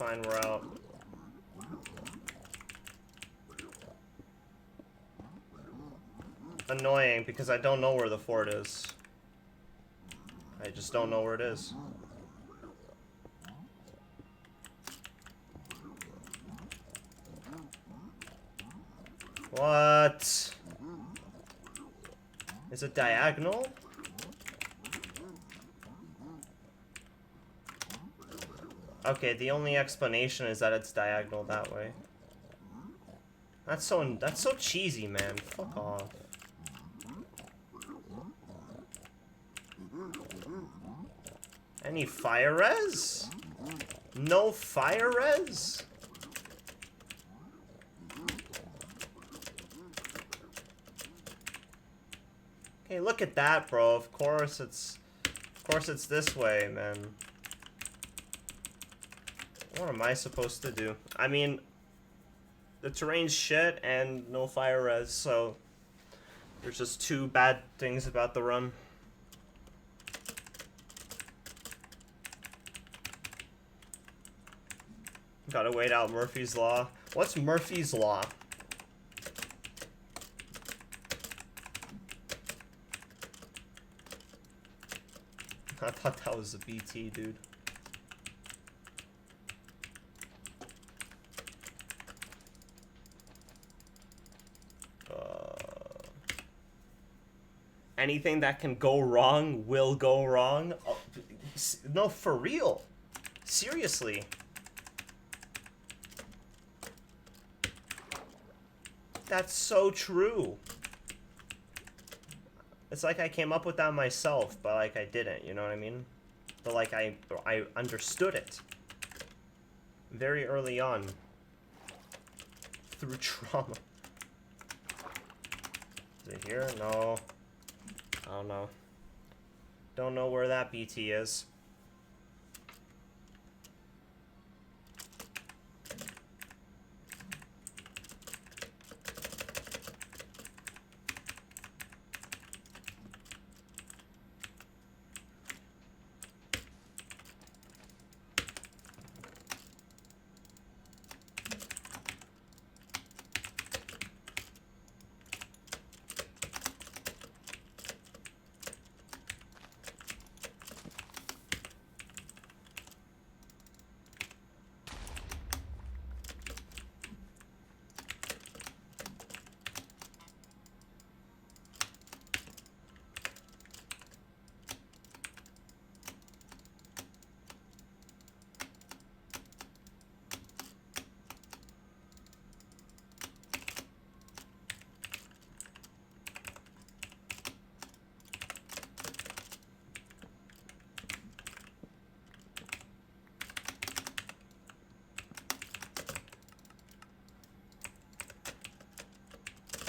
fine, we're out. Annoying, because I don't know where the fort is. I just don't know where it is. What? Is it diagonal? Okay, the only explanation is that it's diagonal that way. That's so cheesy, man. Fuck off. Any fire res? No fire res? Okay, look at that, bro. Of course it's this way, man. What am I supposed to do? I mean, the terrain's shit and no fire res, so there's just two bad things about the run. Gotta wait out Murphy's Law. What's Murphy's Law? I thought that was a BT, dude. Anything that can go wrong will go wrong. Oh, no, for real. Seriously. That's so true. It's like I came up with that myself, but like I didn't, you know what I mean? But like I understood it very early on through trauma. Is it here? No. I don't know. Don't know where that BT is.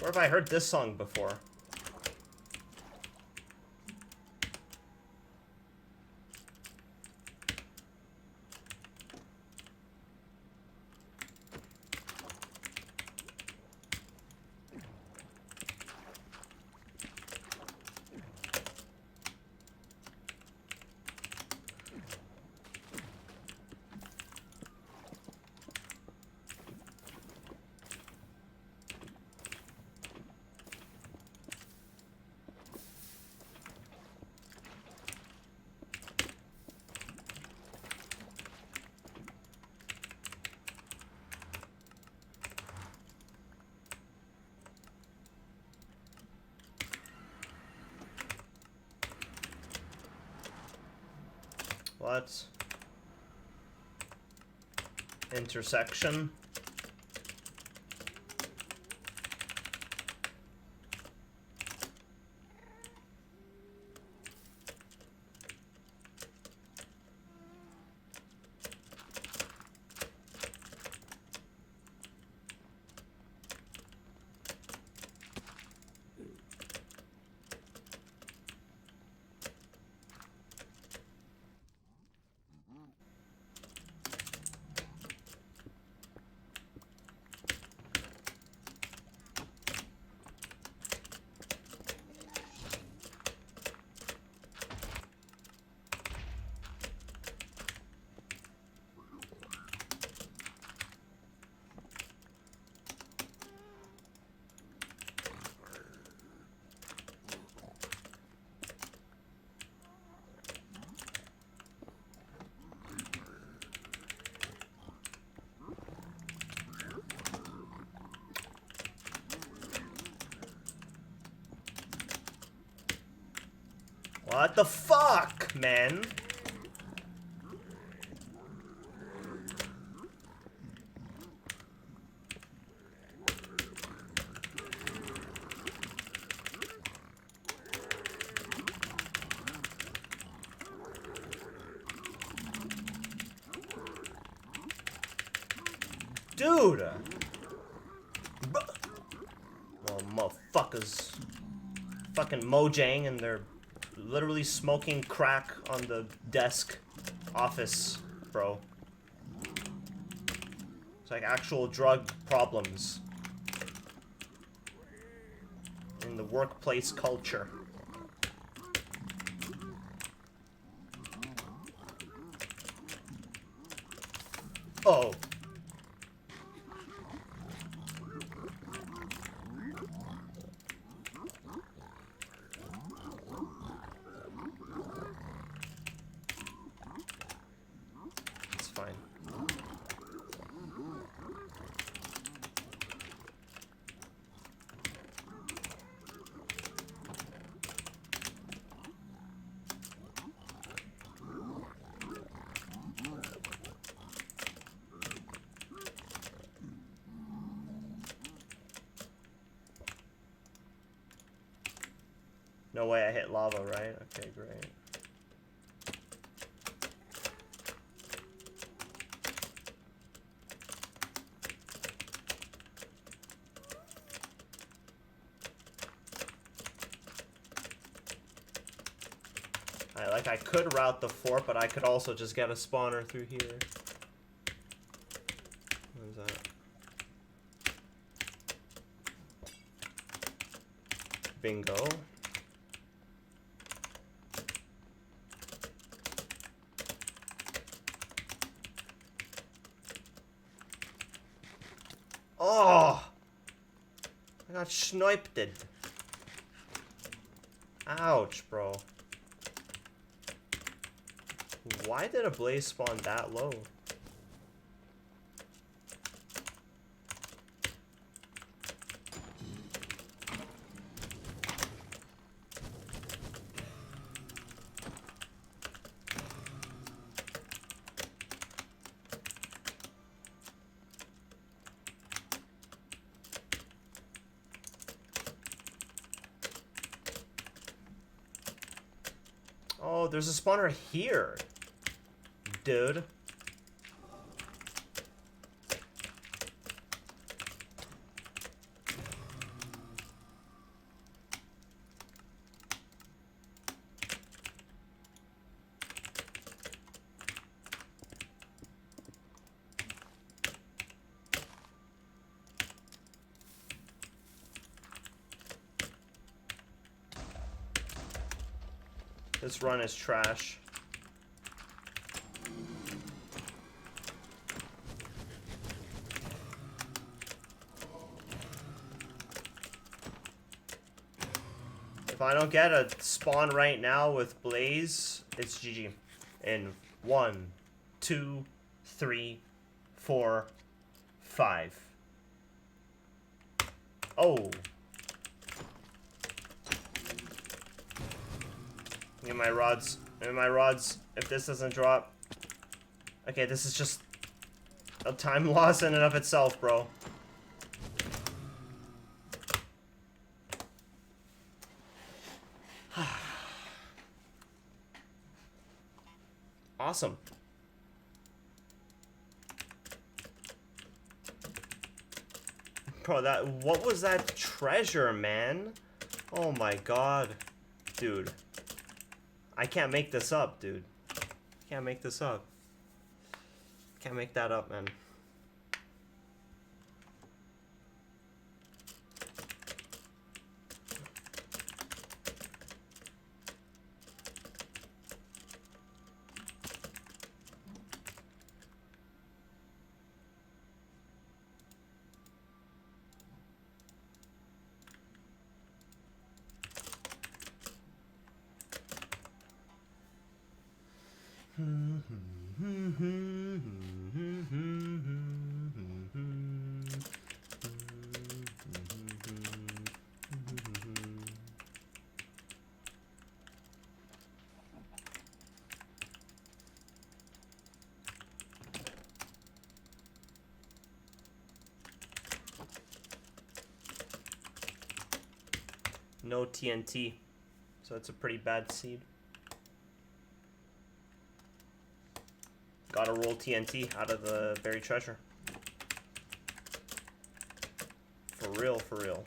Where have I heard this song before? What? Intersection? What the fuck, man? Dude! Oh, motherfuckers. Fucking Mojang, and they're literally smoking crack on the desk office, bro. It's like actual drug problems in the workplace culture. Oh. It's fine. No way I hit lava, right? Okay, great. Like, I could route the fort, but I could also just get a spawner through here. What is that? Bingo. Oh! I got sniped. Ouch, bro. Why did a blaze spawn that low? Oh, there's a spawner here. Dude. This run is trash. If I don't get a spawn right now with Blaze, it's GG. In 1, 2, 3, 4, 5. Oh. Get my rods. Get my rods. If this doesn't drop. Okay, this is just a time loss in and of itself, bro. Awesome. Bro, what was that treasure, man? Oh my god. Dude. I can't make this up, dude. Can't make this up. Can't make that up, man. No TNT. So it's a pretty bad seed. Gotta roll TNT out of the buried treasure. For real, for real.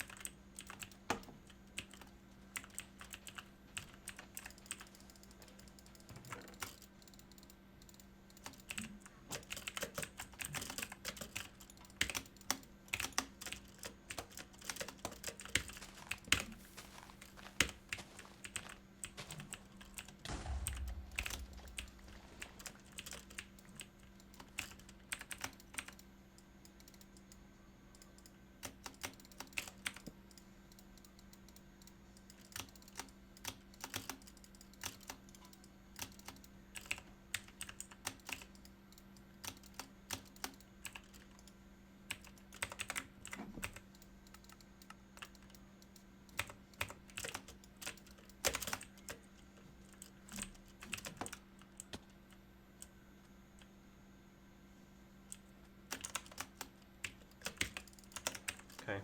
Okay.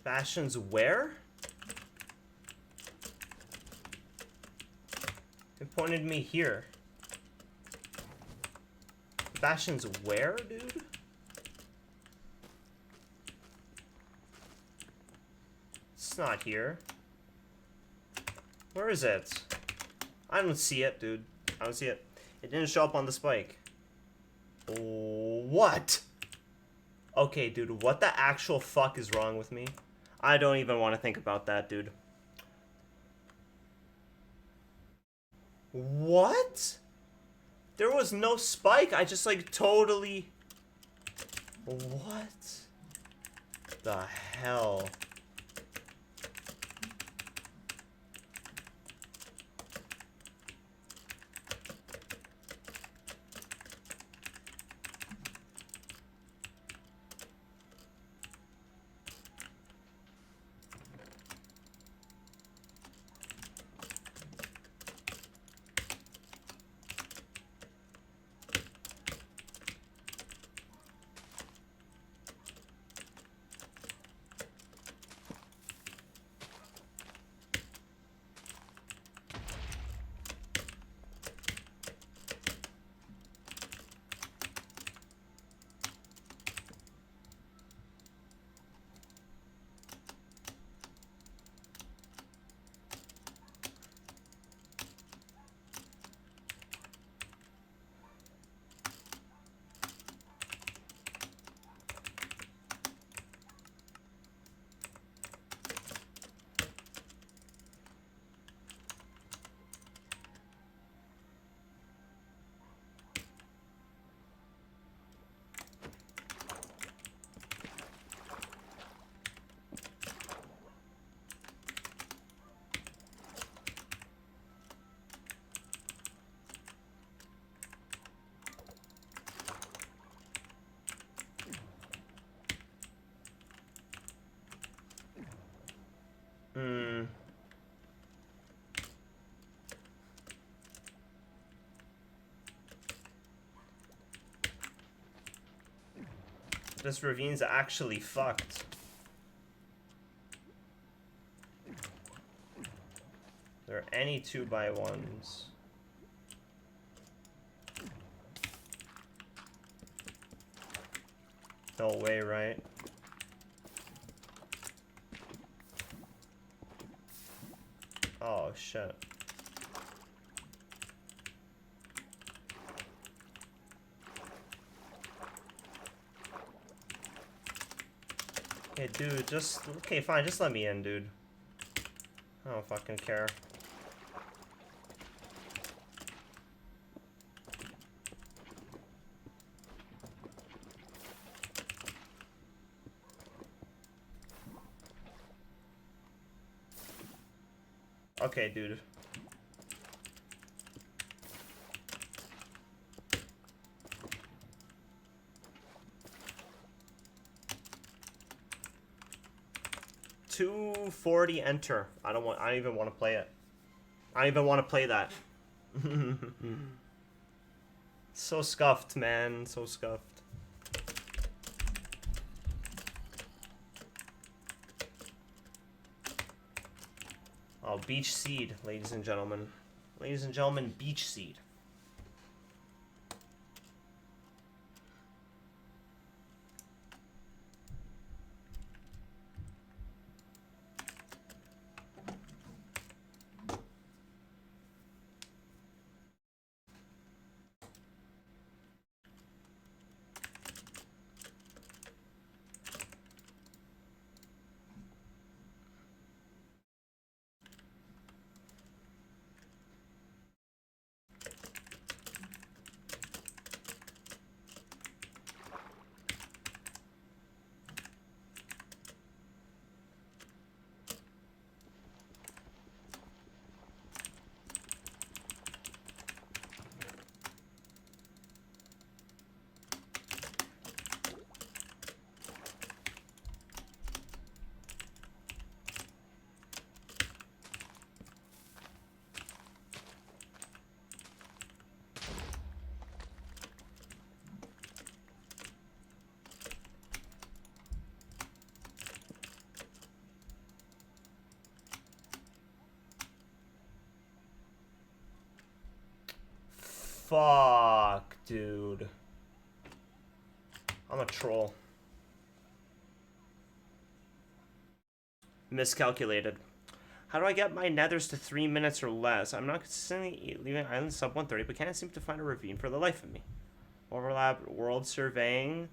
Bastion's where? It pointed me here. Bastion's where, dude? It's not here. Where is it? I don't see it, dude. I don't see it. It didn't show up on the spike. What? Okay, dude, what the actual fuck is wrong with me? I don't even want to think about that, dude. What? There was no spike. I just, like, totally... What the hell? This ravine's actually fucked. There are any 2x1s. No way, right? Oh, shit. Hey, dude, just... Okay, fine, just let me in, dude. I don't fucking care. Okay, dude. $240 enter. I don't even want to play it. I don't even want to play that. So scuffed, man. So scuffed. Oh, beach seed, ladies and gentlemen. Ladies and gentlemen, beach seed. Fuck, dude. I'm a troll. Miscalculated. How do I get my nethers to 3 minutes or less? I'm not consistently leaving island sub 130, but can't seem to find a ravine for the life of me. Overlap world surveying,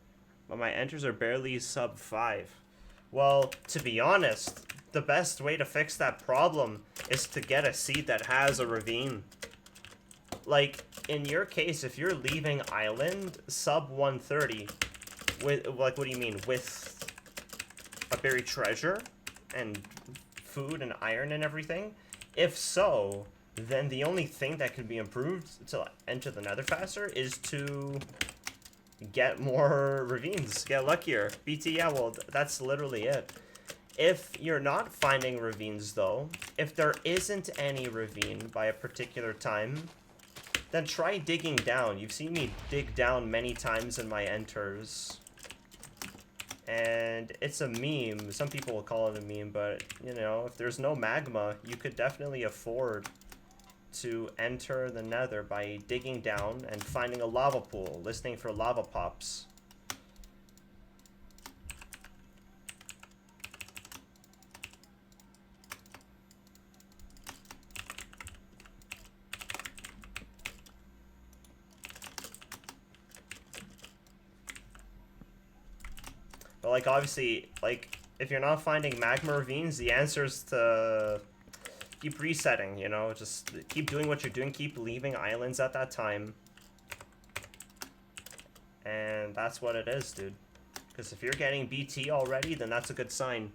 but my enters are barely sub 5. Well, to be honest, the best way to fix that problem is to get a seed that has a ravine. Like, in your case, if you're leaving island sub 130, with, like, what do you mean? With a buried treasure and food and iron and everything? If so, then the only thing that could be improved to enter the nether faster is to get more ravines, get luckier. BT, yeah, well, that's literally it. If you're not finding ravines, though, if there isn't any ravine by a particular time, then try digging down. You've seen me dig down many times in my enters. And it's a meme. Some people will call it a meme, but, you know, if there's no magma, you could definitely afford to enter the nether by digging down and finding a lava pool, listening for lava pops. But, like, obviously, like, if you're not finding magma ravines, the answer is to keep resetting, you know? Just keep doing what you're doing, keep leaving islands at that time. And that's what it is, dude. Because if you're getting BT already, then that's a good sign.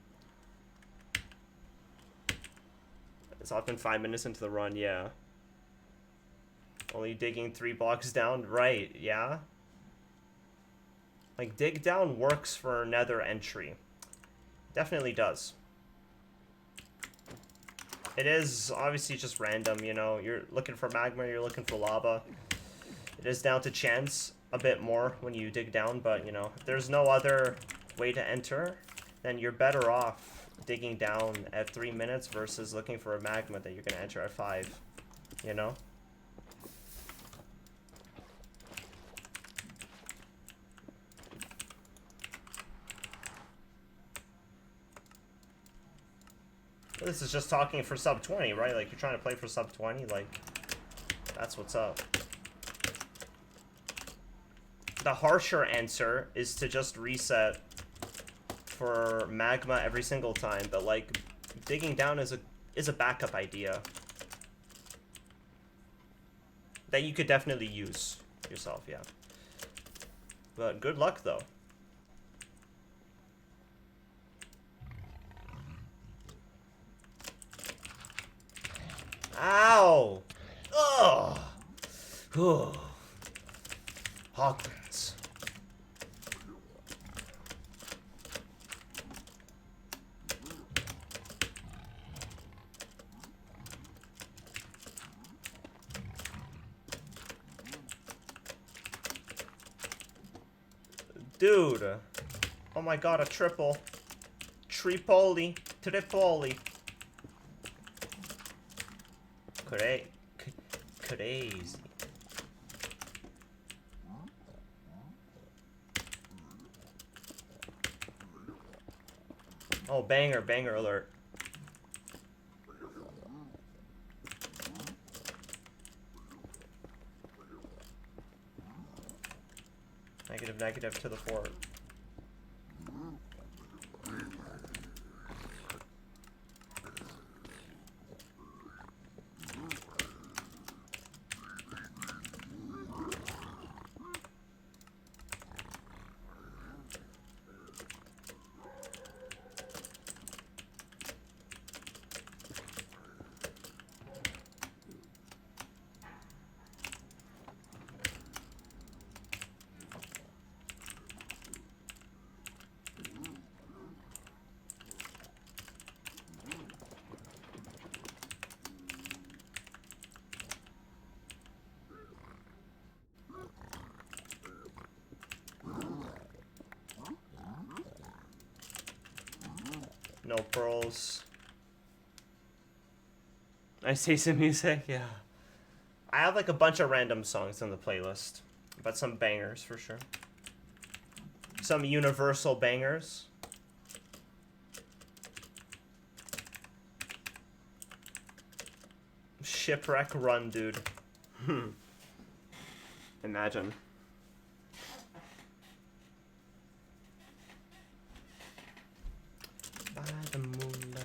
It's often 5 minutes into the run, yeah. Only digging 3 blocks down, right, yeah? Like, dig down works for nether entry. Definitely does. It is obviously just random, you know. You're looking for magma, you're looking for lava. It is down to chance a bit more when you dig down, but, you know, if there's no other way to enter, then you're better off digging down at 3 minutes versus looking for a magma that you're going to enter at 5, you know? This is just talking for sub 20, right? Like, you're trying to play for sub 20, like, that's what's up. The harsher answer is to just reset for magma every single time, but like digging down is a backup idea that you could definitely use yourself, yeah. But good luck though. Ow! Ugh! Ugh. Hogwarts. Dude. Oh my god, a triple. Tripoli. Tripoli. Crazy. Oh, banger alert. Negative to the fort. No pearls. Nice taste in music, yeah. I have like a bunch of random songs on the playlist, but some bangers for sure. Some universal bangers. Shipwreck Run, dude. Imagine. By the moonlight.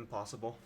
impossible.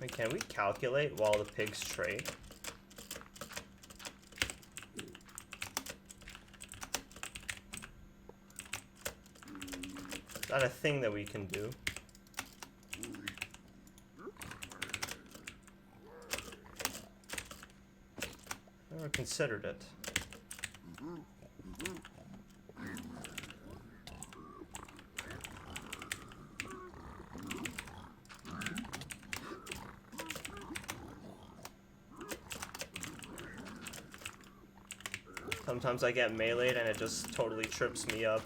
Wait, can we calculate while the pigs trade? Is that a thing that we can do? Never considered it. Sometimes I get meleeed and it just totally trips me up.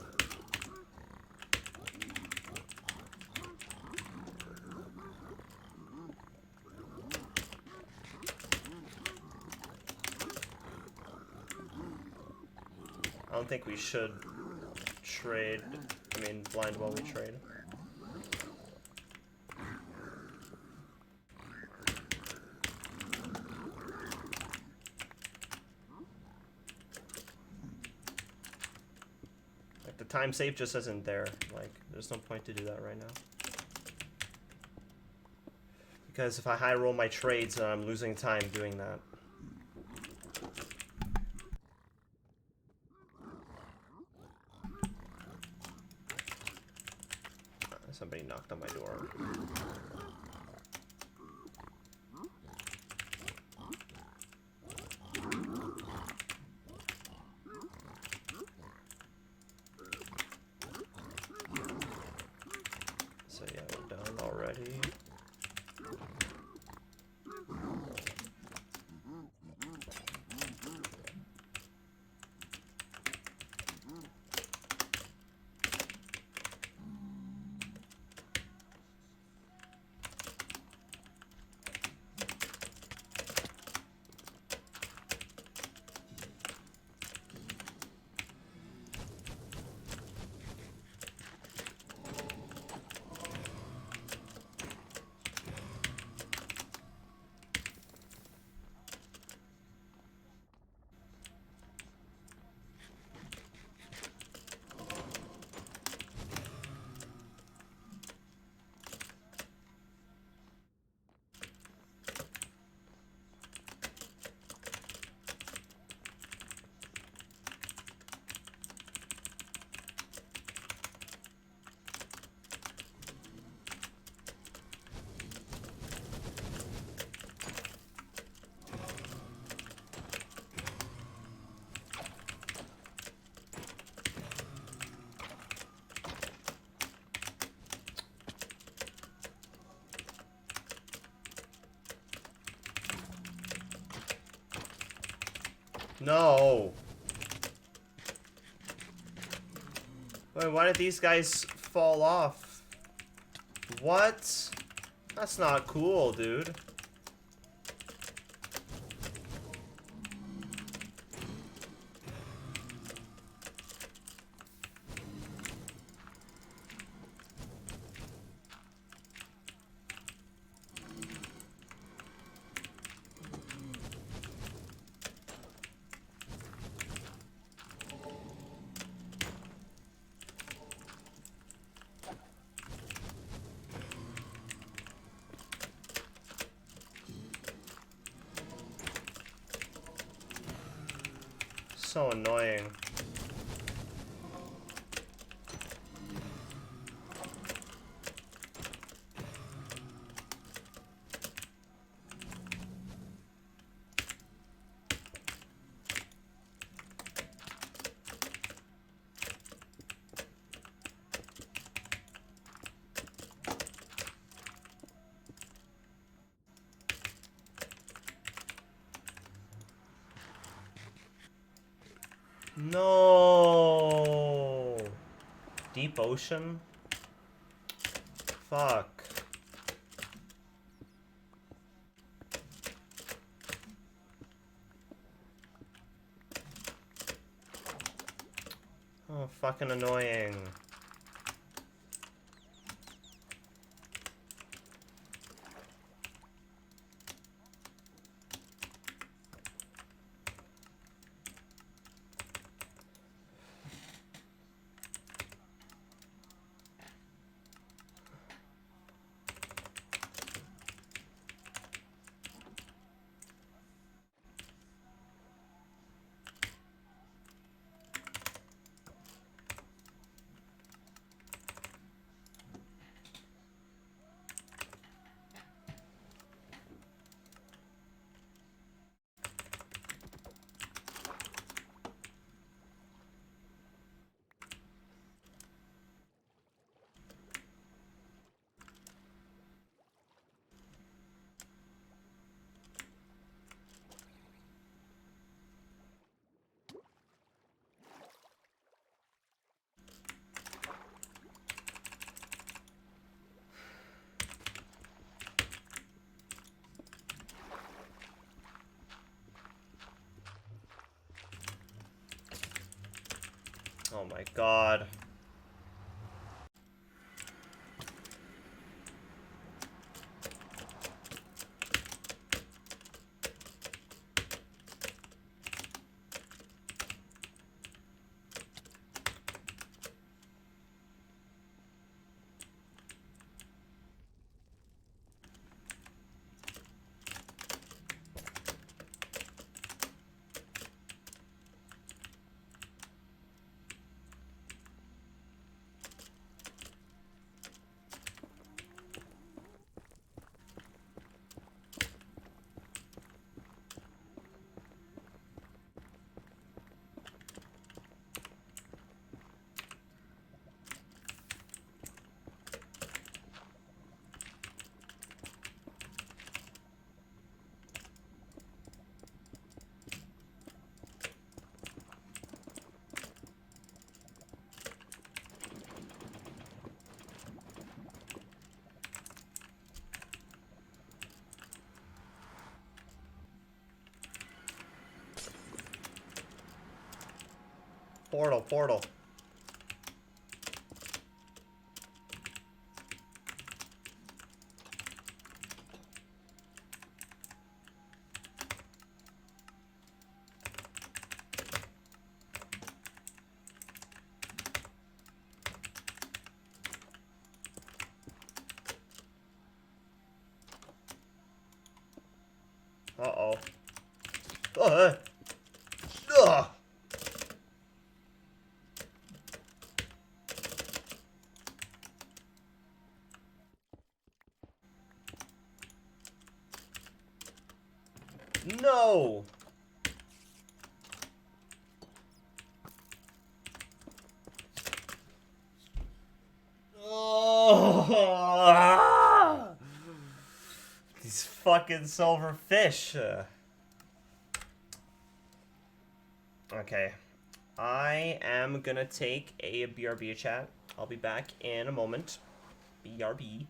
I don't think we should trade, blind while we trade. Like, the time save just isn't there. Like, there's no point to do that right now. Because if I high roll my trades, then I'm losing time doing that. Somebody knocked on my door. So yeah, we're done already. No. Wait, why did these guys fall off? What? That's not cool, dude. So annoying. No. Deep ocean? Fuck. Oh, fucking annoying. Oh my god. Portal, portal. Uh-oh. Ugh. No! Oh! These fucking silver fish. Okay. I am gonna take a BRB chat. I'll be back in a moment. BRB.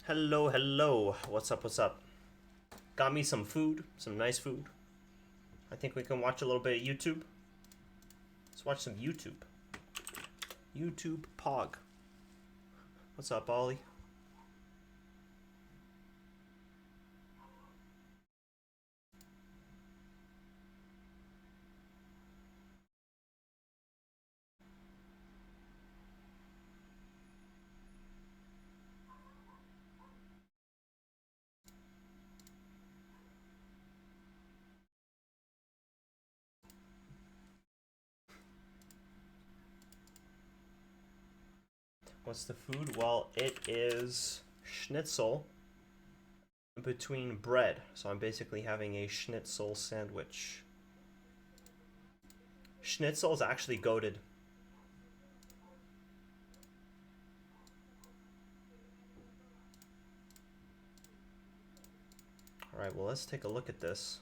Hello, hello. What's up, what's up? Got me some food, some nice food. I think we can watch a little bit of YouTube. Let's watch some YouTube. YouTube Pog. What's up, Ollie? What's the food? Well, it is schnitzel between bread. So I'm basically having a schnitzel sandwich. Schnitzel is actually goated. Alright, well, let's take a look at this.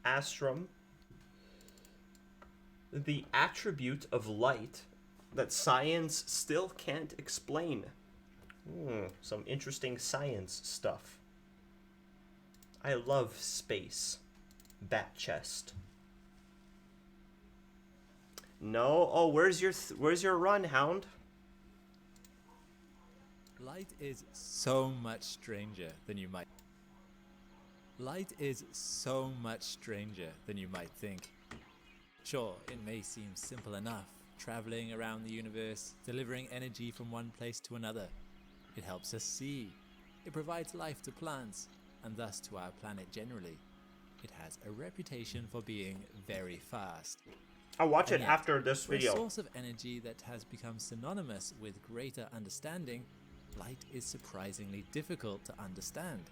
Astrum. The attribute of light that science still can't explain. Some interesting science stuff. I love space. Bat chest. No. Oh, where's your run, Hound? Light is so much stranger than you might. Light is so much stranger than you might think. Sure, it may seem simple enough, traveling around the universe, delivering energy from one place to another. It helps us see. It provides life to plants, and thus to our planet generally. It has a reputation for being very fast. I'll watch it And yet, after this for a video. source of energy that has become synonymous with greater understanding, light is surprisingly difficult to understand.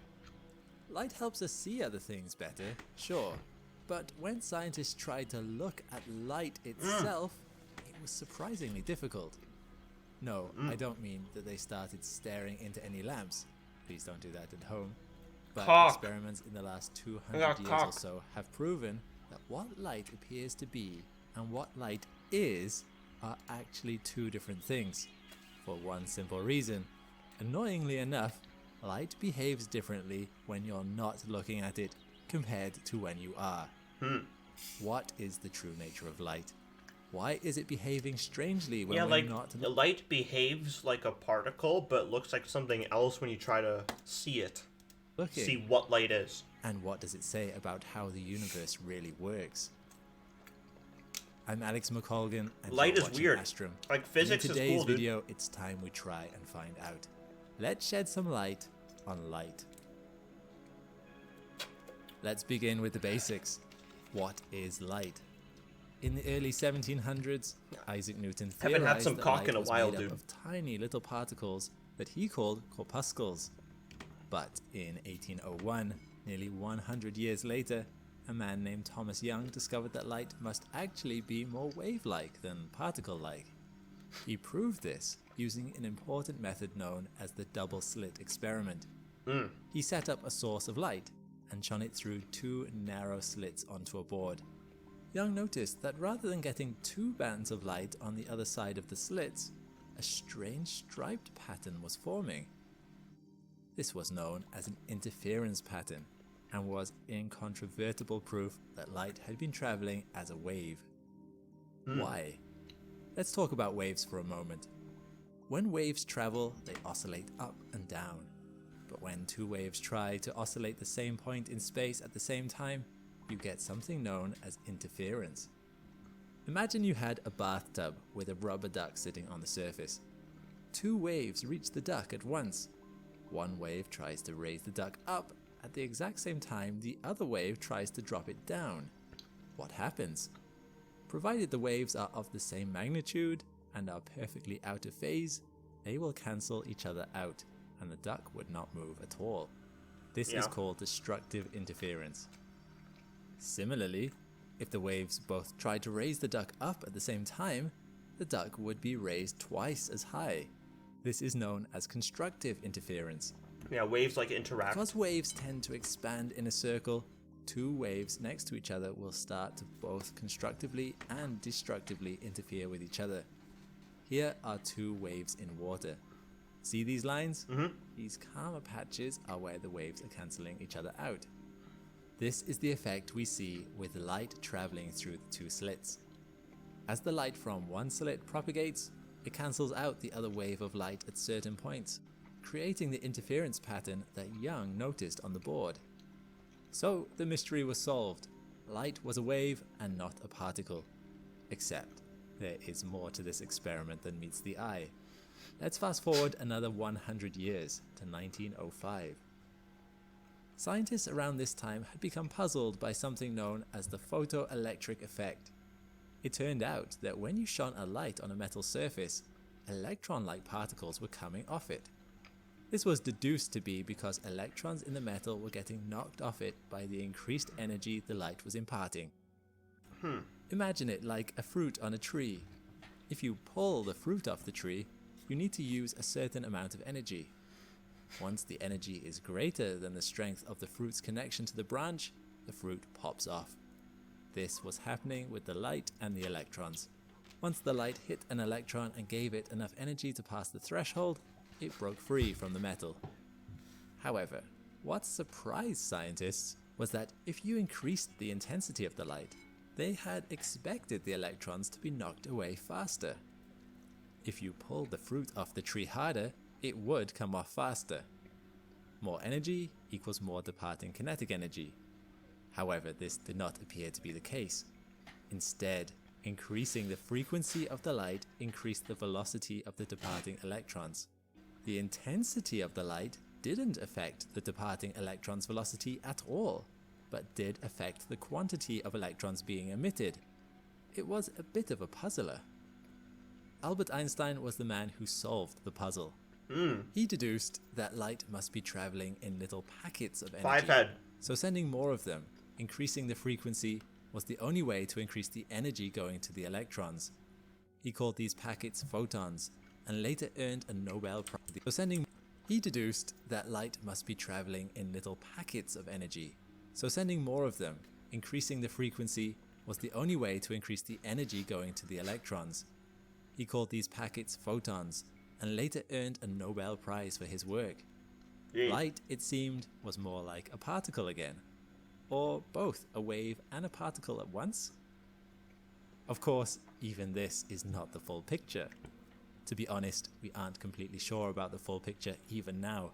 Light helps us see other things better, sure, but when scientists tried to look at light itself, it was surprisingly difficult. No, I don't mean that they started staring into any lamps. Please don't do that at home. But experiments in the last 200 years or so have proven that what light appears to be and what light is are actually two different things. For one simple reason. Annoyingly enough, light behaves differently when you're not looking at it compared to when you are. What is the true nature of light? Why is it behaving strangely when we're not the light behaves like a particle, but looks like something else when you try to see it. looking? See what light is. And what does it say about how the universe really works? I'm Alex McColgan, and Light you're is watching weird. Astrum. Like, physics in is today's cool, dude. video, it's time we try and find out. Let's shed some light on light. Let's begin with the basics. What is light? In the early 1700s, Isaac Newton Haven't had theorized some that cock light in a was while, made up dude. of tiny little particles that he called corpuscles. But in 1801, nearly 100 years later, a man named Thomas Young discovered that light must actually be more wave-like than particle-like. He proved this using an important method known as the double-slit experiment. He set up a source of light and shone it through two narrow slits onto a board. Young noticed that rather than getting two bands of light on the other side of the slits, a strange striped pattern was forming. This was known as an interference pattern and was incontrovertible proof that light had been traveling as a wave. Why? Let's talk about waves for a moment. When waves travel, they oscillate up and down. But when two waves try to oscillate the same point in space at the same time, you get something known as interference. Imagine you had a bathtub with a rubber duck sitting on the surface. Two waves reach the duck at once. One wave tries to raise the duck up. At the exact same time, the other wave tries to drop it down. What happens? Provided the waves are of the same magnitude and are perfectly out of phase, they will cancel each other out, and the duck would not move at all. This is called destructive interference. Similarly, if the waves both tried to raise the duck up at the same time, the duck would be raised twice as high. This is known as constructive interference. Yeah, waves like interact. Because waves tend to expand in a circle, two waves next to each other will start to both constructively and destructively interfere with each other. Here are two waves in water. See these lines? Mm-hmm. These calmer patches are where the waves are cancelling each other out. This is the effect we see with light traveling through the two slits. As the light from one slit propagates, it cancels out the other wave of light at certain points, creating the interference pattern that Young noticed on the board. So the mystery was solved. Light was a wave and not a particle. Except, there is more to this experiment than meets the eye. Let's fast forward another 100 years to 1905. Scientists around this time had become puzzled by something known as the photoelectric effect. It turned out that when you shone a light on a metal surface, electron-like particles were coming off it. This was deduced to be because electrons in the metal were getting knocked off it by the increased energy the light was imparting. Imagine it like a fruit on a tree. If you pull the fruit off the tree, you need to use a certain amount of energy. Once the energy is greater than the strength of the fruit's connection to the branch, the fruit pops off. This was happening with the light and the electrons. Once the light hit an electron and gave it enough energy to pass the threshold, it broke free from the metal. However, what surprised scientists was that if you increased the intensity of the light, they had expected the electrons to be knocked away faster. If you pulled the fruit off the tree harder, it would come off faster. More energy equals more departing kinetic energy. However, this did not appear to be the case. Instead, increasing the frequency of the light increased the velocity of the departing electrons. The intensity of the light didn't affect the departing electrons' velocity at all, but did affect the quantity of electrons being emitted. It was a bit of a puzzler. Albert Einstein was the man who solved the puzzle. He deduced that light must be traveling in little packets of energy. Fivehead. So sending more of them, increasing the frequency, was the only way to increase the energy going to the electrons. He called these packets photons, and later earned a Nobel Prize. He deduced that light must be traveling in little packets of energy. So sending more of them, increasing the frequency, was the only way to increase the energy going to the electrons. He called these packets photons, and later earned a Nobel Prize for his work. Yeah. Light, it seemed, was more like a particle again. Or both a wave and a particle at once? Of course, even this is not the full picture. To be honest, we aren't completely sure about the full picture even now.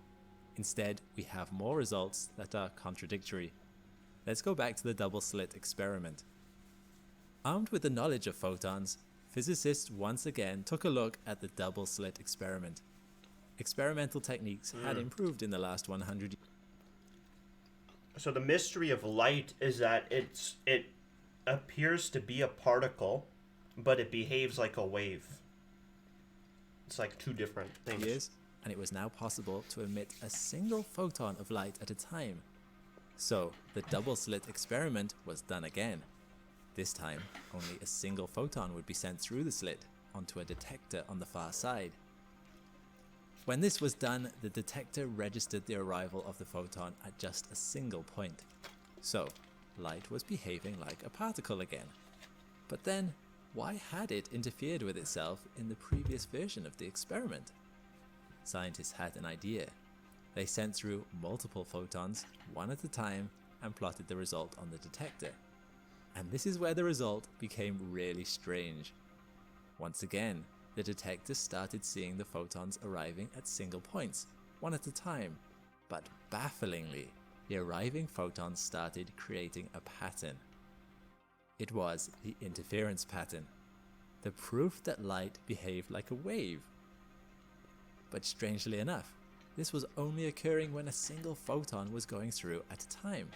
Instead, we have more results that are contradictory. Let's go back to the double slit experiment. Armed with the knowledge of photons, physicists once again took a look at the double slit experiment. Experimental techniques had improved in the last 100 years. So the mystery of light is that it appears to be a particle, but it behaves like a wave. It's like two different things. And it was now possible to emit a single photon of light at a time. So the double slit experiment was done again. This time, only a single photon would be sent through the slit onto a detector on the far side. When this was done, the detector registered the arrival of the photon at just a single point. So, light was behaving like a particle again. But then, why had it interfered with itself in the previous version of the experiment? Scientists had an idea. They sent through multiple photons, one at a time, and plotted the result on the detector. And this is where the result became really strange. Once again, the detector started seeing the photons arriving at single points, one at a time. But bafflingly, the arriving photons started creating a pattern. It was the interference pattern, the proof that light behaved like a wave. But strangely enough, this was only occurring when a single photon was going through at a time.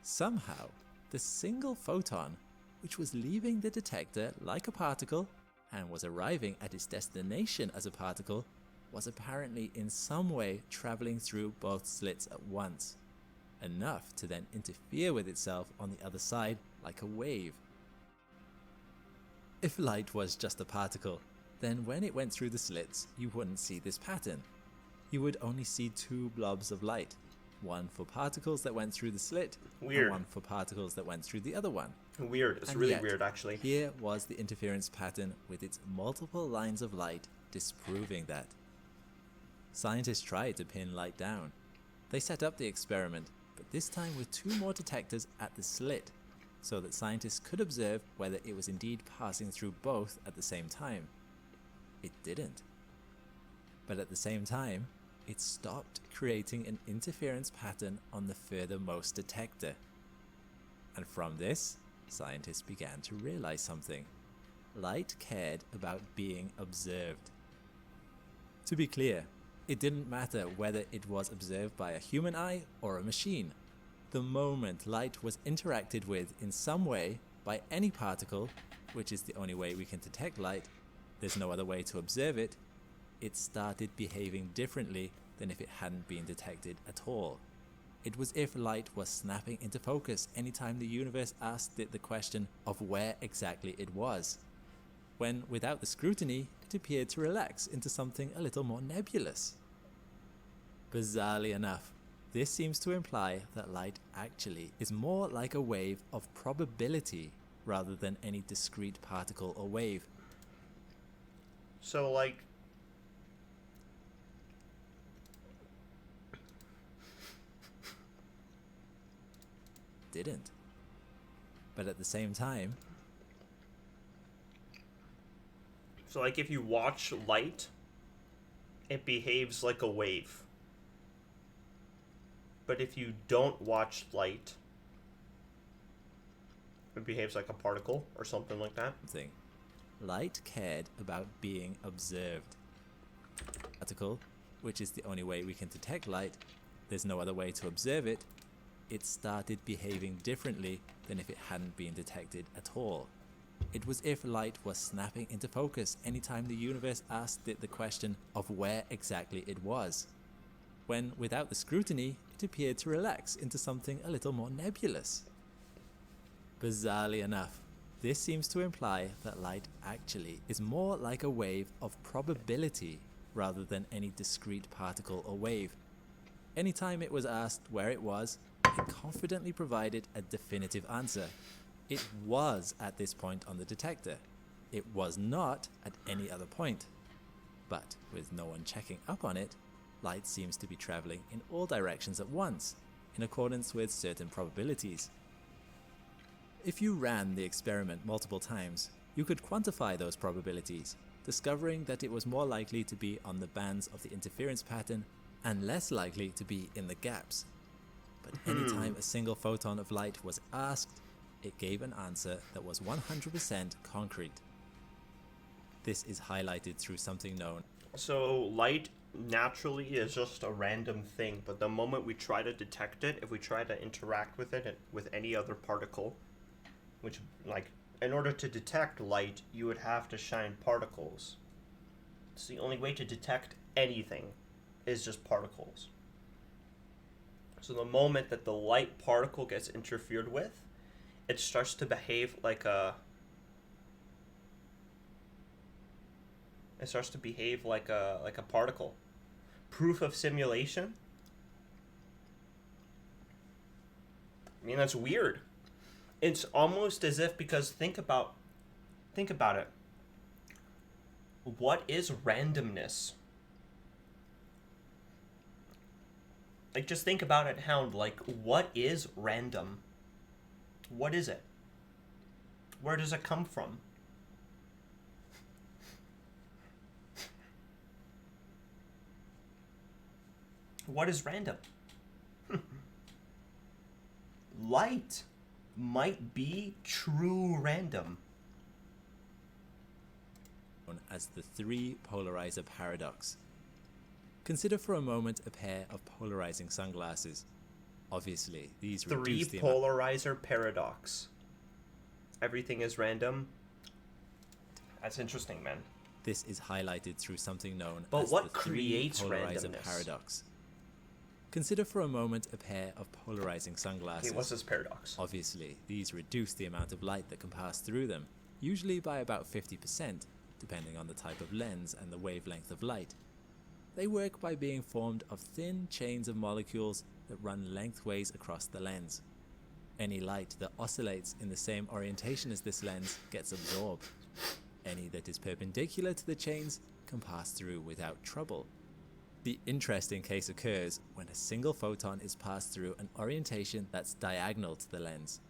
Somehow, the single photon, which was leaving the detector like a particle and was arriving at its destination as a particle, was apparently in some way traveling through both slits at once, enough to then interfere with itself on the other side like a wave. If light was just a particle, then when it went through the slits, you wouldn't see this pattern. You would only see two blobs of light, one for particles that went through the slit, Weird. and one for particles that went through the other one. Weird. It's And really yet, weird, actually. Here was the interference pattern with its multiple lines of light disproving that. scientists tried to pin light down. They set up the experiment, but this time with 2 more detectors at the slit, so that scientists could observe whether it was indeed passing through both at the same time. It didn't. But at the same time, it stopped creating an interference pattern on the furthermost detector. And from this, scientists began to realize something. Light cared about being observed. To be clear, it didn't matter whether it was observed by a human eye or a machine. The moment light was interacted with in some way by any particle, which is the only way we can detect light, there's no other way to observe it, it started behaving differently than if it hadn't been detected at all. It was if light was snapping into focus anytime the universe asked it the question of where exactly it was, when without the scrutiny it appeared to relax into something a little more nebulous. Bizarrely enough, this seems to imply that light actually is more like a wave of probability rather than any discrete particle or wave. So, like, Didn't. But at the same time, if you watch light, it behaves like a wave. But if you don't watch light, it behaves like a particle or something like that. light cared about being observed. Particle, which is the only way we can detect light, there's no other way to observe it, it started behaving differently than if it hadn't been detected at all. It was if light was snapping into focus anytime the universe asked it the question of where exactly it was, when without the scrutiny it appeared to relax into something a little more nebulous. Bizarrely enough, this seems to imply that light actually is more like a wave of probability rather than any discrete particle or wave. Anytime it was asked where it was, it confidently provided a definitive answer. It was at this point on the detector. It was not at any other point. But with no one checking up on it, light seems to be traveling in all directions at once, in accordance with certain probabilities. If you ran the experiment multiple times, you could quantify those probabilities, discovering that it was more likely to be on the bands of the interference pattern and less likely to be in the gaps. But anytime a single photon of light was asked, it gave an answer that was 100% concrete. This is highlighted through something known. So light naturally is just a random thing, but the moment we try to detect it, if we try to interact with it with any other particle, which, like, in order to detect light, you would have to shine particles. It's the only way to detect anything is just particles. So the moment that the light particle gets interfered with, it starts to behave like a particle. Proof of simulation? I mean, that's weird. It's almost as if, because think about it. What is randomness? Like, just think about it, Hound. Like, what is random? What is it? Where does it come from? What is random? Light might be true random. Known as the three polarizer paradox. Consider for a moment a pair of polarizing sunglasses. Obviously, these Three reduce the polarizer paradox. Everything is random. That's interesting, man. This is highlighted through something known But as what the three creates polarizer randomness? paradox. Consider for a moment a pair of polarizing sunglasses. Okay, what's this paradox? Obviously, these reduce the amount of light that can pass through them, usually by about 50%, depending on the type of lens and the wavelength of light. They work by being formed of thin chains of molecules that run lengthways across the lens. Any light that oscillates in the same orientation as this lens gets absorbed. Any that is perpendicular to the chains can pass through without trouble. The interesting case occurs when a single photon is passed through an orientation that's diagonal to the lens.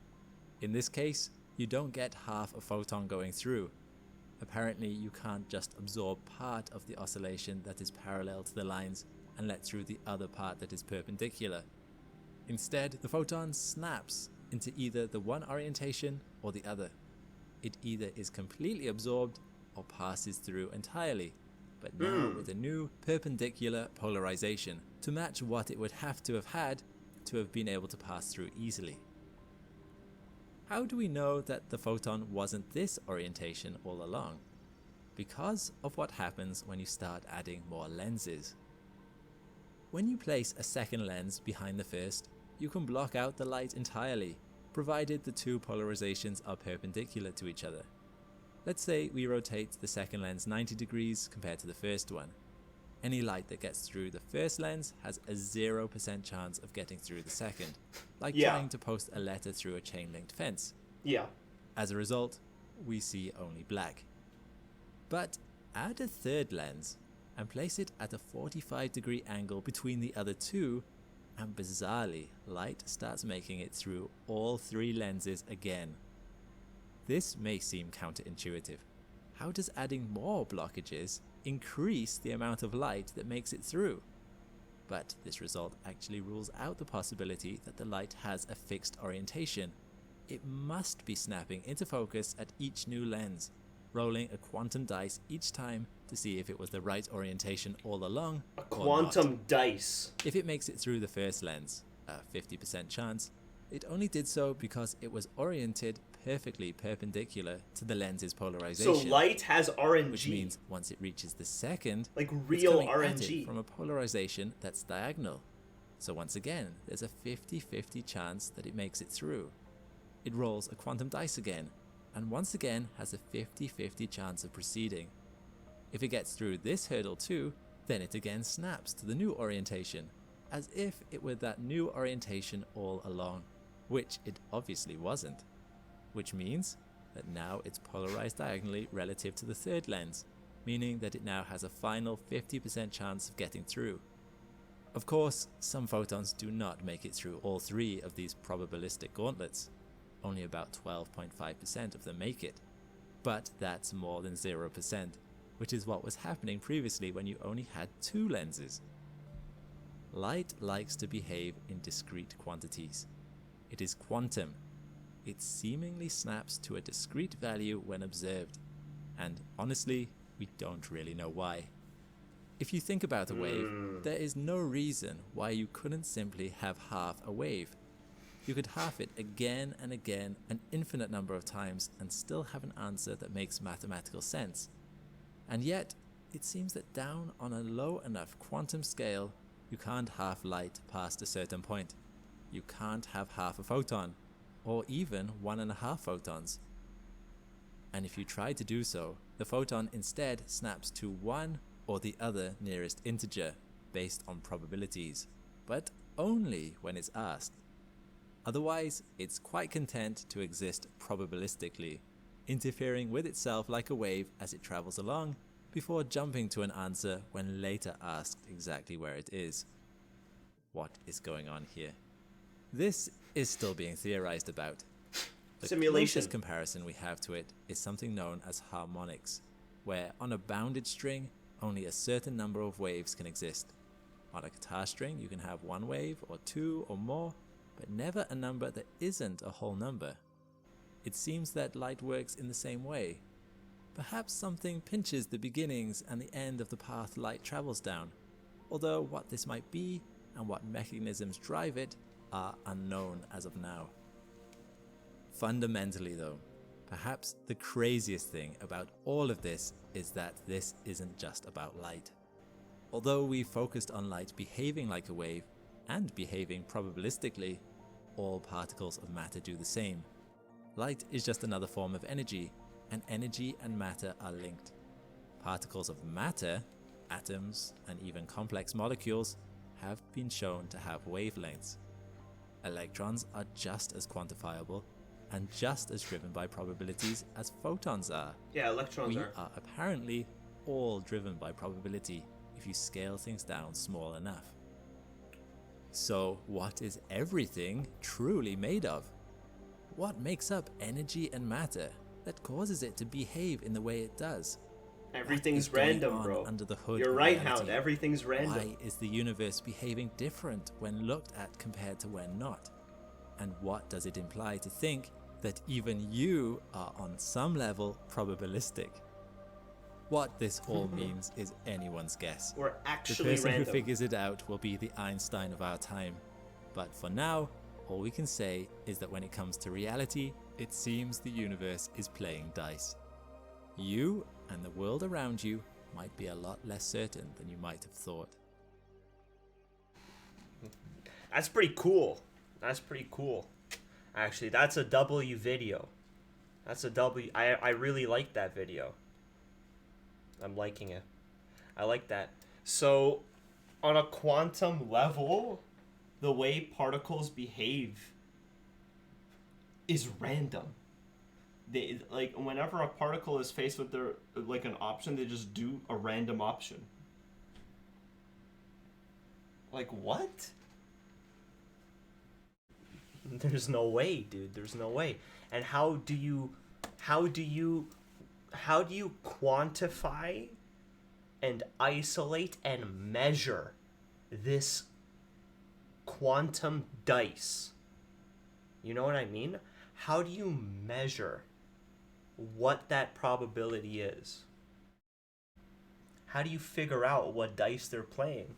In this case, you don't get half a photon going through. Apparently, you can't just absorb part of the oscillation that is parallel to the lines and let through the other part that is perpendicular. Instead, the photon snaps into either the one orientation or the other. It either is completely absorbed or passes through entirely, but now with a new perpendicular polarization to match what it would have to have had to have been able to pass through easily. How do we know that the photon wasn't this orientation all along? Because of what happens when you start adding more lenses. When you place a second lens behind the first, you can block out the light entirely, provided the two polarizations are perpendicular to each other. Let's say we rotate the second lens 90 degrees compared to the first one. Any light that gets through the first lens has a 0% chance of getting through the second, like trying to post a letter through a chain-linked fence. Yeah. As a result, we see only black. But add a third lens and place it at a 45-degree angle between the other two, and bizarrely, light starts making it through all three lenses again. This may seem counterintuitive. How does adding more blockages increase the amount of light that makes it through? But this result actually rules out the possibility that the light has a fixed orientation. It must be snapping into focus at each new lens, rolling a quantum dice each time to see if it was the right orientation all along. A quantum dice. If it makes it through the first lens, a 50% chance, it only did so because it was oriented perfectly perpendicular to the lens's polarization. So light has RNG. Which means once it reaches the second, like it's real coming at it RNG. from a polarization that's diagonal. So once again, there's a 50-50 chance that it makes it through. It rolls a quantum dice again, and once again has a 50-50 chance of proceeding. If it gets through this hurdle too, then it again snaps to the new orientation, as if it were that new orientation all along, which it obviously wasn't. Which means that now it's polarized diagonally relative to the third lens, meaning that it now has a final 50% chance of getting through. Of course, some photons do not make it through all three of these probabilistic gauntlets. Only about 12.5% of them make it. But that's more than 0%, which is what was happening previously when you only had two lenses. Light likes to behave in discrete quantities. It is quantum. It seemingly snaps to a discrete value when observed, and honestly, we don't really know why. If you think about a wave, there is no reason why you couldn't simply have half a wave. You could half it again and again an infinite number of times and still have an answer that makes mathematical sense. And yet, it seems that down on a low enough quantum scale, you can't half light past a certain point. You can't have half a photon, or even 1.5 photons. And if you try to do so, the photon instead snaps to one or the other nearest integer based on probabilities, but only when it's asked. Otherwise, it's quite content to exist probabilistically, interfering with itself like a wave as it travels along, before jumping to an answer when later asked exactly where it is. What is going on here? This is still being theorized about. The Simulation. closest comparison we have to it is something known as harmonics, where on a bounded string, only a certain number of waves can exist. On a guitar string, you can have one wave or two or more, but never a number that isn't a whole number. It seems that light works in the same way. Perhaps something pinches the beginnings and the end of the path light travels down, although what this might be and what mechanisms drive it are unknown as of now. Fundamentally though, perhaps the craziest thing about all of this is that this isn't just about light. Although we focused on light behaving like a wave and behaving probabilistically, all particles of matter do the same. Light is just another form of energy, and energy and matter are linked. Particles of matter, atoms, and even complex molecules have been shown to have wavelengths. Electrons are just as quantifiable and just as driven by probabilities as photons are. Yeah, electrons We are. are apparently all driven by probability, if you scale things down small enough. So, what is everything truly made of? What makes up energy and matter that causes it to behave in the way it does? Everything's What is going random, on bro. under the hood You're of right, reality? Hound. Everything's random. Why is the universe behaving different when looked at compared to when not? And what does it imply to think that even you are on some level probabilistic? What this all means is anyone's guess. We're The actually person random. who figures it out will be the Einstein of our time. But for now, all we can say is that when it comes to reality, it seems the universe is playing dice. You and the world around you might be a lot less certain than you might have thought. That's pretty cool. That's pretty cool. Actually, that's a W video. That's a W. I really like that video. I'm liking it. I like that. So, on a quantum level, the way particles behave is random. They, like, whenever a particle is faced with their, like, an option, they just do a random option. Like, what? There's no way, dude. There's no way. And how do you quantify and isolate and measure this quantum dice? You know what I mean? How do you measure what that probability is? How do you figure out what dice they're playing?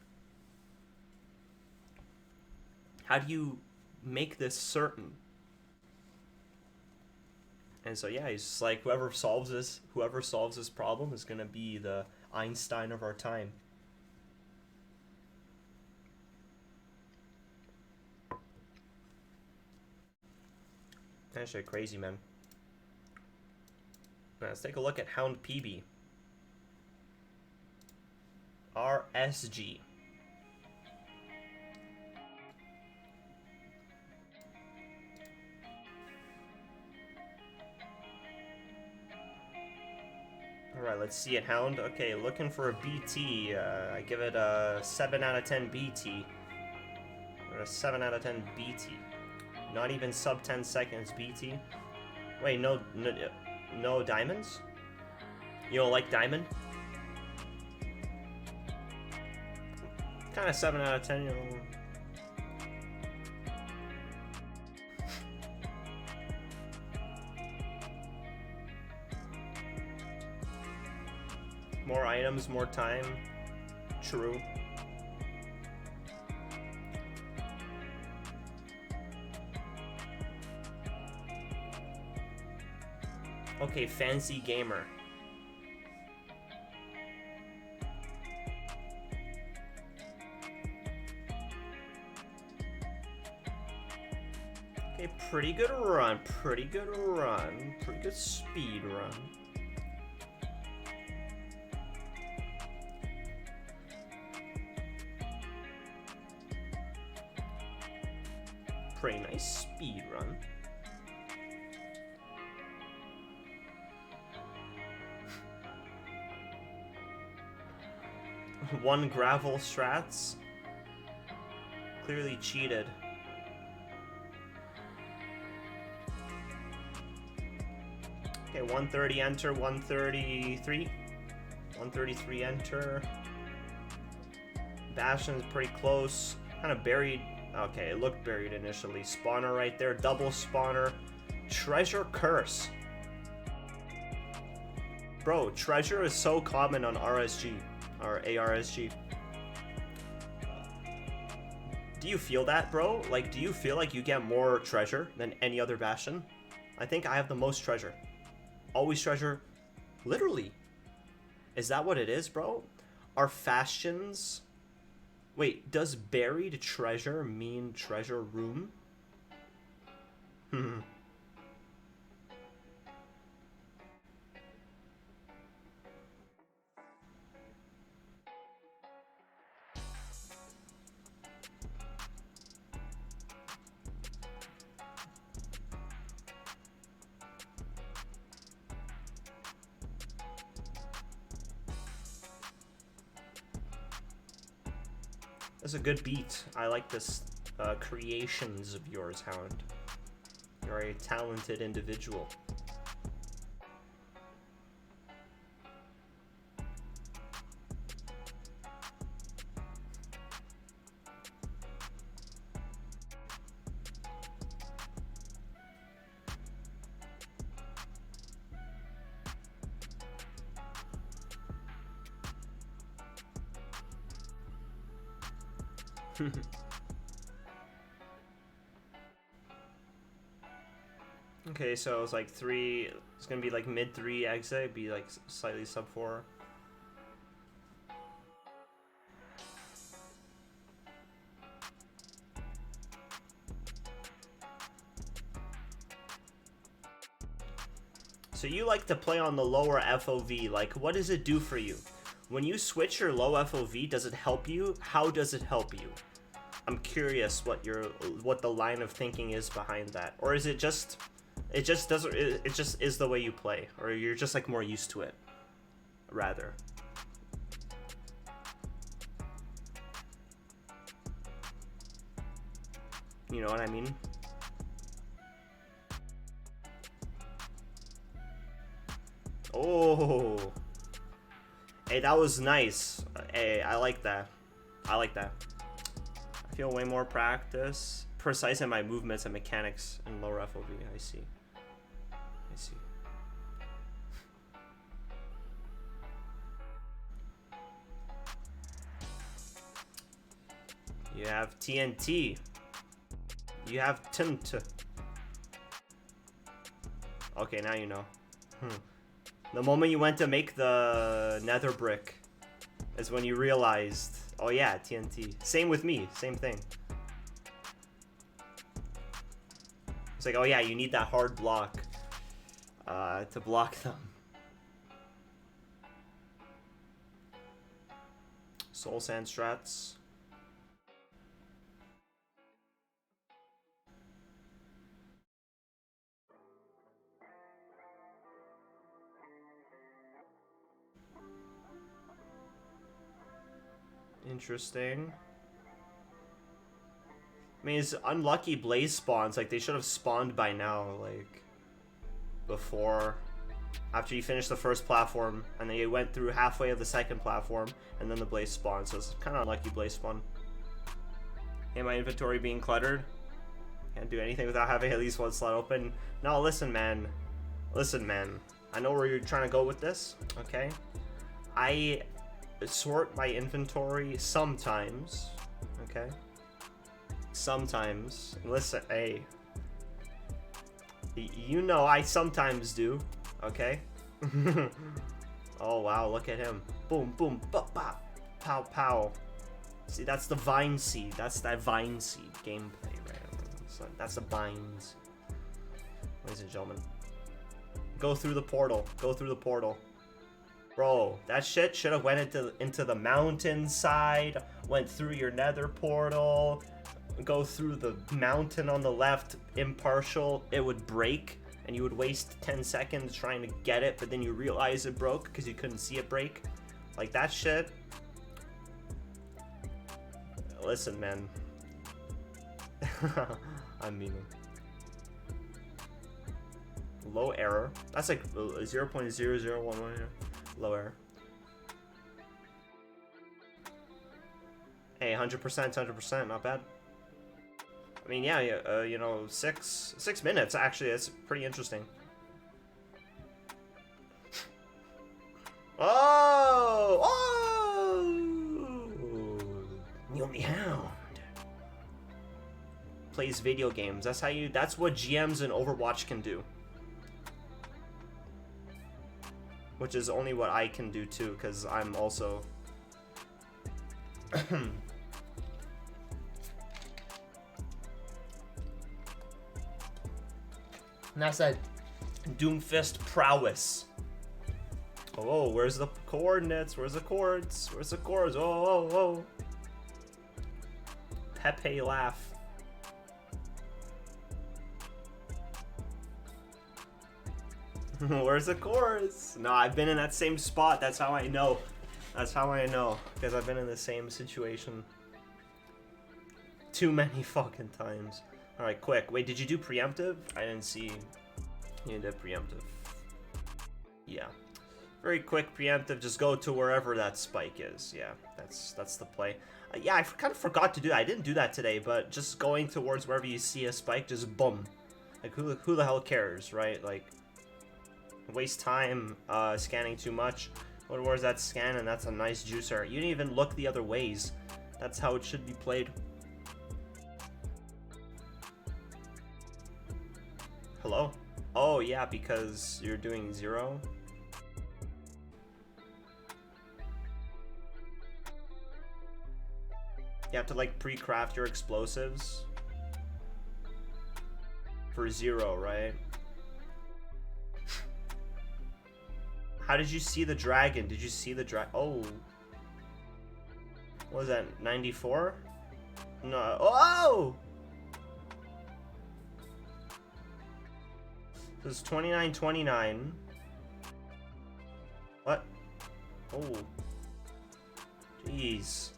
How do you make this certain? And so yeah, he's just like, whoever solves this problem is gonna be the Einstein of our time. That shit crazy, man. Now, let's take a look at Hound PB. RSG. Alright, let's see it, Hound. Okay, looking for a BT. I give it a 7 out of 10 BT. Or a 7 out of 10 BT. Not even sub 10 seconds BT. Wait, no diamonds? You don't like diamond? Kind of 7 out of 10, you know. More items, more time. True. Okay, fancy gamer. Okay, pretty good run, pretty good run, pretty good speed run. Pretty nice speed run. One gravel strats. Clearly cheated. Okay, 130 enter, 133. 133 enter. Bastion's pretty close. Kind of buried. Okay, it looked buried initially. Spawner right there, double spawner. Treasure curse. Bro, treasure is so common on RSG. Or ARSG. Do you feel that, bro? Like, do you feel like you get more treasure than any other Bastion? I think I have the most treasure. Always treasure. Literally. Is that what it is, bro? Are Fastions... Wait, does buried treasure mean treasure room? That's a good beat. I like this creations of yours, Hound. You're a talented individual. Okay, so it's like 3, it's gonna be like mid 3 exit, be like slightly sub 4. So you like to play on the lower FOV, like what does it do for you? When you switch your low FOV, does it help you? How does it help you? I'm curious what the line of thinking is behind that. Or is it just doesn't, it just is the way you play, or you're just like more used to it, rather. You know what I mean? Oh, hey, that was nice. Hey, I like that. I like that. I feel way more precise in my movements and mechanics in lower FOV. I see. I see. You have TNT. You have Tint. Okay, now you know. The moment you went to make the nether brick is when you realized, oh yeah, TNT. Same with me, same thing. It's like, oh yeah, you need that hard block to block them. Soul Sand strats. Interesting. I mean, it's unlucky blaze spawns. Like, they should have spawned by now, like, before, after you finish the first platform, and then you went through halfway of the second platform, and then the blaze spawn. So it's kind of unlucky blaze spawn. And my inventory being cluttered. Can't do anything without having at least one slot open. No, listen, man. Listen, man. I know where you're trying to go with this, okay? I sort my inventory sometimes, okay? Sometimes. Listen, hey. You know I sometimes do, okay? Oh, wow, look at him. Boom, boom, bop, bop, pow, pow. See, that's the Vine Seed. That's that Vine Seed gameplay, right? So that's the vines. Ladies and gentlemen. Go through the portal. Go through the portal. Bro, that shit should have went into the mountainside, went through your nether portal, go through the mountain on the left, impartial, it would break, and you would waste 10 seconds trying to get it, but then you realize it broke because you couldn't see it break. Like, that shit. Listen, man. I'm meaning. Low error. That's like 0.0011 here. Low error. Hey, 100%, 100%, not bad. I mean, yeah, you know, 6 minutes, actually, that's pretty interesting. Oh! Oh! Neil the Hound plays video games. That's what GMs in Overwatch can do. Which is only what I can do too, because I'm also... And that's that Doomfist prowess. Oh, where's the coordinates? Where's the chords? Where's the chords? Oh, oh, oh. Pepe laugh. Where's the chorus? No, I've been in that same spot. That's how I know. That's how I know. Because I've been in the same situation. too many fucking times. Alright, quick. Wait, did you do preemptive? I didn't see you did preemptive. Yeah. Very quick preemptive. Just go to wherever that spike is. Yeah, that's the play. Yeah, I kind of forgot to do that. I didn't do that today, but just going towards wherever you see a spike, just boom. Like, who the hell cares, right? Like, waste time scanning too much. Where's that scan? And that's a nice juicer. You didn't even look the other ways. That's how it should be played. Hello? Oh, yeah, because you're doing 0. You have to, like, pre-craft your explosives for 0, right? How did you see the dragon? Did you see the oh. What was that, 94? No. Oh! This is 2929. What? Oh. Jeez.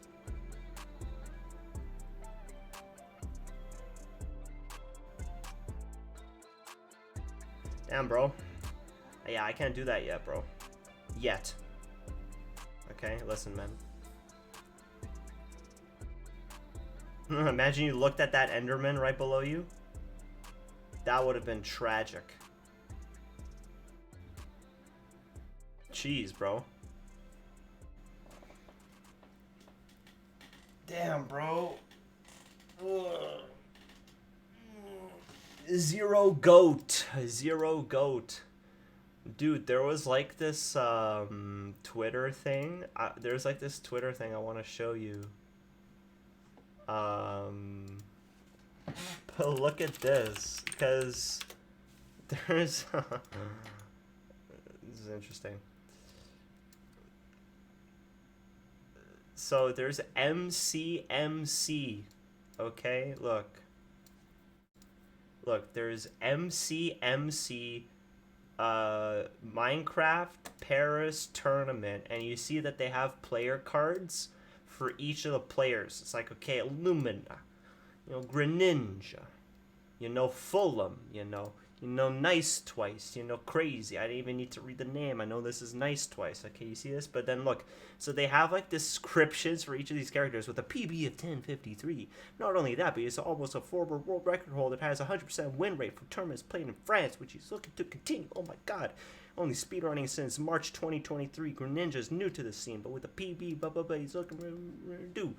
Damn, bro. Yeah, I can't do that yet, bro. Yet. Okay, listen, man. Imagine you looked at that Enderman right below you. That would have been tragic. Jeez, bro. Damn, bro. Ugh. 0 goat. 0 goat. Dude, there was like this Twitter thing. There's like this Twitter thing I want to show you. But look at this, because there's this is interesting. So there's MCMC. Okay, look, there's MCMC Minecraft Paris tournament, and you see that they have player cards for each of the players. It's like, okay, Illumina, you know, Greninja, you know, Fulham, you know, Nice Twice, you know, Crazy. I didn't even need to read the name. I know this is Nice Twice. Okay, you see this? But then look, so they have like descriptions for each of these characters with a PB of 1053. Not only that, but he's almost a former world record holder that has a 100% win rate for tournaments played in France, which he's looking to continue. Oh my god. Only speedrunning since March 2023. Greninja is new to the scene, but with a PB, he's looking to do.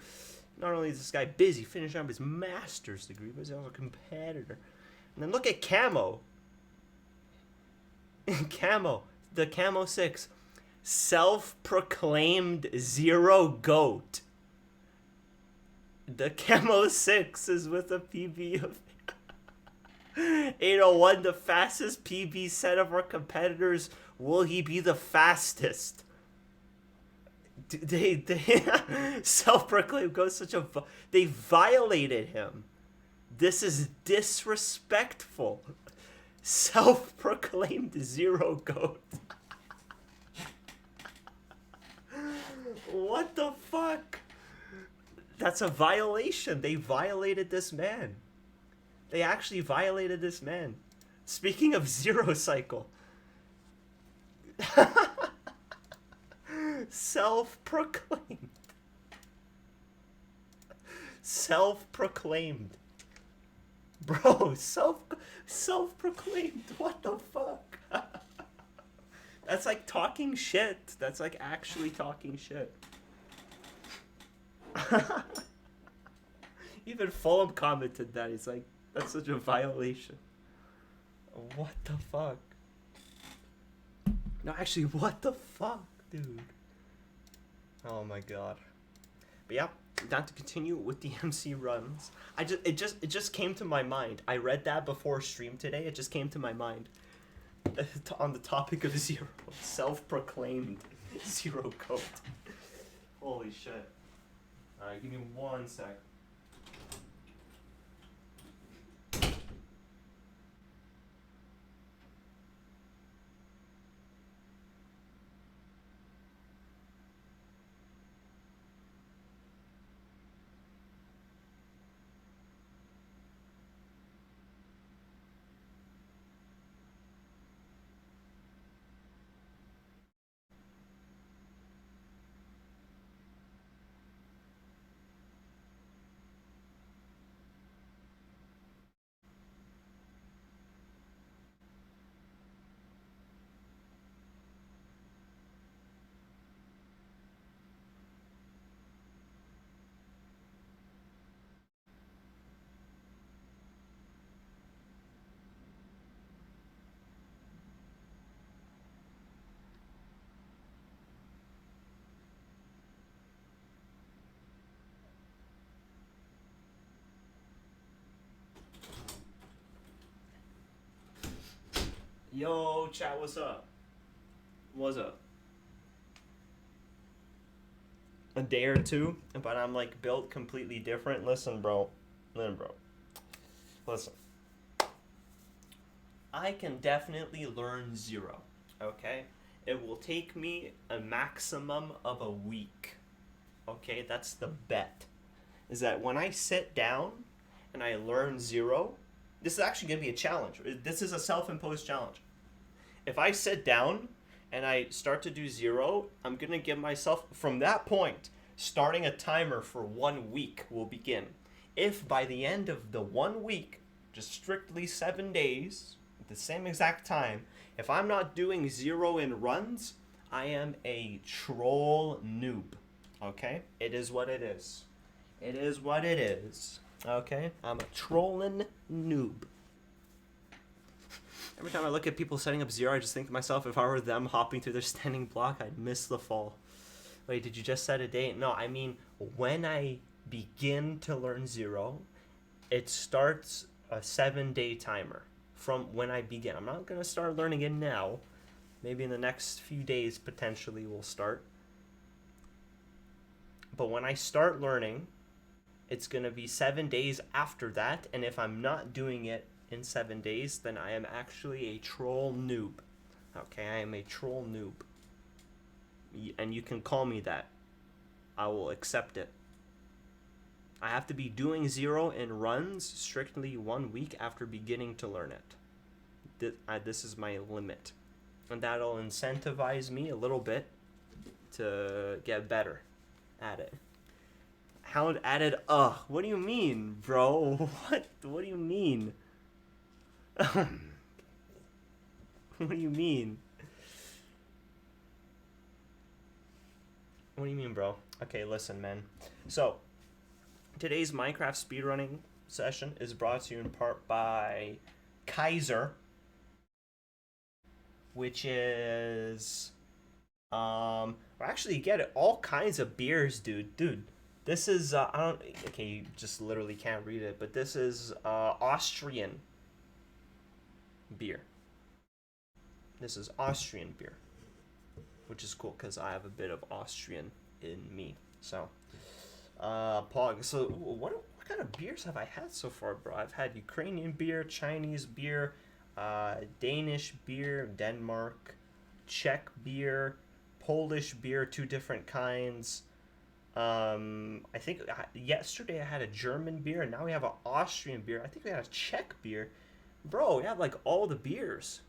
Not only is this guy busy finishing up his master's degree, but he's also a competitor. And then look at Camo. Camo. The Camo 6. Self-proclaimed 0 goat. The Camo 6 is with a PB of 801, the fastest PB set of our competitors. Will he be the fastest? They self-proclaimed goes such a... They violated him. This is disrespectful. Self-proclaimed 0 goat. What the fuck? That's a violation. They violated this man. They actually violated this man. Speaking of 0 cycle. Self-proclaimed. Self-proclaimed. Bro, self-proclaimed. What the fuck? That's like talking shit. That's like actually talking shit. Even Fulham commented that. He's like, that's such a violation. What the fuck? No, actually, what the fuck, dude? Oh my god. But yeah, not to continue with the MC runs. It just came to my mind. I read that before stream today. It just came to my mind. On the topic of 0. Self-proclaimed 0 goat. Holy shit. Alright, give me 1 sec. Yo, chat, what's up? What's up? A day or two, but I'm like built completely different. Listen, bro. Listen. I can definitely learn zero, okay? It will take me a maximum of a week, okay? That's the bet. Is that when I sit down and I learn zero, this is actually going to be a challenge. This is a self-imposed challenge. If I sit down and I start to do zero, I'm going to give myself, from that point, starting a timer for 1 week will begin. If by the end of the 1 week, just strictly 7 days, at the same exact time, if I'm not doing zero in runs, I am a troll noob. Okay? It is what it is. It is what it is. Okay? I'm a trolling noob. Every time I look at people setting up zero, I just think to myself, if I were them hopping through their standing block, I'd miss the fall. Wait, did you just set a date? No, I mean, when I begin to learn zero, it starts a 7-day timer from when I begin. I'm not going to start learning it now. Maybe in the next few days, potentially, we'll start. But when I start learning, it's going to be 7 days after that. And if I'm not doing it in 7 days, then I am actually a troll noob. Okay, I am a troll noob. And you can call me that. I will accept it. I have to be doing zero in runs strictly 1 week after beginning to learn it. This is my limit. And that'll incentivize me a little bit to get better at it. Hound added, what do you mean, bro? What do you mean? What do you mean? What do you mean, bro? Okay, listen, man. So, today's Minecraft speedrunning session is brought to you in part by Kaiser, which is, actually, you get it, all kinds of beers, dude. This is, okay, you just literally can't read it, but this is, Austrian beer. This is Austrian beer, which is cool, because I have a bit of Austrian in me, so, Pog, so, what kind of beers have I had so far, bro? I've had Ukrainian beer, Chinese beer, Danish beer, Denmark, Czech beer, Polish beer, 2 different kinds. I think yesterday I had a German beer, and now we have an Austrian beer. I think we had a Czech beer. Bro, we have like all the beers.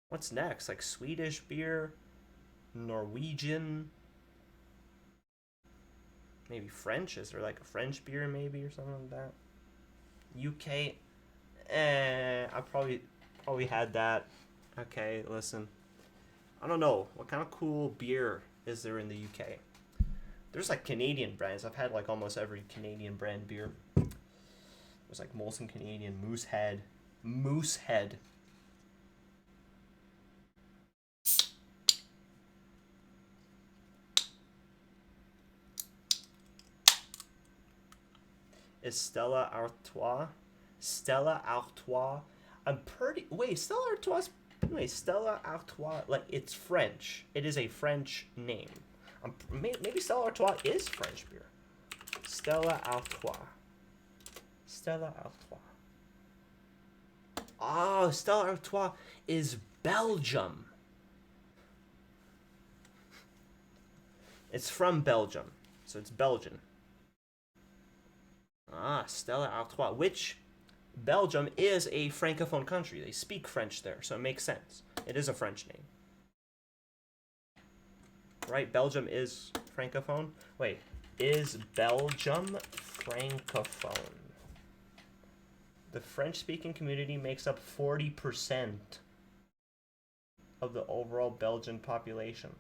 What's next? Like Swedish beer, Norwegian, maybe French. Is there like a French beer maybe or something like that? UK. I probably had that. Okay, listen. I don't know. What kind of cool beer is there in the UK? There's like Canadian brands. I've had like almost every Canadian brand beer. There's like Molson Canadian, Moosehead. Is Stella Artois? Stella Artois. Stella Artois, like, it's French. It is a French name. Maybe Stella Artois is French beer. Stella Artois. Oh, Stella Artois is Belgium. It's from Belgium, so it's Belgian. Stella Artois, which Belgium is a francophone country. They speak French there, so it makes sense. It is a French name. Right? Belgium is francophone? Wait, is Belgium francophone? The French-speaking community makes up 40% of the overall Belgian population.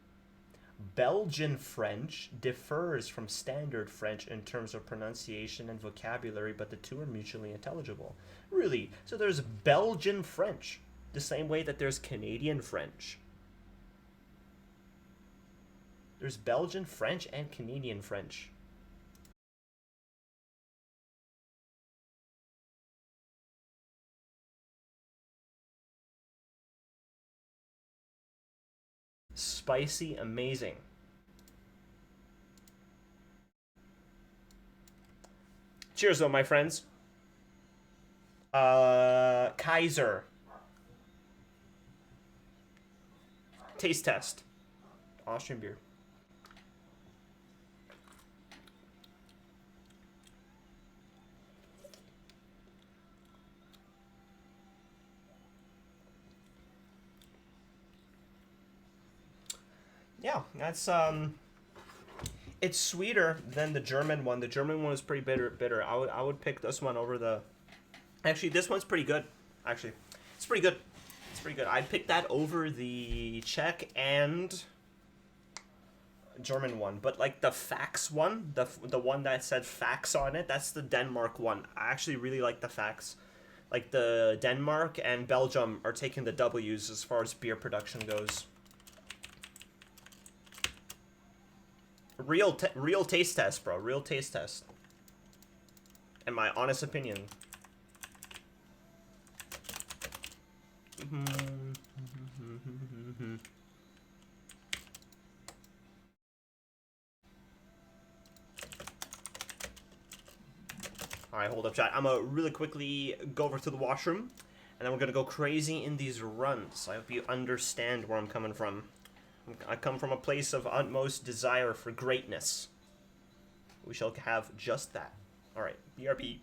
Belgian French differs from Standard French in terms of pronunciation and vocabulary, but the two are mutually intelligible. Really? So there's Belgian French, the same way that there's Canadian French. There's Belgian French and Canadian French. Spicy, amazing. Cheers, though, my friends. Kaiser. Taste test. Austrian beer. Yeah, that's it's sweeter than the German one. The German one is pretty bitter. I would pick this one over the. Actually, this one's pretty good. Actually, it's pretty good. It's pretty good. I'd pick that over the Czech and German one. But like the Fax one, the one that said Fax on it, that's the Denmark one. I actually really like the Fax. Like the Denmark and Belgium are taking the W's as far as beer production goes. Real taste test, bro. Real taste test. In my honest opinion. Alright, hold up, chat. I'm gonna really quickly go over to the washroom, and then we're gonna go crazy in these runs. I hope you understand where I'm coming from. I come from a place of utmost desire for greatness. We shall have just that. Alright, BRB.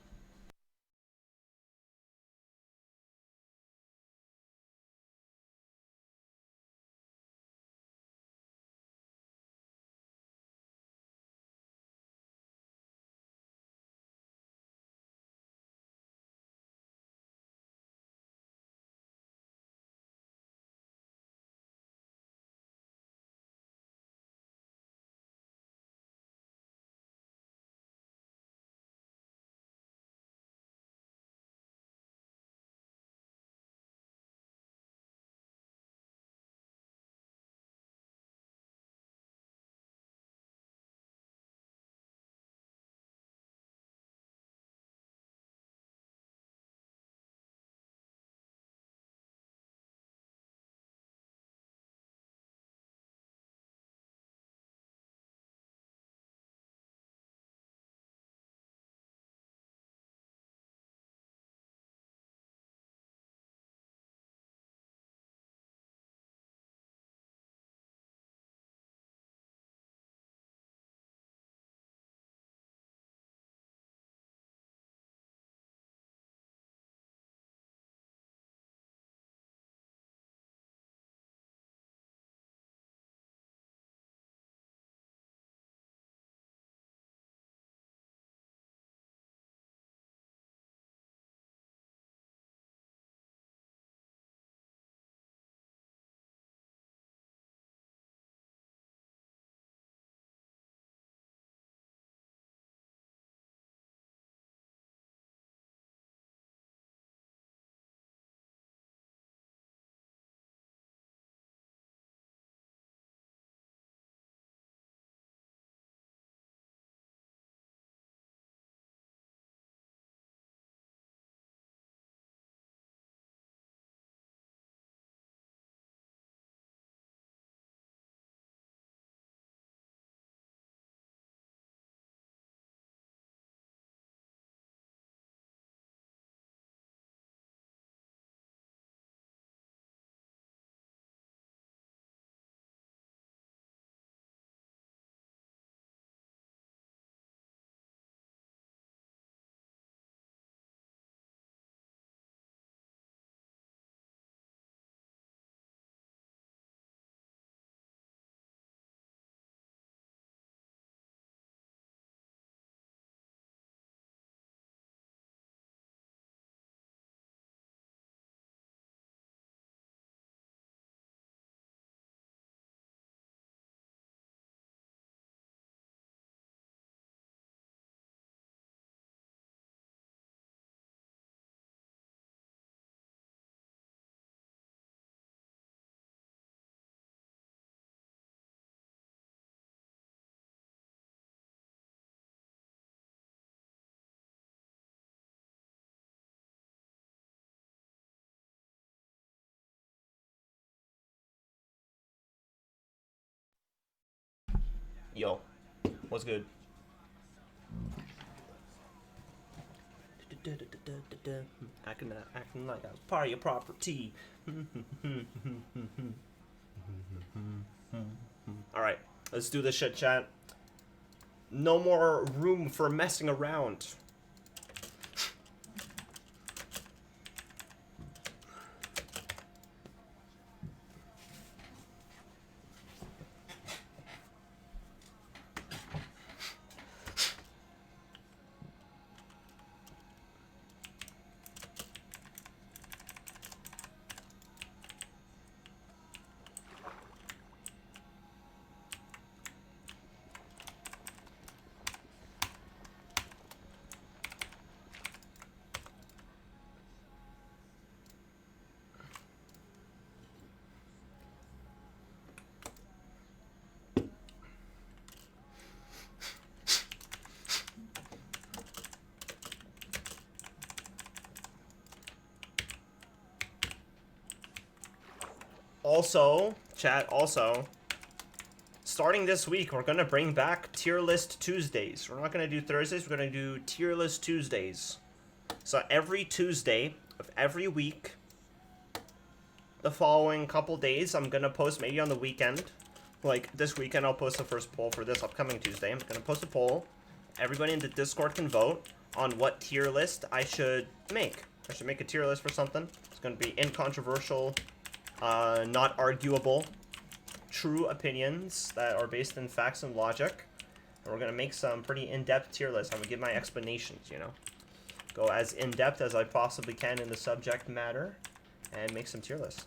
Yo, what's good? Acting like I was part of your property. Alright, let's do this shit, chat. No more room for messing around. Also, chat, starting this week, we're gonna bring back tier list Tuesdays. We're not gonna do Thursdays, we're gonna do tier list Tuesdays. So every Tuesday of every week, the following couple days, I'm gonna post maybe on the weekend. Like this weekend, I'll post the first poll for this upcoming Tuesday. I'm gonna post a poll. Everybody in the Discord can vote on what tier list I should make. I should make a tier list for something. It's gonna be incontroversial, not arguable, true opinions that are based in facts and logic. And we're gonna make some pretty in-depth tier lists. I'm gonna give my explanations, you know. Go as in-depth as I possibly can in the subject matter and make some tier lists.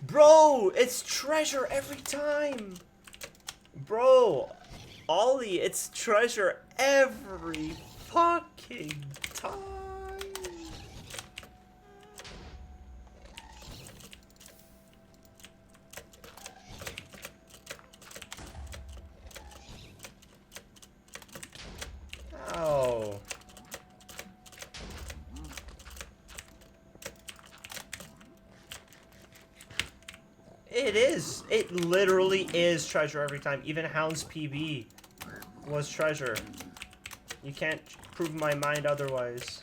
Bro, it's treasure every time. Bro, Ollie, it's treasure every fucking time. Oh. It is. It literally is treasure every time. Even Hound's PB was treasure. You can't prove my mind otherwise.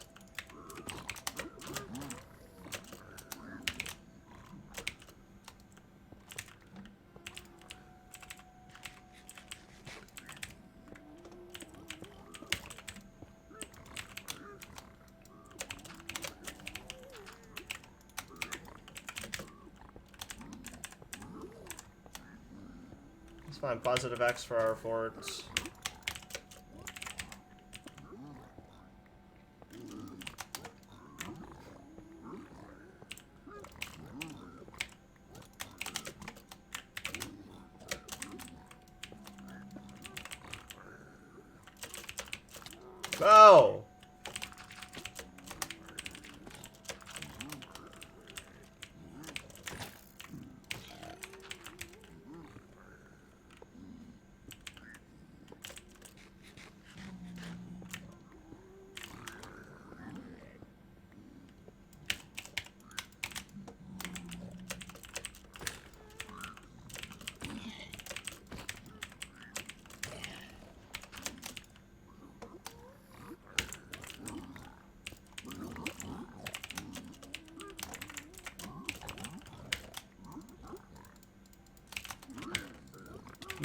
Let's find positive X for our forts. Oh!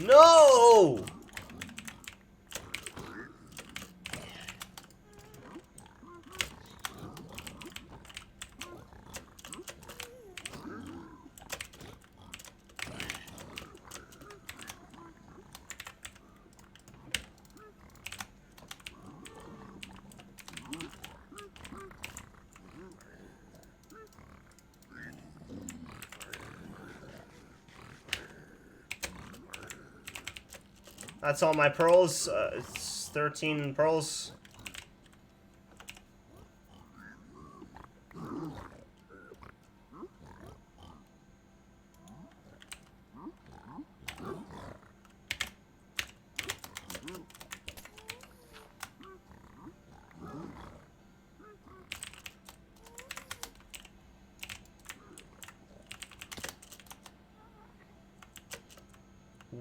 No! That's all my pearls. It's 13 pearls.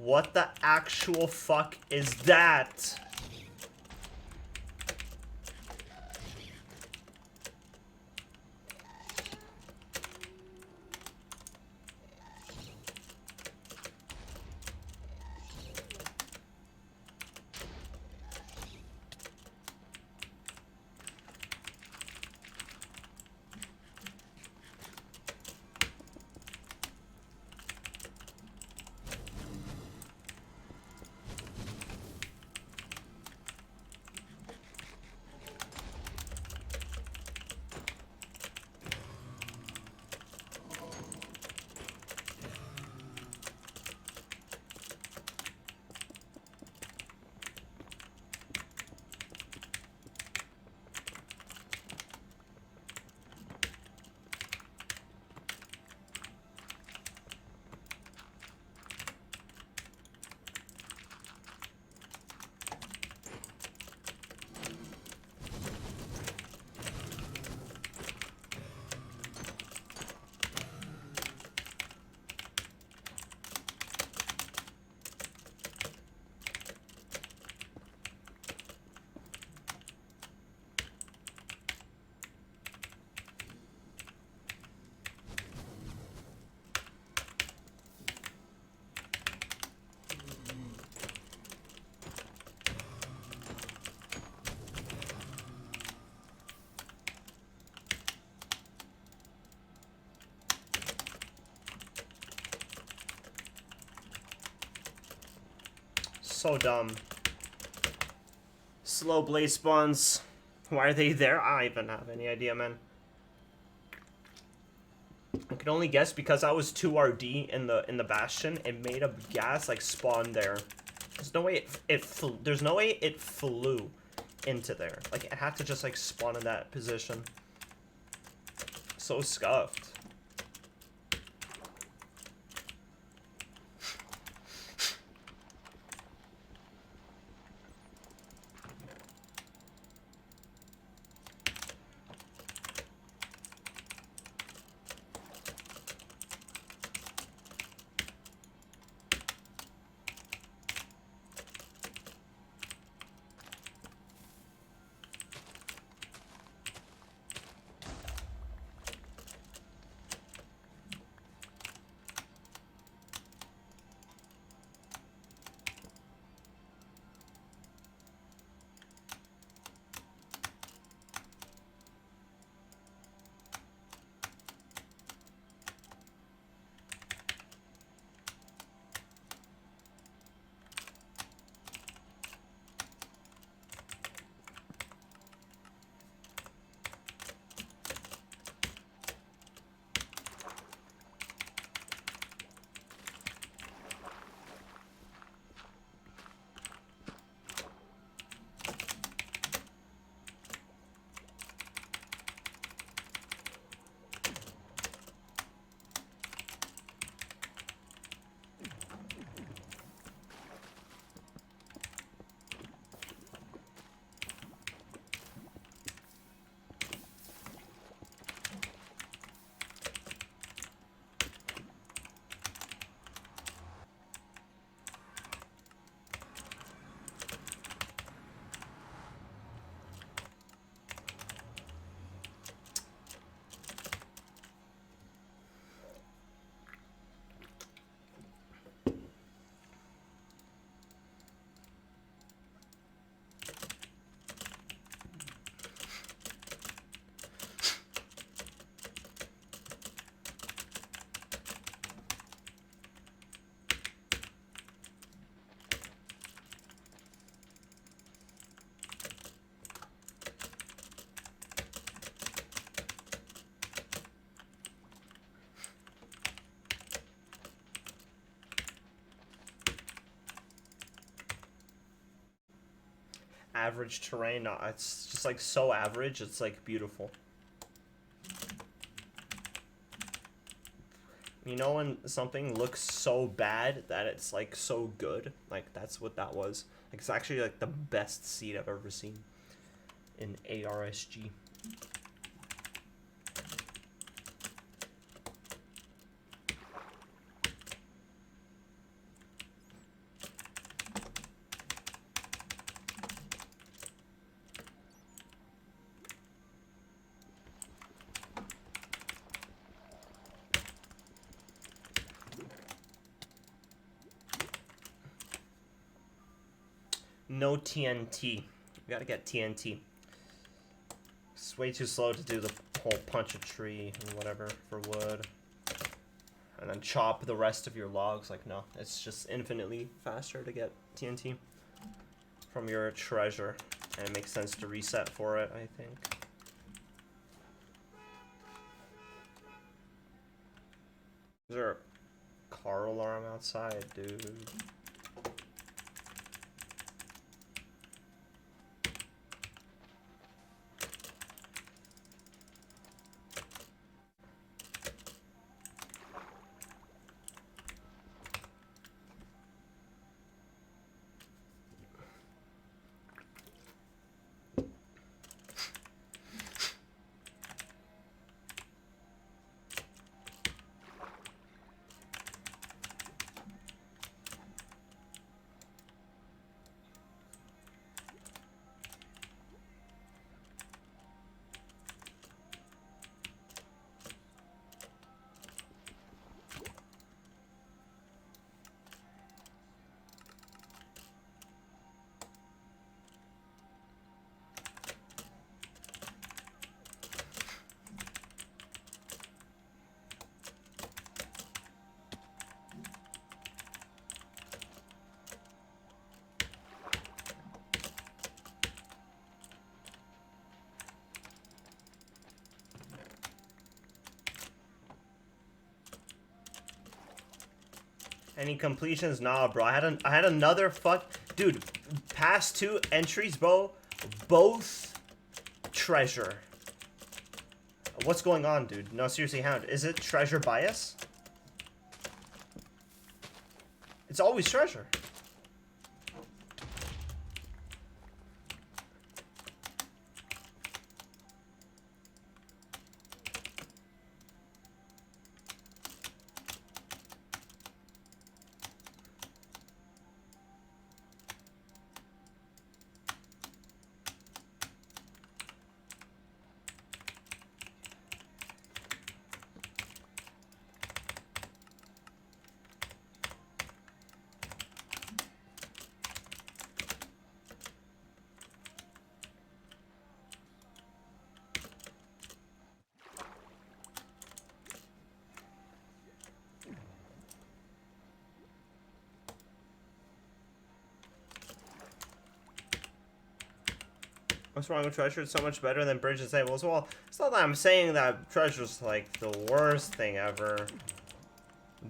What the actual fuck is that? So dumb. Slow blaze spawns. Why are they there? I don't even have any idea, man. I can only guess because I was 2 RD in the bastion. It made a gas like spawn there. There's no way there's no way it flew into there. Like it had to just like spawn in that position. So scuffed. average terrain. It's just like so average. It's like beautiful. You know when something looks so bad that it's like so good? Like that's what that was. Like it's actually like the best seed I've ever seen in ARSG. No TNT. We gotta get TNT. It's way too slow to do the whole punch a tree and whatever for wood. And then chop the rest of your logs. Like, no. It's just infinitely faster to get TNT from your treasure. And it makes sense to reset for it, I think. Is there a car alarm outside, dude? Any completions? Nah, bro. I had another dude. Past 2 entries, bro. Both treasure. What's going on, dude? No, seriously, Hound. Is it treasure bias? It's always treasure. What's wrong with treasure? It's so much better than bridge and stables. Well, it's not that I'm saying that treasure's like the worst thing ever.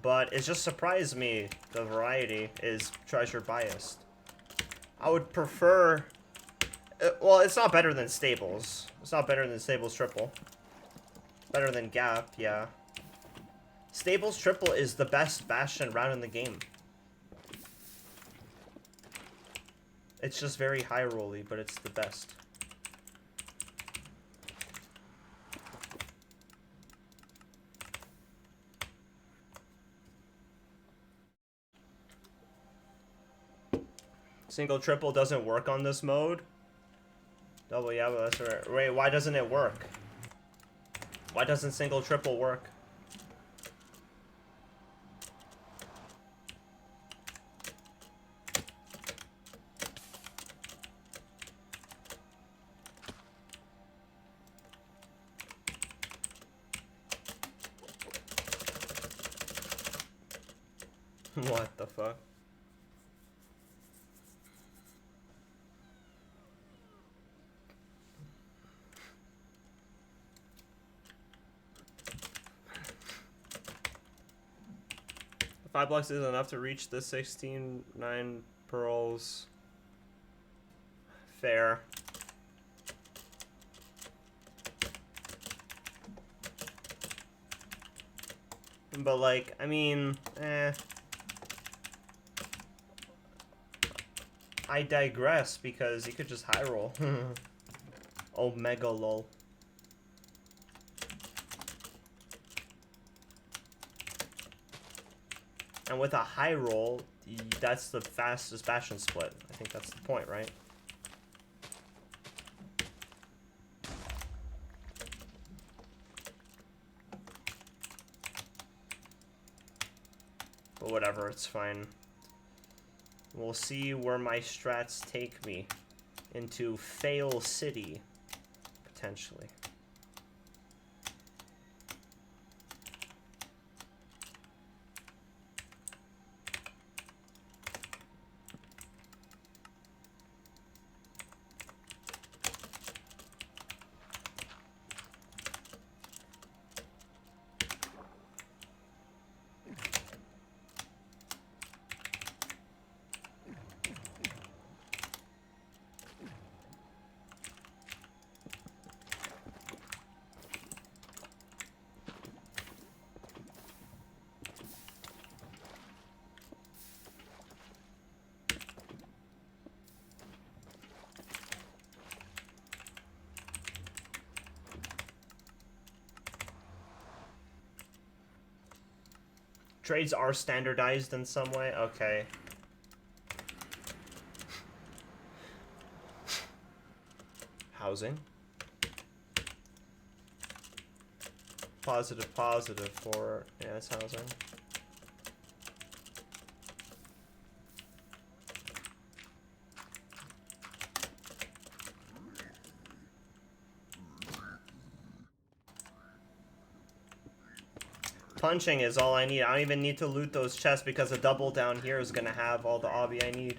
But it just surprised me the variety is treasure biased. I would prefer... well, it's not better than stables. It's not better than stables triple. Better than gap, yeah. Stables triple is the best bastion round in the game. It's just very high rolly, but it's the best. Single triple doesn't work on this mode. Double, yeah, but that's right. Wait, why doesn't it work? Why doesn't single triple work? What the fuck? Five blocks isn't enough to reach the 16 9 pearls. Fair. But like, I mean, I digress because you could just high roll. Omega lol. And with a high roll, that's the fastest Bastion split. I think that's the point, right? But whatever, it's fine. We'll see where my strats take me. Into Fail City, potentially. Trades are standardized in some way? Okay. Housing. Positive, positive for... Yeah, it's housing. Punching is all I need. I don't even need to loot those chests because a double down here is gonna have all the obby I need.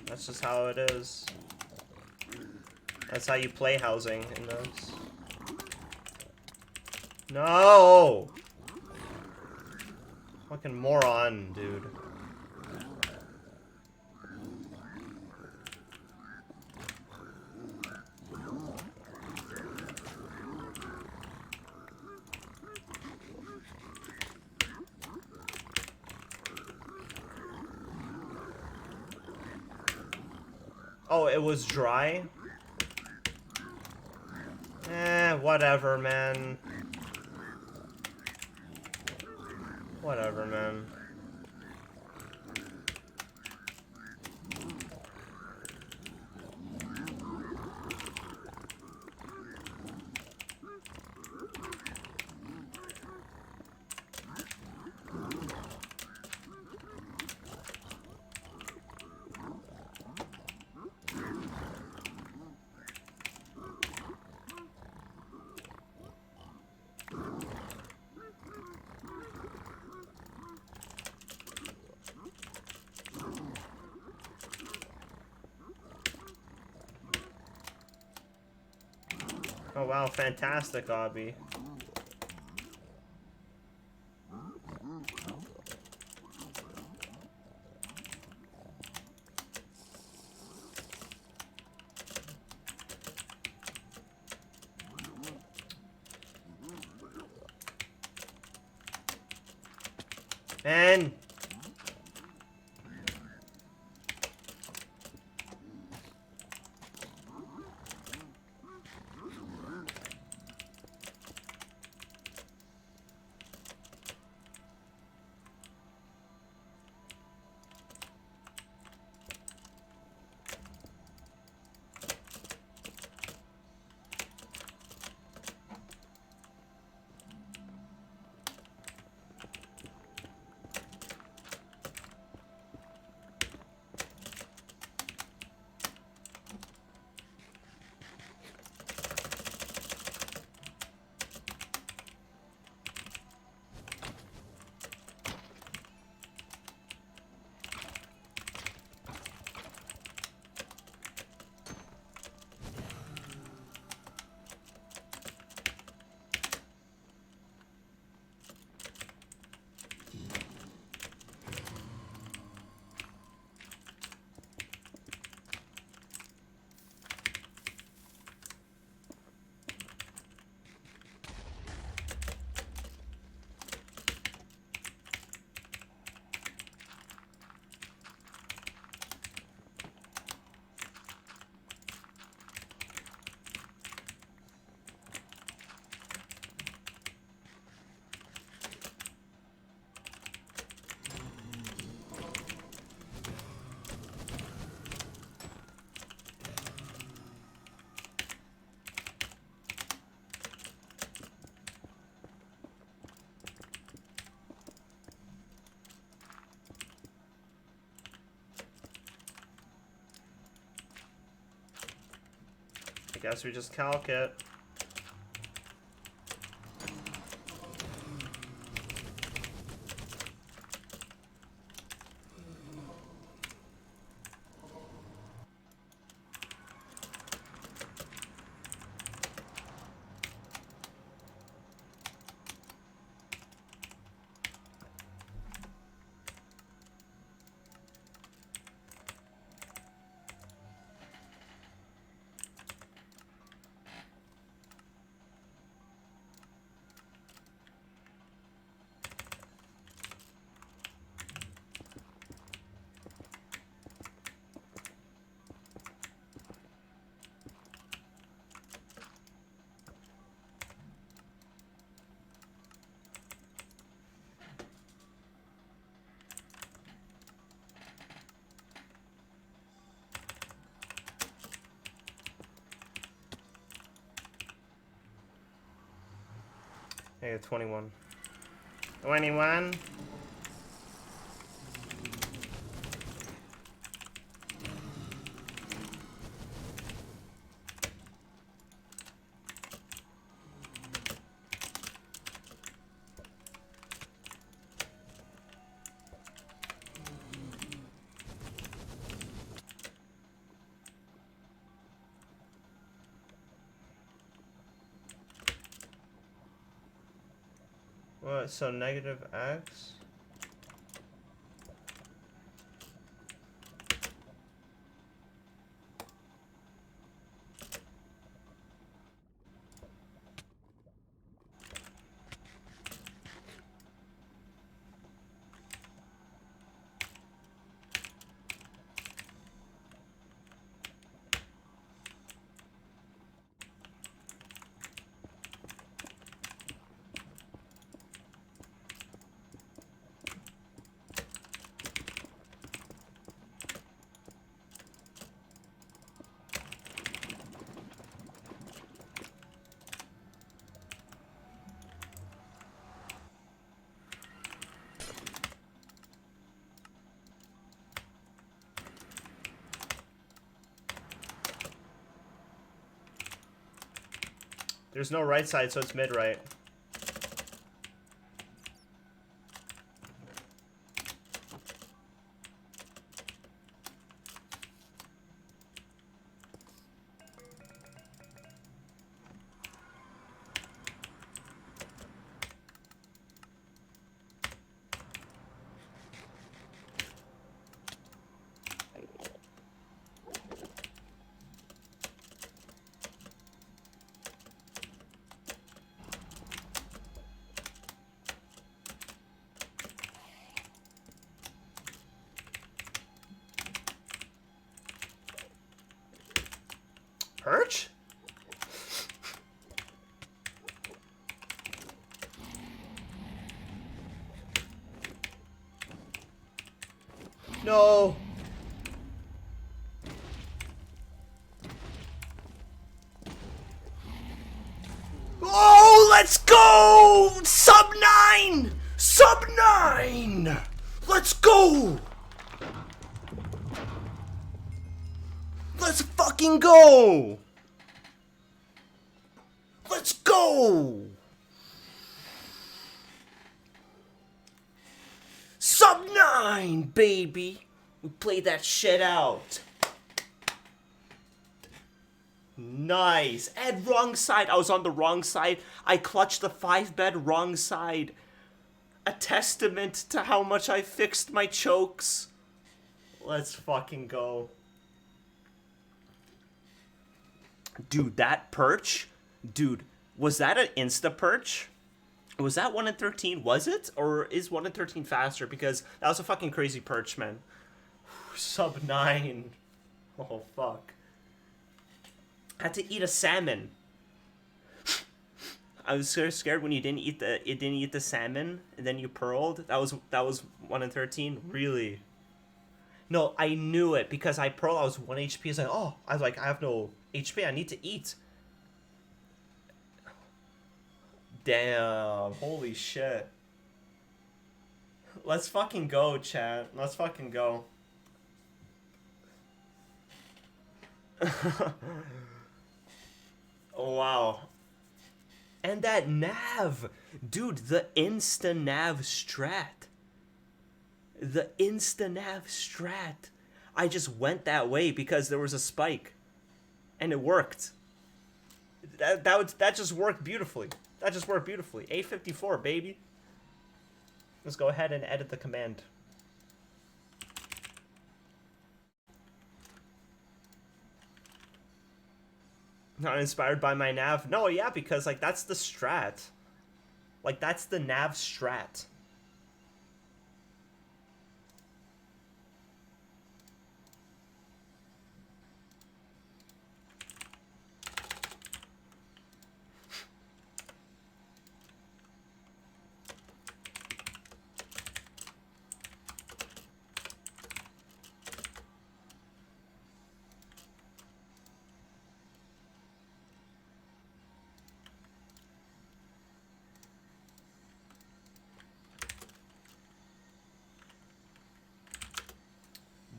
That's just how it is. That's how you play housing in those. No! Fucking moron, dude. Oh, it was dry? Whatever, man. Whatever, man. Oh wow, fantastic, Obby. Man! Guess we just calc it. Hey, 21. 21? What, so negative x? There's no right side, so it's mid-right. Perch? No. Oh, let's go! Sub 9! Sub 9! Let's go! Let's fucking go! Let's go! Sub 9, baby! We played that shit out. Nice. And wrong side. I was on the wrong side. I clutched the 5-bet wrong side. A testament to how much I fixed my chokes. Let's fucking go. Dude, that perch? Dude, was that an insta perch? Was that 1 in 13? Was it? Or is 1 in 13 faster? Because that was a fucking crazy perch, man. Sub 9. Oh, fuck. I had to eat a salmon. I was so scared when you didn't eat the salmon and then you pearled. That was 1 in 13. Really? No, I knew it because I pearled. I was 1 HP. I was like, I have no HP. I need to eat. Damn. Holy shit. Let's fucking go, chat. Let's fucking go. Oh, wow. And that nav. Dude, the insta-nav strat. The insta-nav strat. I just went that way because there was a spike. And it worked. That just worked beautifully. That just worked beautifully. 854, baby. Let's go ahead and edit the command. Not inspired by my nav? No, yeah, because, like, that's the strat. Like, that's the nav strat.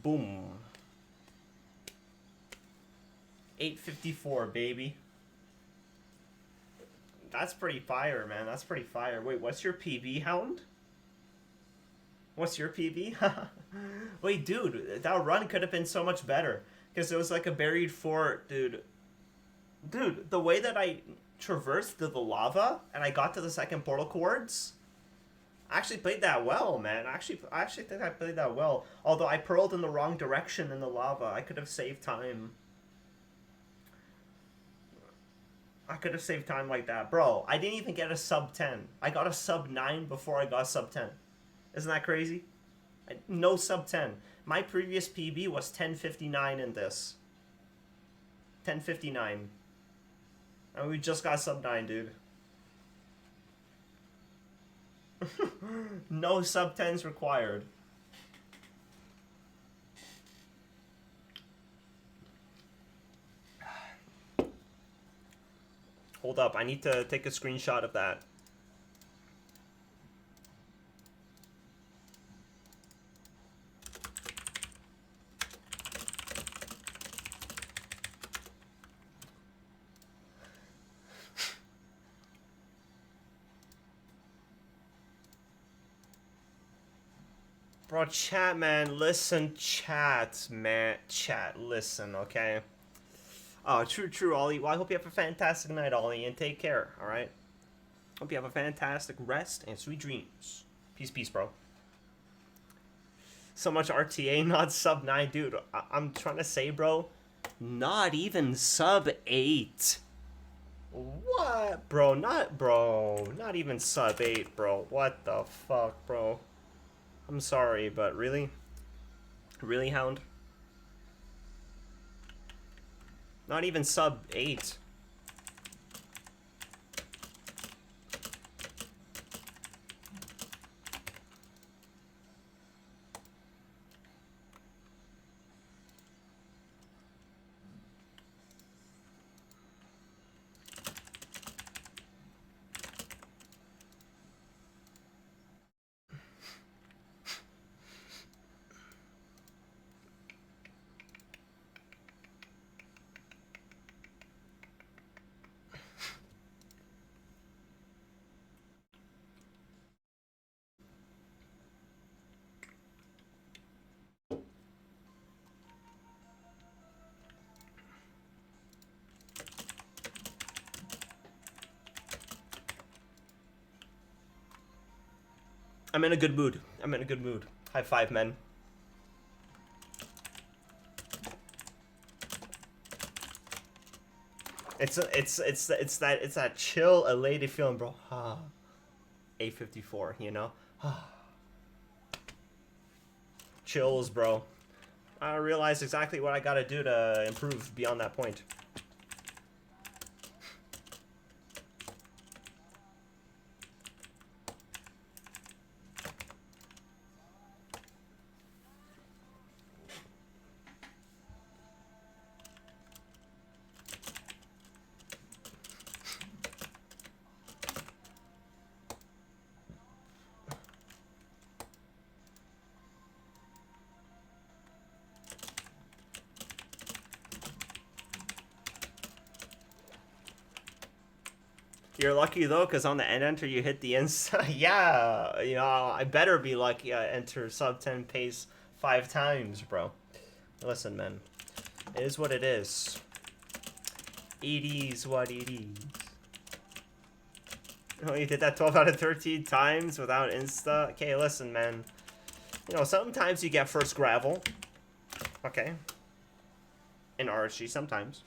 Boom. 854, baby. That's pretty fire, man. That's pretty fire. Wait, what's your PB, Hound? What's your PB? Wait, dude, that run could have been so much better. Because it was like a buried fort, dude. Dude, the way that I traversed the lava and I got to the second portal chords, I actually played that well, man. I actually think I played that well. Although I pearled in the wrong direction in the lava. I could have saved time. I could have saved time like that. Bro, I didn't even get a sub 10. I got a sub 9 before I got sub 10. Isn't that crazy? No sub 10. My previous PB was 1059 in this. 1059. And we just got sub 9, dude. No sub 10s required. Hold up, I need to take a screenshot of that. Bro, chat, man, listen, chat, man, chat, listen, okay? Oh, true, Ollie. Well, I hope you have a fantastic night, Ollie, and take care, alright? Hope you have a fantastic rest and sweet dreams. Peace, bro. So much RTA, not sub 9. Dude, I'm trying to say, bro, not even sub 8. What? Bro, not even sub 8, bro. What the fuck, bro? I'm sorry, but really? Really, Hound? Not even sub 8. I'm in a good mood. I'm in a good mood. High five, men. It's that chill, elated feeling, bro. Ah, 854, you know. Chills, bro. I realized exactly what I gotta do to improve beyond that point. You're lucky though, because on the end enter you hit the inside. Yeah, you know, I better be lucky I enter sub 10 pace 5 times, bro. Listen, man. It is what it is. It is what it is. Oh, you did that 12 out of 13 times without insta? Okay, listen, man. You know, sometimes you get first gravel. Okay. In RSG, sometimes.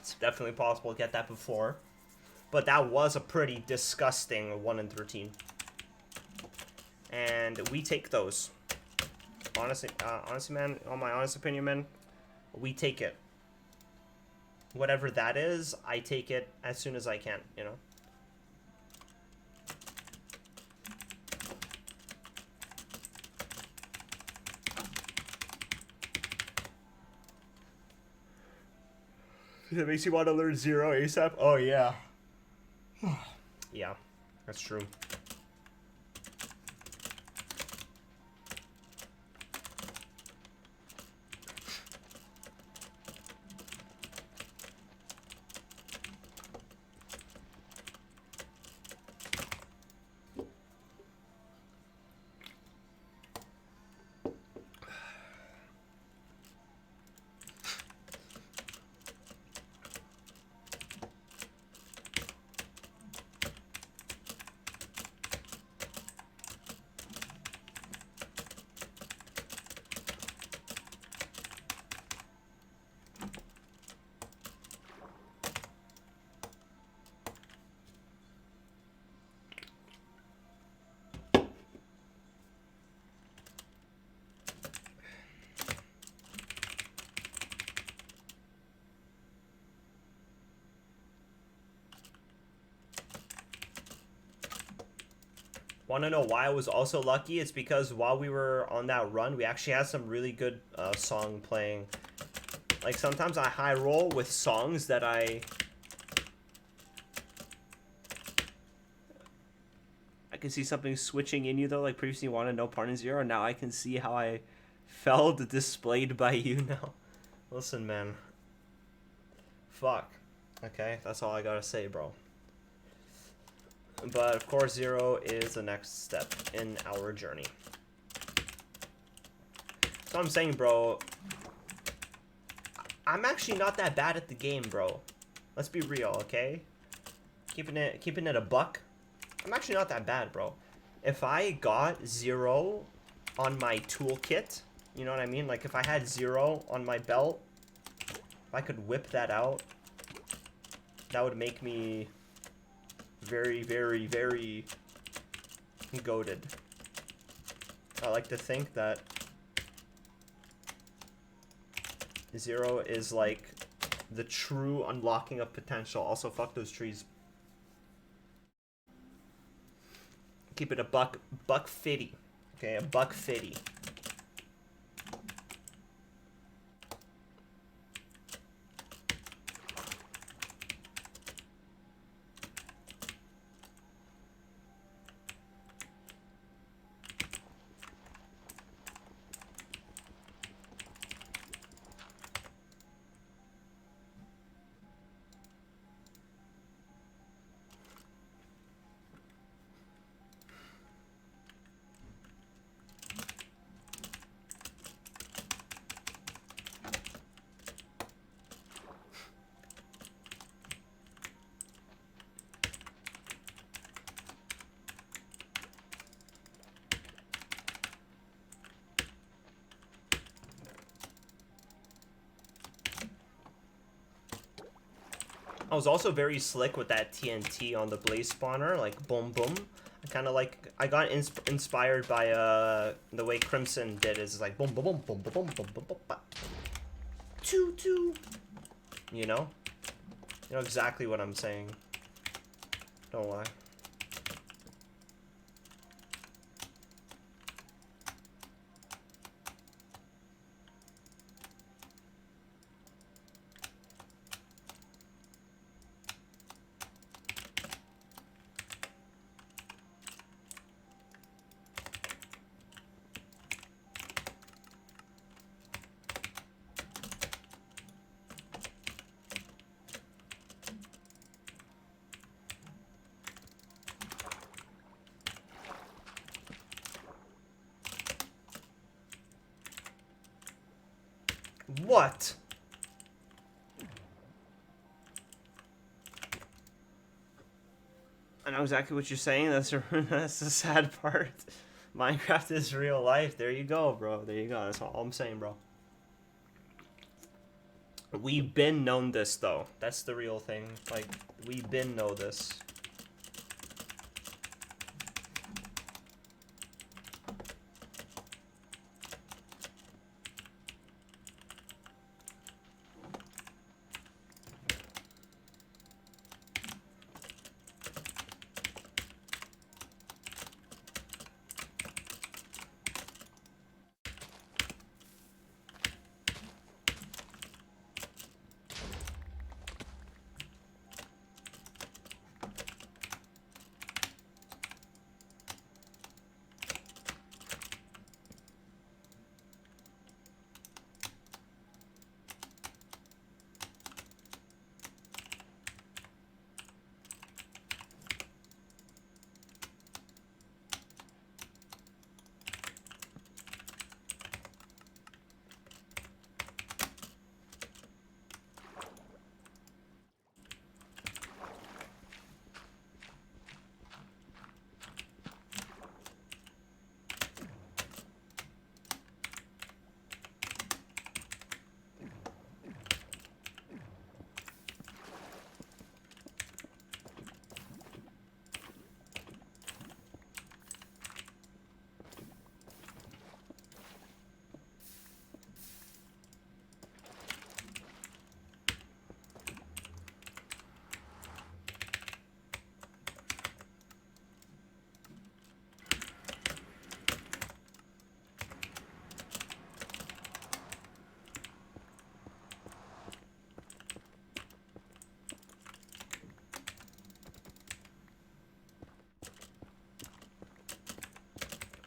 It's definitely possible to get that before. But that was a pretty disgusting 1 in 13. And we take those. Honestly, man, on my honest opinion, man, we take it. Whatever that is, I take it as soon as I can, you know? It makes you want to learn Zero ASAP? Oh, yeah. Yeah, that's true. Want to know why I was also lucky? It's because while we were on that run, we actually had some really good song playing. Like, sometimes I high roll with songs that I can see something switching in you, though. Like, previously you wanted no partner Zero, and now I can see how I felt displayed by you now. Listen, man. Fuck. Okay, that's all I gotta say, bro. But of course, Zero is the next step in our journey. So I'm saying, bro, I'm actually not that bad at the game, bro. Let's be real, okay? Keeping it a buck. I'm actually not that bad, bro. If I got Zero on my toolkit, you know what I mean? Like, if I had Zero on my belt, if I could whip that out, that would make me very, very, very goated. I like to think that Zero is like the true unlocking of potential. Also, fuck those trees. Keep it a buck 50. Okay, a buck 50. I was also very slick with that TNT on the blaze spawner, like boom boom. I kind of like, I got inspired by the way Crimson did it. It's like boom boom boom boom boom boom boom boom boom. Choo choo. You know exactly what I'm saying. Don't lie. What? I know exactly what you're saying. That's the sad part. Minecraft is real life. There you go, bro. There you go. That's all I'm saying, bro. We've been known this, though. That's the real thing. Like, we've been know this.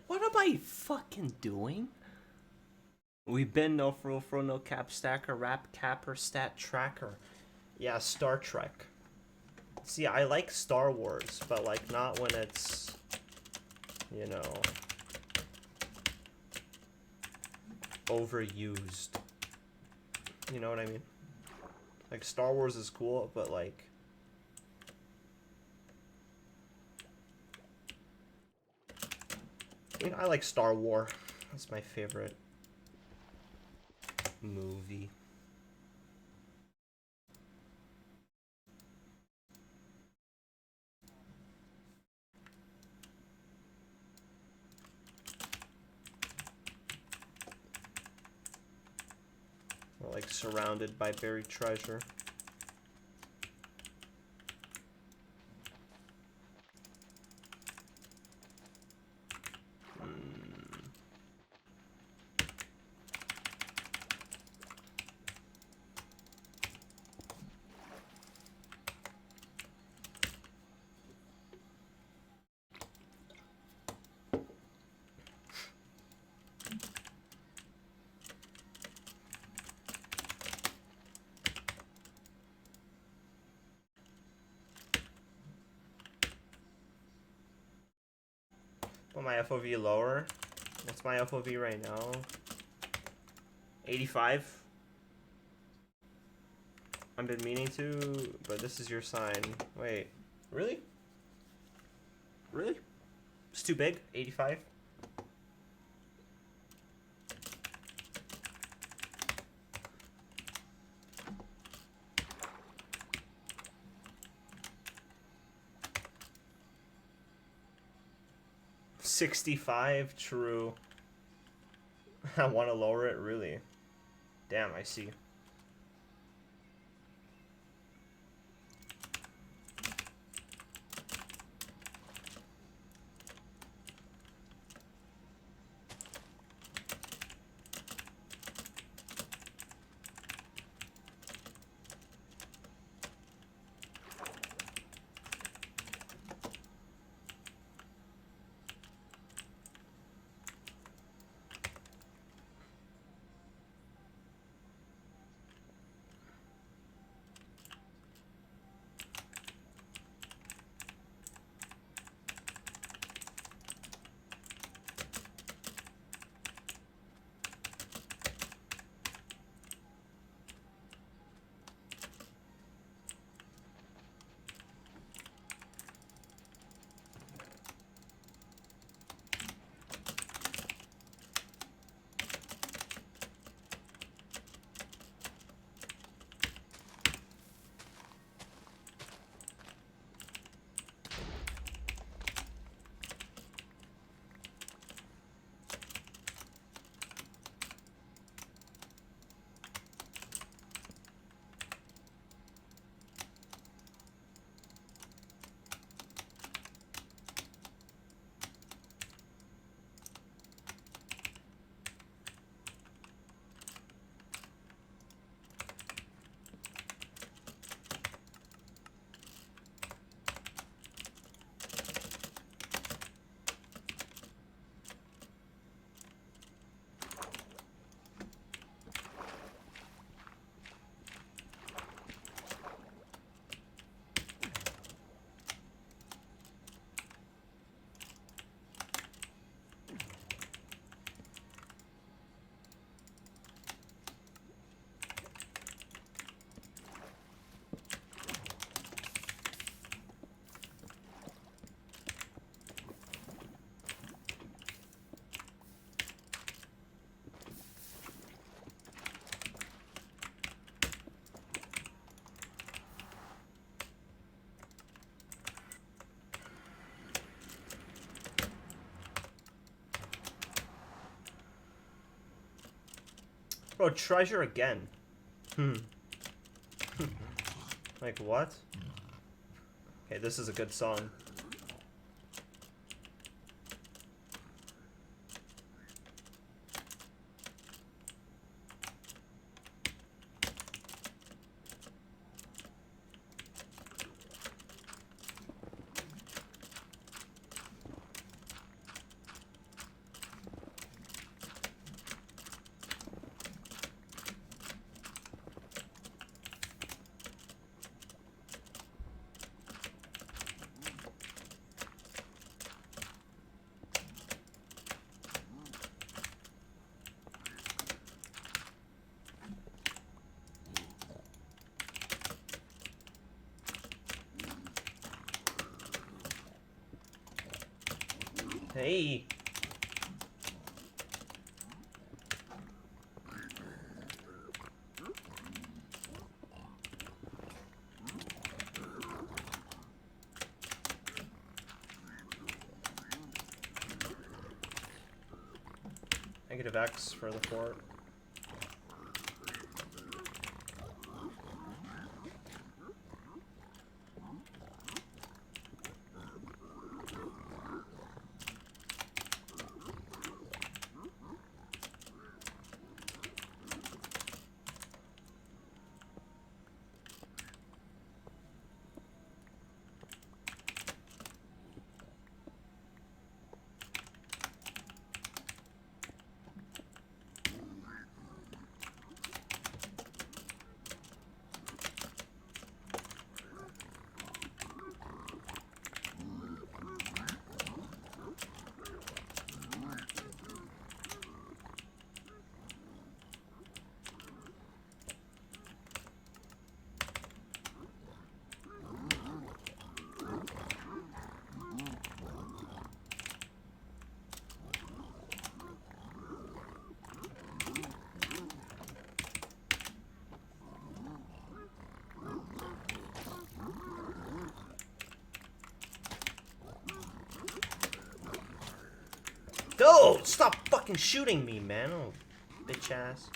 What am I fucking doing? We've been no fro no cap stacker rap capper stat tracker. Yeah, Star Trek. See, I like Star Wars, but like not when it's, you know, overused. You know what I mean? Like Star Wars is cool, but like I like Star Wars. That's my favorite movie. We're like surrounded by buried treasure. Well, my FOV lower. What's my FOV right now? 85. I've been meaning to, but this is your sign. Wait, really? Really? It's too big? 85? $65? True. I want to lower it? Really? Damn, I see. Bro, treasure again. Like, what? Okay, this is a good song. Hey. Negative X for the fort. Go! Stop fucking shooting me, man. Oh, bitch ass.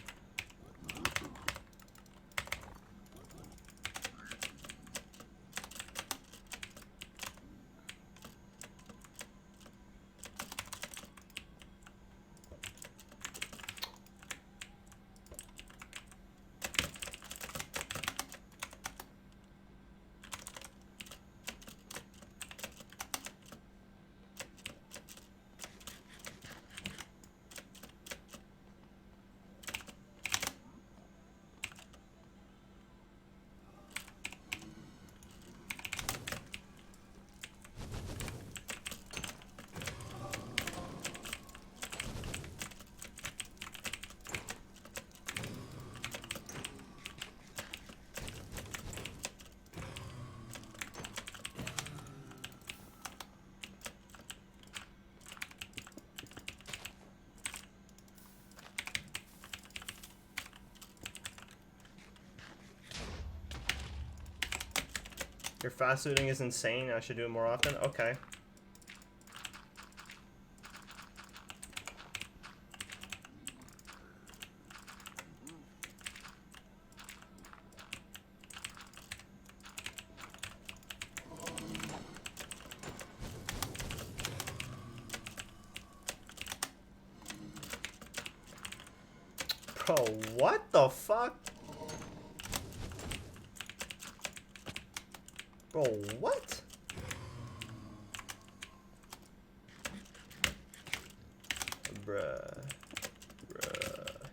Your fast looting is insane. I should do it more often. Okay. Bro, what the fuck? Bro, what? Bruh. Bruh.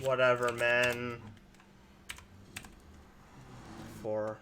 Whatever, man. 4.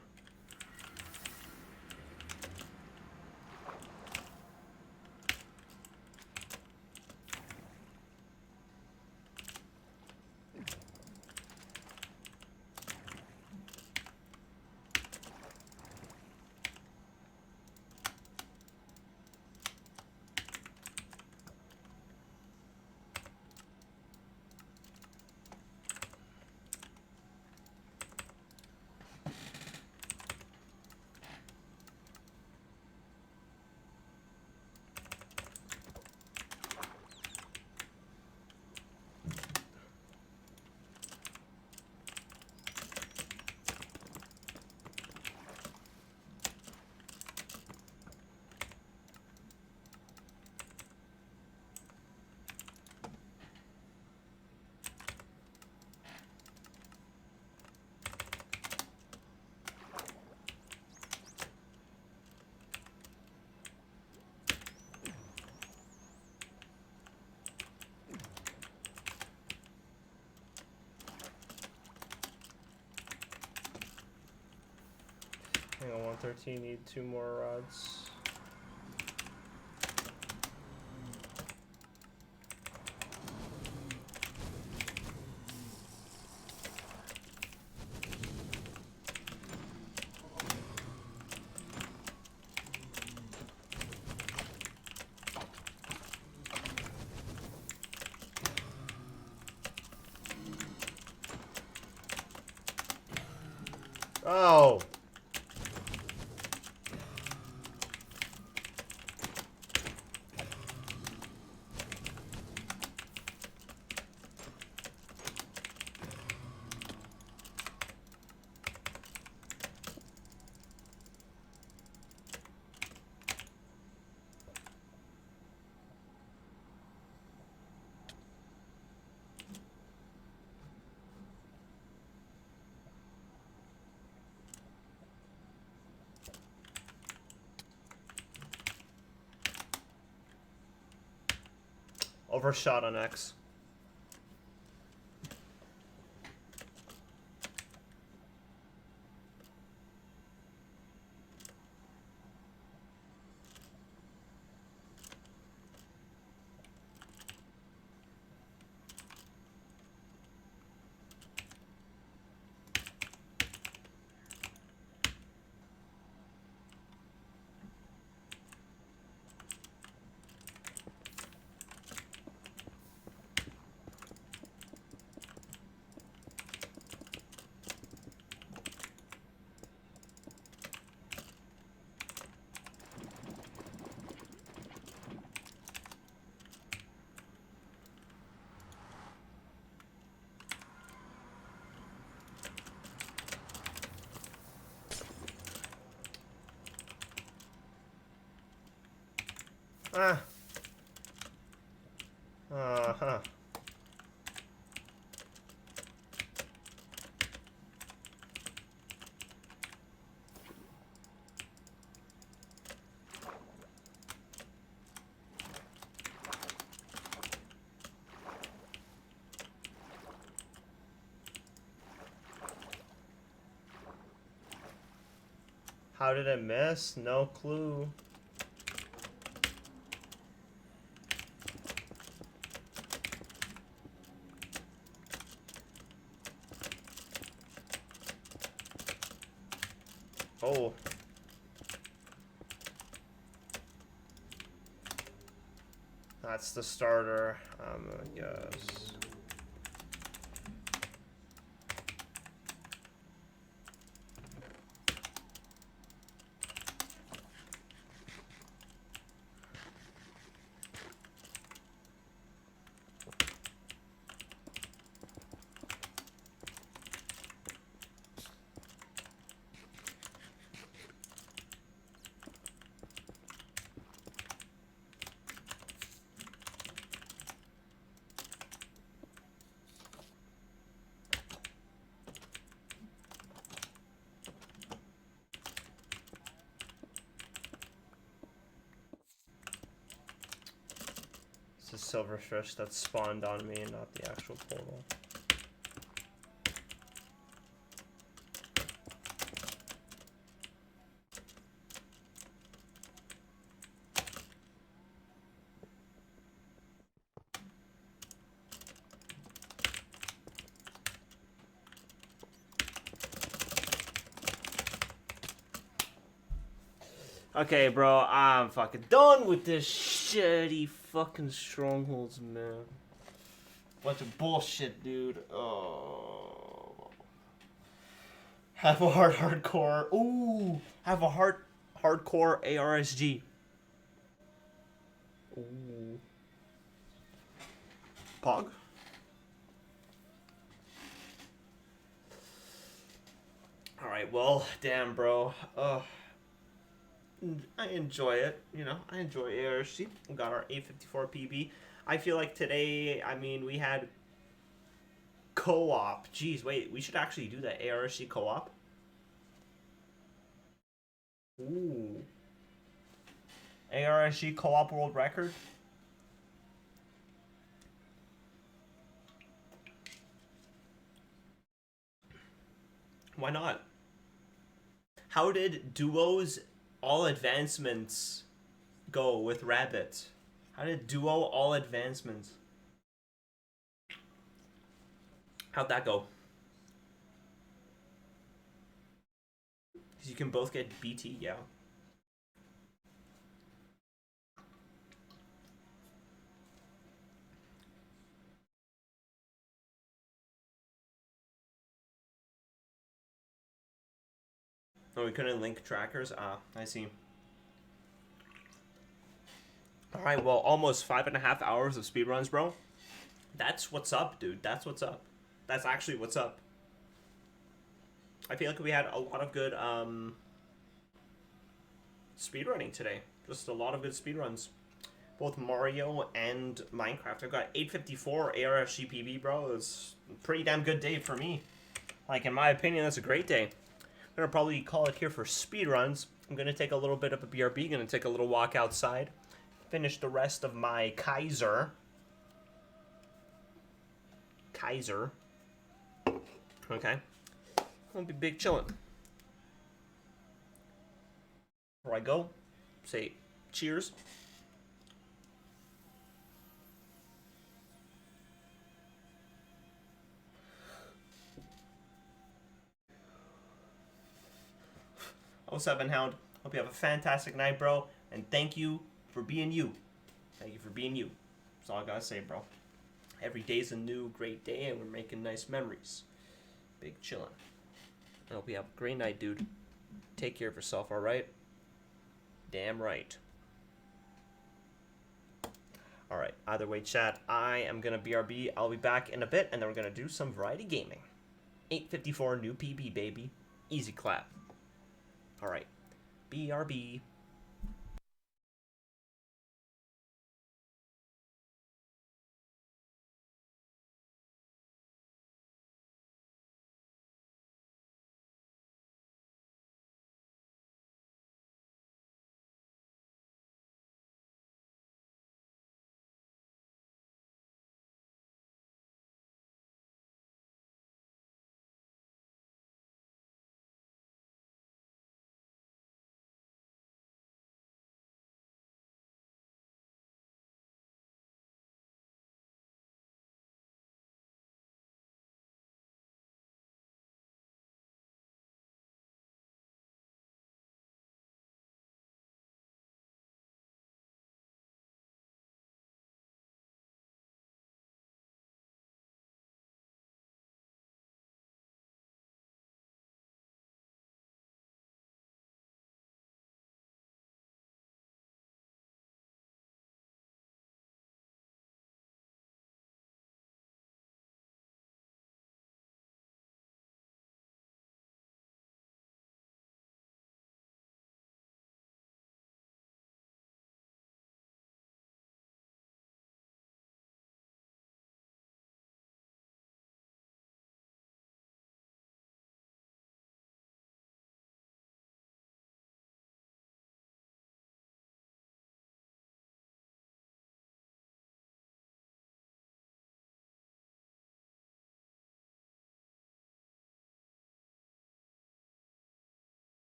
13, need 2 more rods. Oh! Overshot on X. Ah. Uh-huh. How did it miss? No clue. Oh. That's the starter, I guess. It's a silverfish that spawned on me, not the actual portal. Okay, bro, I'm fucking done with this shitty fucking strongholds, man. Bunch of bullshit, dude. Oh. Have a hardcore. Ooh, have a hardcore ARSG. Ooh. Pog. All right, well, damn, bro. I enjoy it, you know. I enjoy ARC. We got our 854 PB. I feel like today, I mean, we had co-op. Jeez, wait, we should actually do that ARC co-op. Ooh. ARC co-op world record. Why not? How did Duo's all advancements go with Rabbit? How did Duo all advancements? How'd that go? Because you can both get BT, yeah. Oh, we couldn't link trackers? Ah, I see. Alright, well, almost 5.5 hours of speedruns, bro. That's what's up, dude. That's what's up. That's actually what's up. I feel like we had a lot of good speedrunning today. Just a lot of good speedruns. Both Mario and Minecraft. I've got 854 ARS GPB, bro. It's a pretty damn good day for me. Like, in my opinion, that's a great day. I'm gonna probably call it here for speedruns. I'm gonna take a little bit of a BRB, gonna take a little walk outside. Finish the rest of my Kaiser. Okay. I'll be big chillin'. Before I go, say cheers. Oh, 7 Hound. Hope you have a fantastic night, bro. And thank you for being you. Thank you for being you. That's all I gotta say, bro. Every day's a new great day, and we're making nice memories. Big chillin'. I hope you have a great night, dude. Take care of yourself, alright? Damn right. Alright, either way, chat, I am gonna BRB. I'll be back in a bit, and then we're gonna do some variety gaming. 854 new PB, baby. Easy clap. Alright. BRB.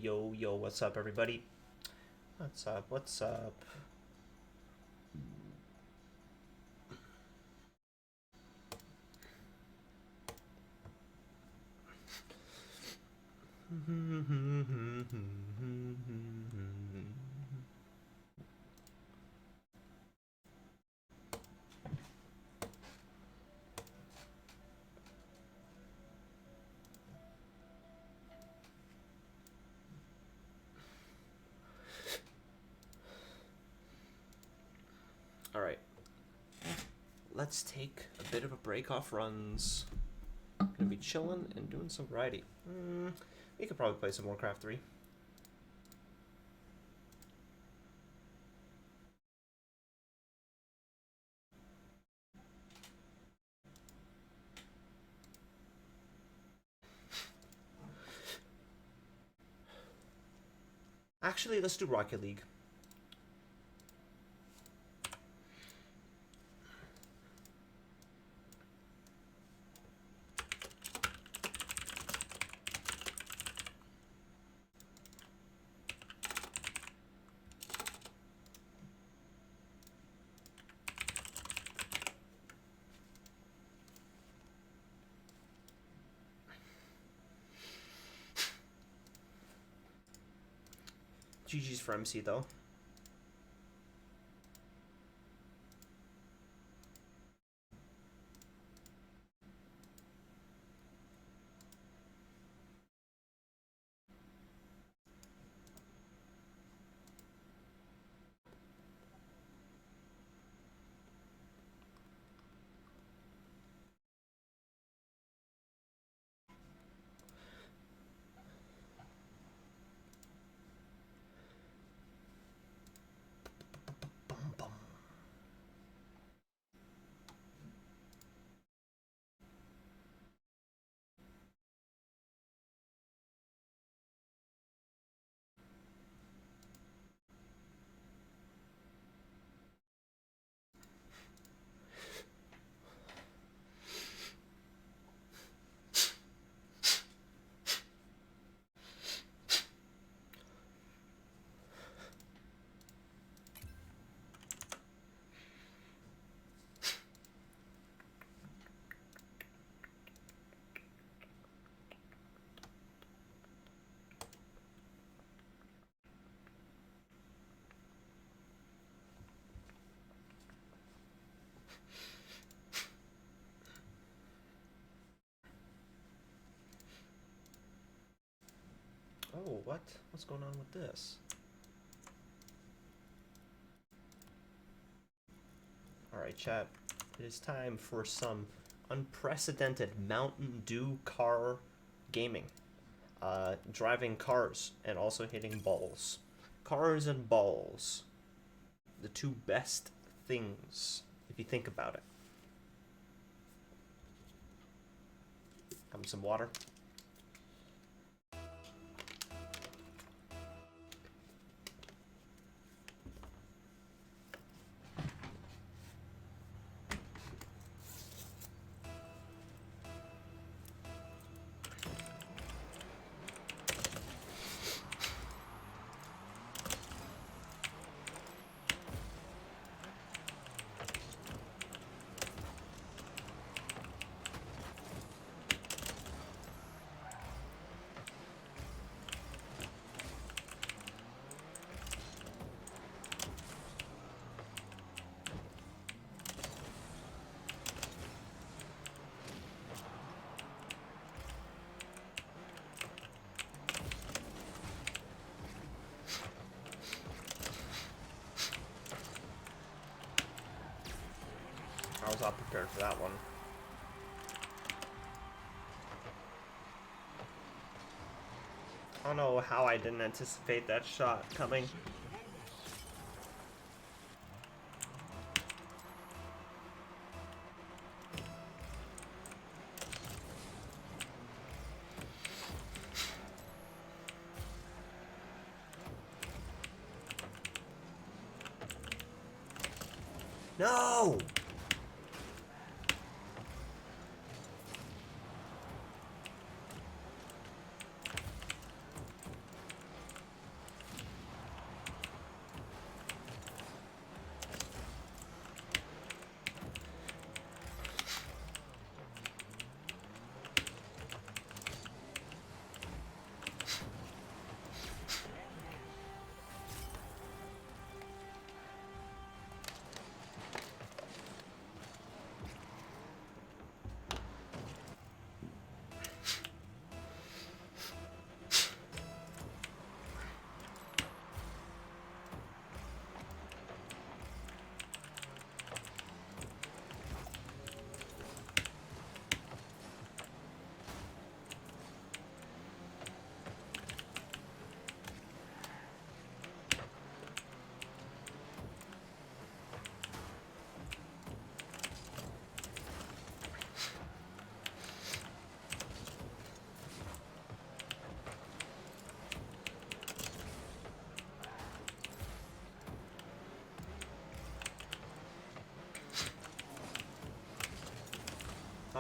yo, yo, what's up, everybody? What's up, what's up? Alright. Let's take a bit of a break off runs. Gonna be chilling and doing some variety. We could probably play some Warcraft 3. Actually, let's do Rocket League. GG's for MC, though. Oh, what? What's going on with this? Alright, chat. It is time for some unprecedented Mountain Dew car gaming. Driving cars and also hitting balls. Cars and balls. The two best things, if you think about it. Have some water. I was not prepared for that one. I don't know how I didn't anticipate that shot coming. No!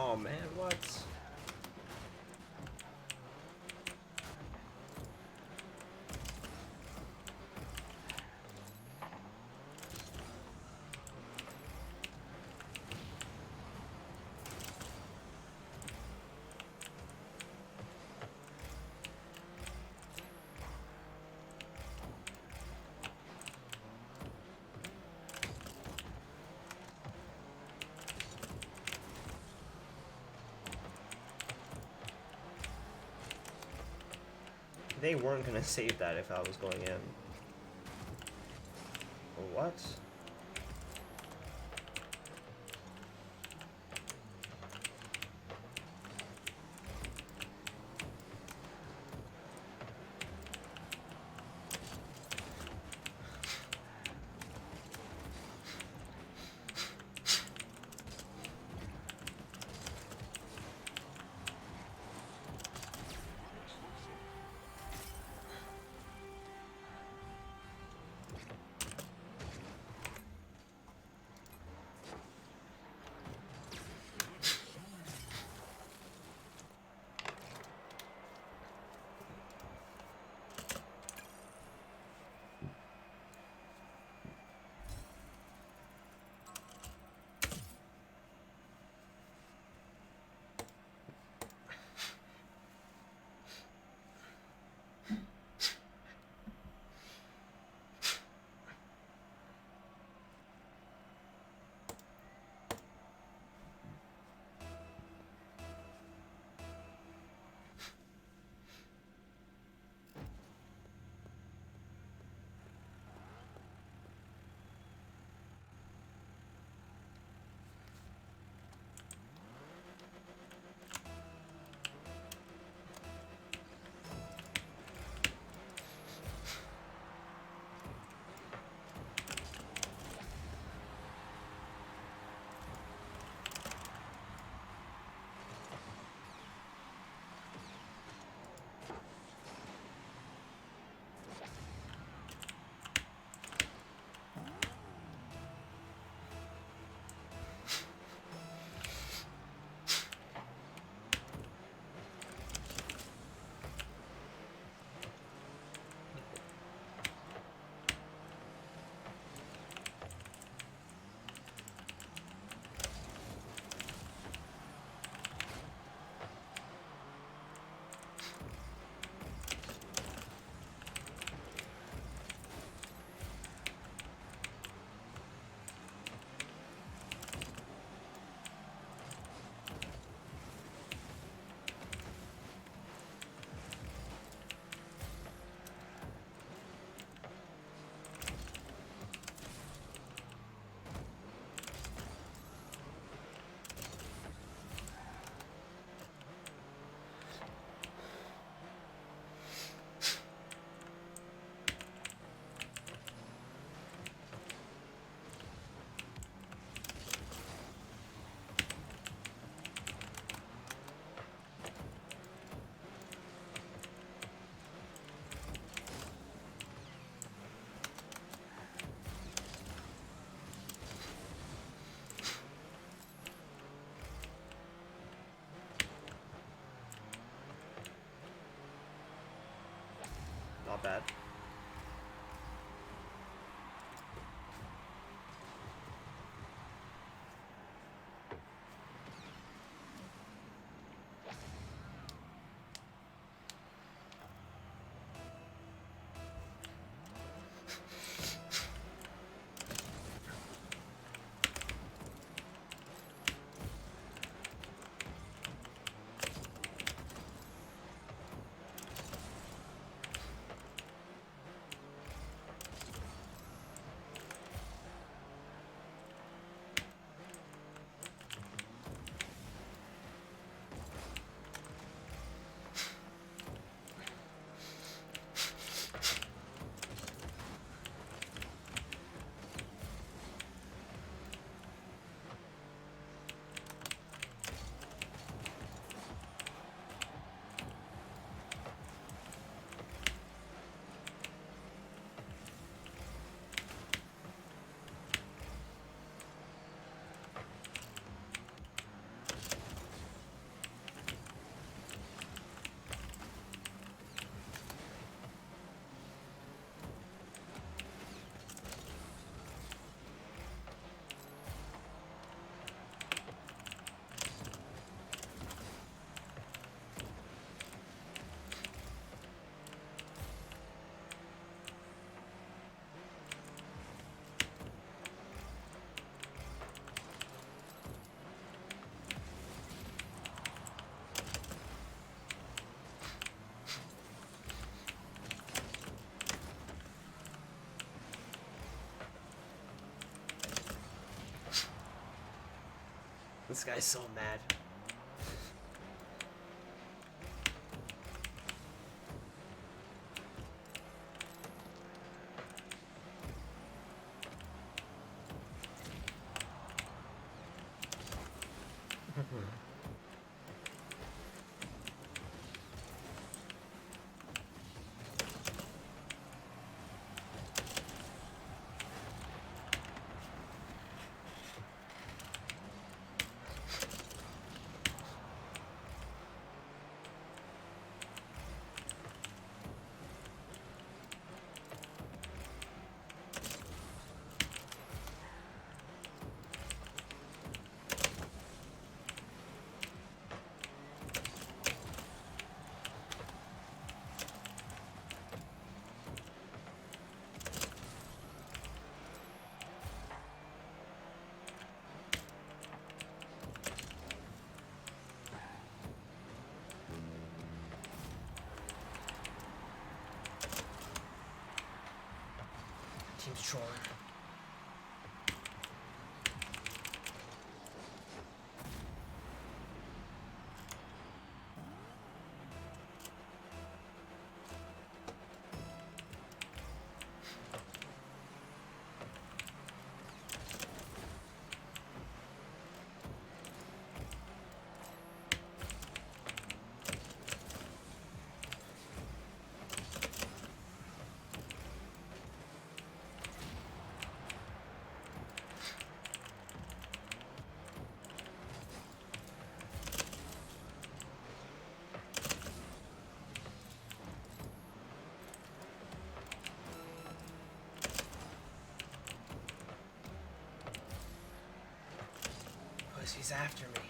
Oh man, what? They weren't gonna save that if I was going in. What? Not bad. This guy's so mad. Team's trolling. He's after me.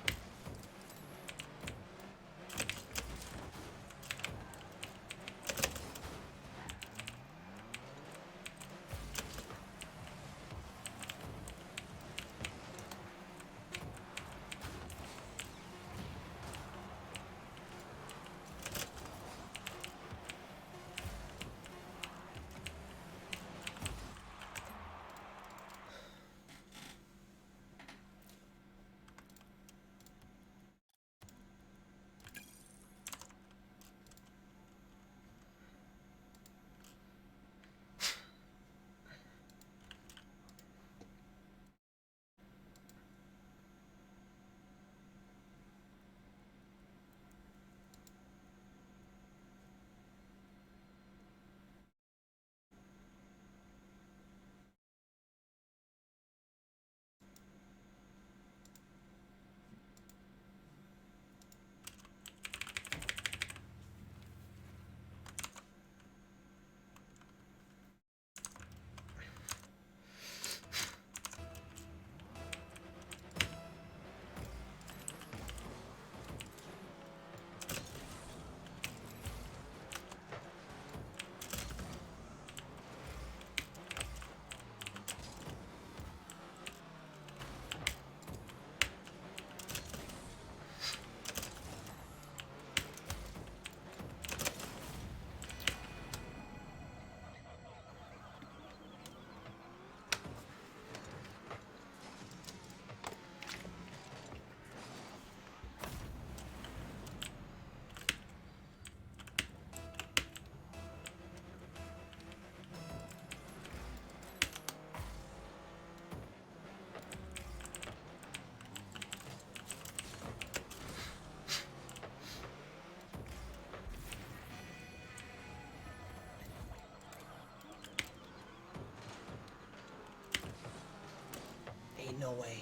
No way.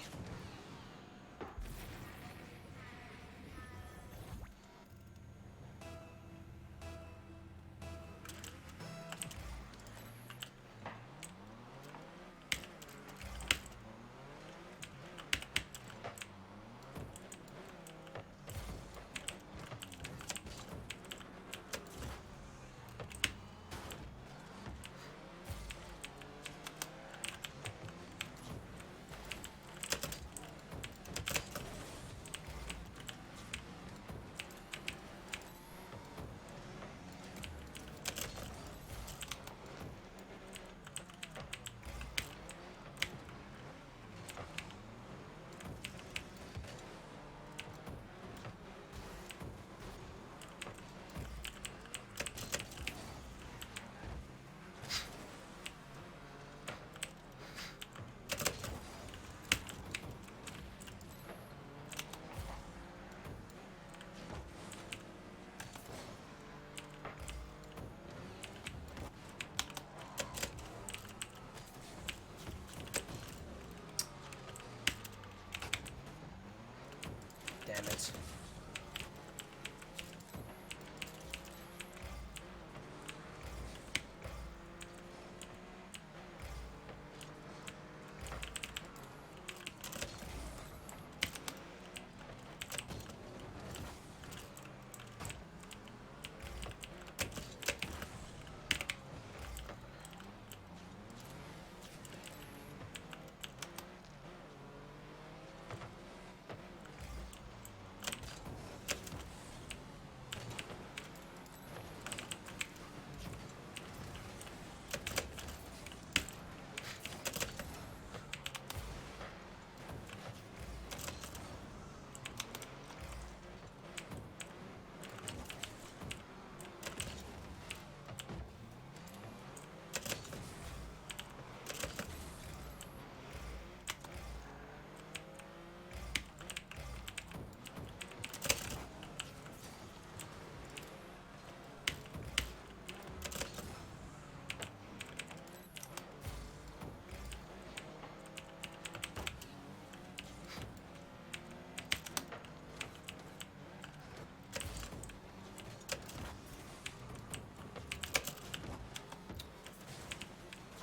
Damn it.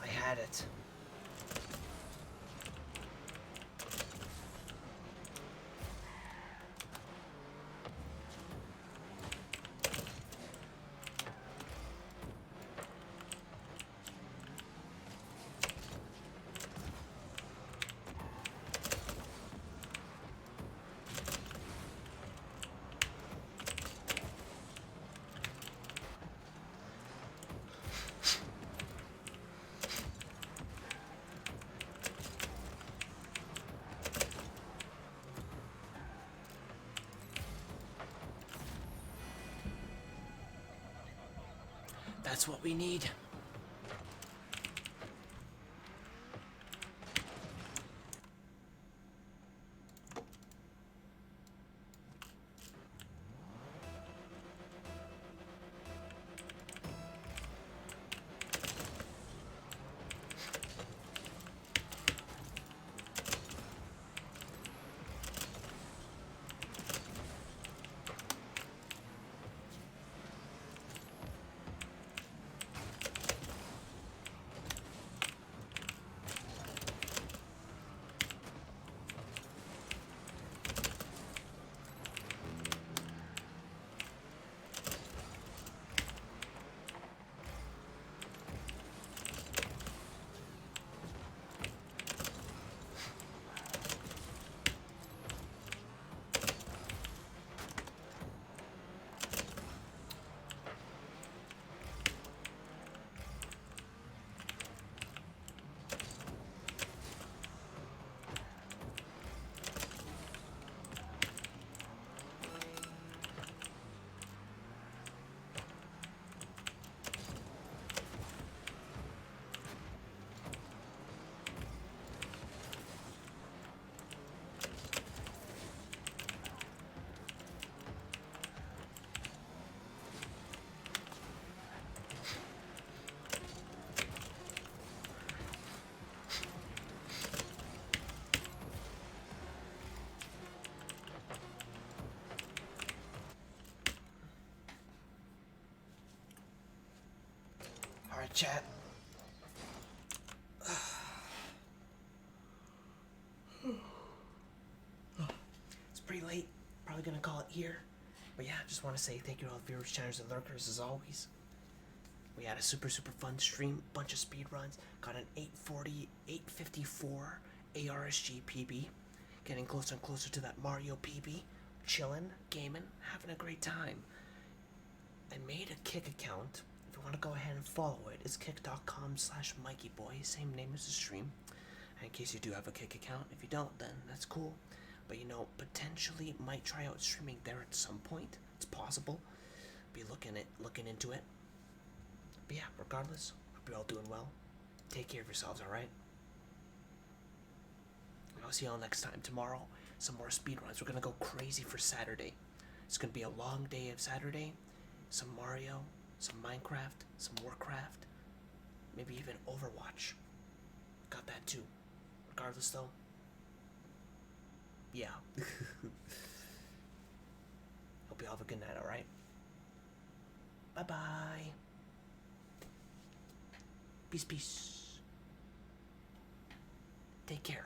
I had it. That's what we need. Alright, chat. It's pretty late. Probably gonna call it here. But yeah, just want to say thank you to all the viewers, channels, and lurkers as always. We had a super fun stream, bunch of speed runs. Got an 840, 854 ARSG PB. Getting closer and closer to that Mario PB. Chillin', gaming, having a great time. I made a Kick account. If you want to go ahead and follow it, it's kick.com/MikeyBoy, same name as the stream. And in case you do have a Kick account, if you don't, then that's cool. But you know, potentially might try out streaming there at some point. It's possible. Be looking into it. But yeah, regardless, hope you're all doing well. Take care of yourselves, alright? I'll see y'all next time. Tomorrow, some more speedruns. We're gonna go crazy for Saturday. It's gonna be a long day of Saturday. Some Mario, some Minecraft, some Warcraft, maybe even Overwatch. Got that too. Regardless though, yeah. you have a good night, alright? Bye-bye. Peace, peace. Take care.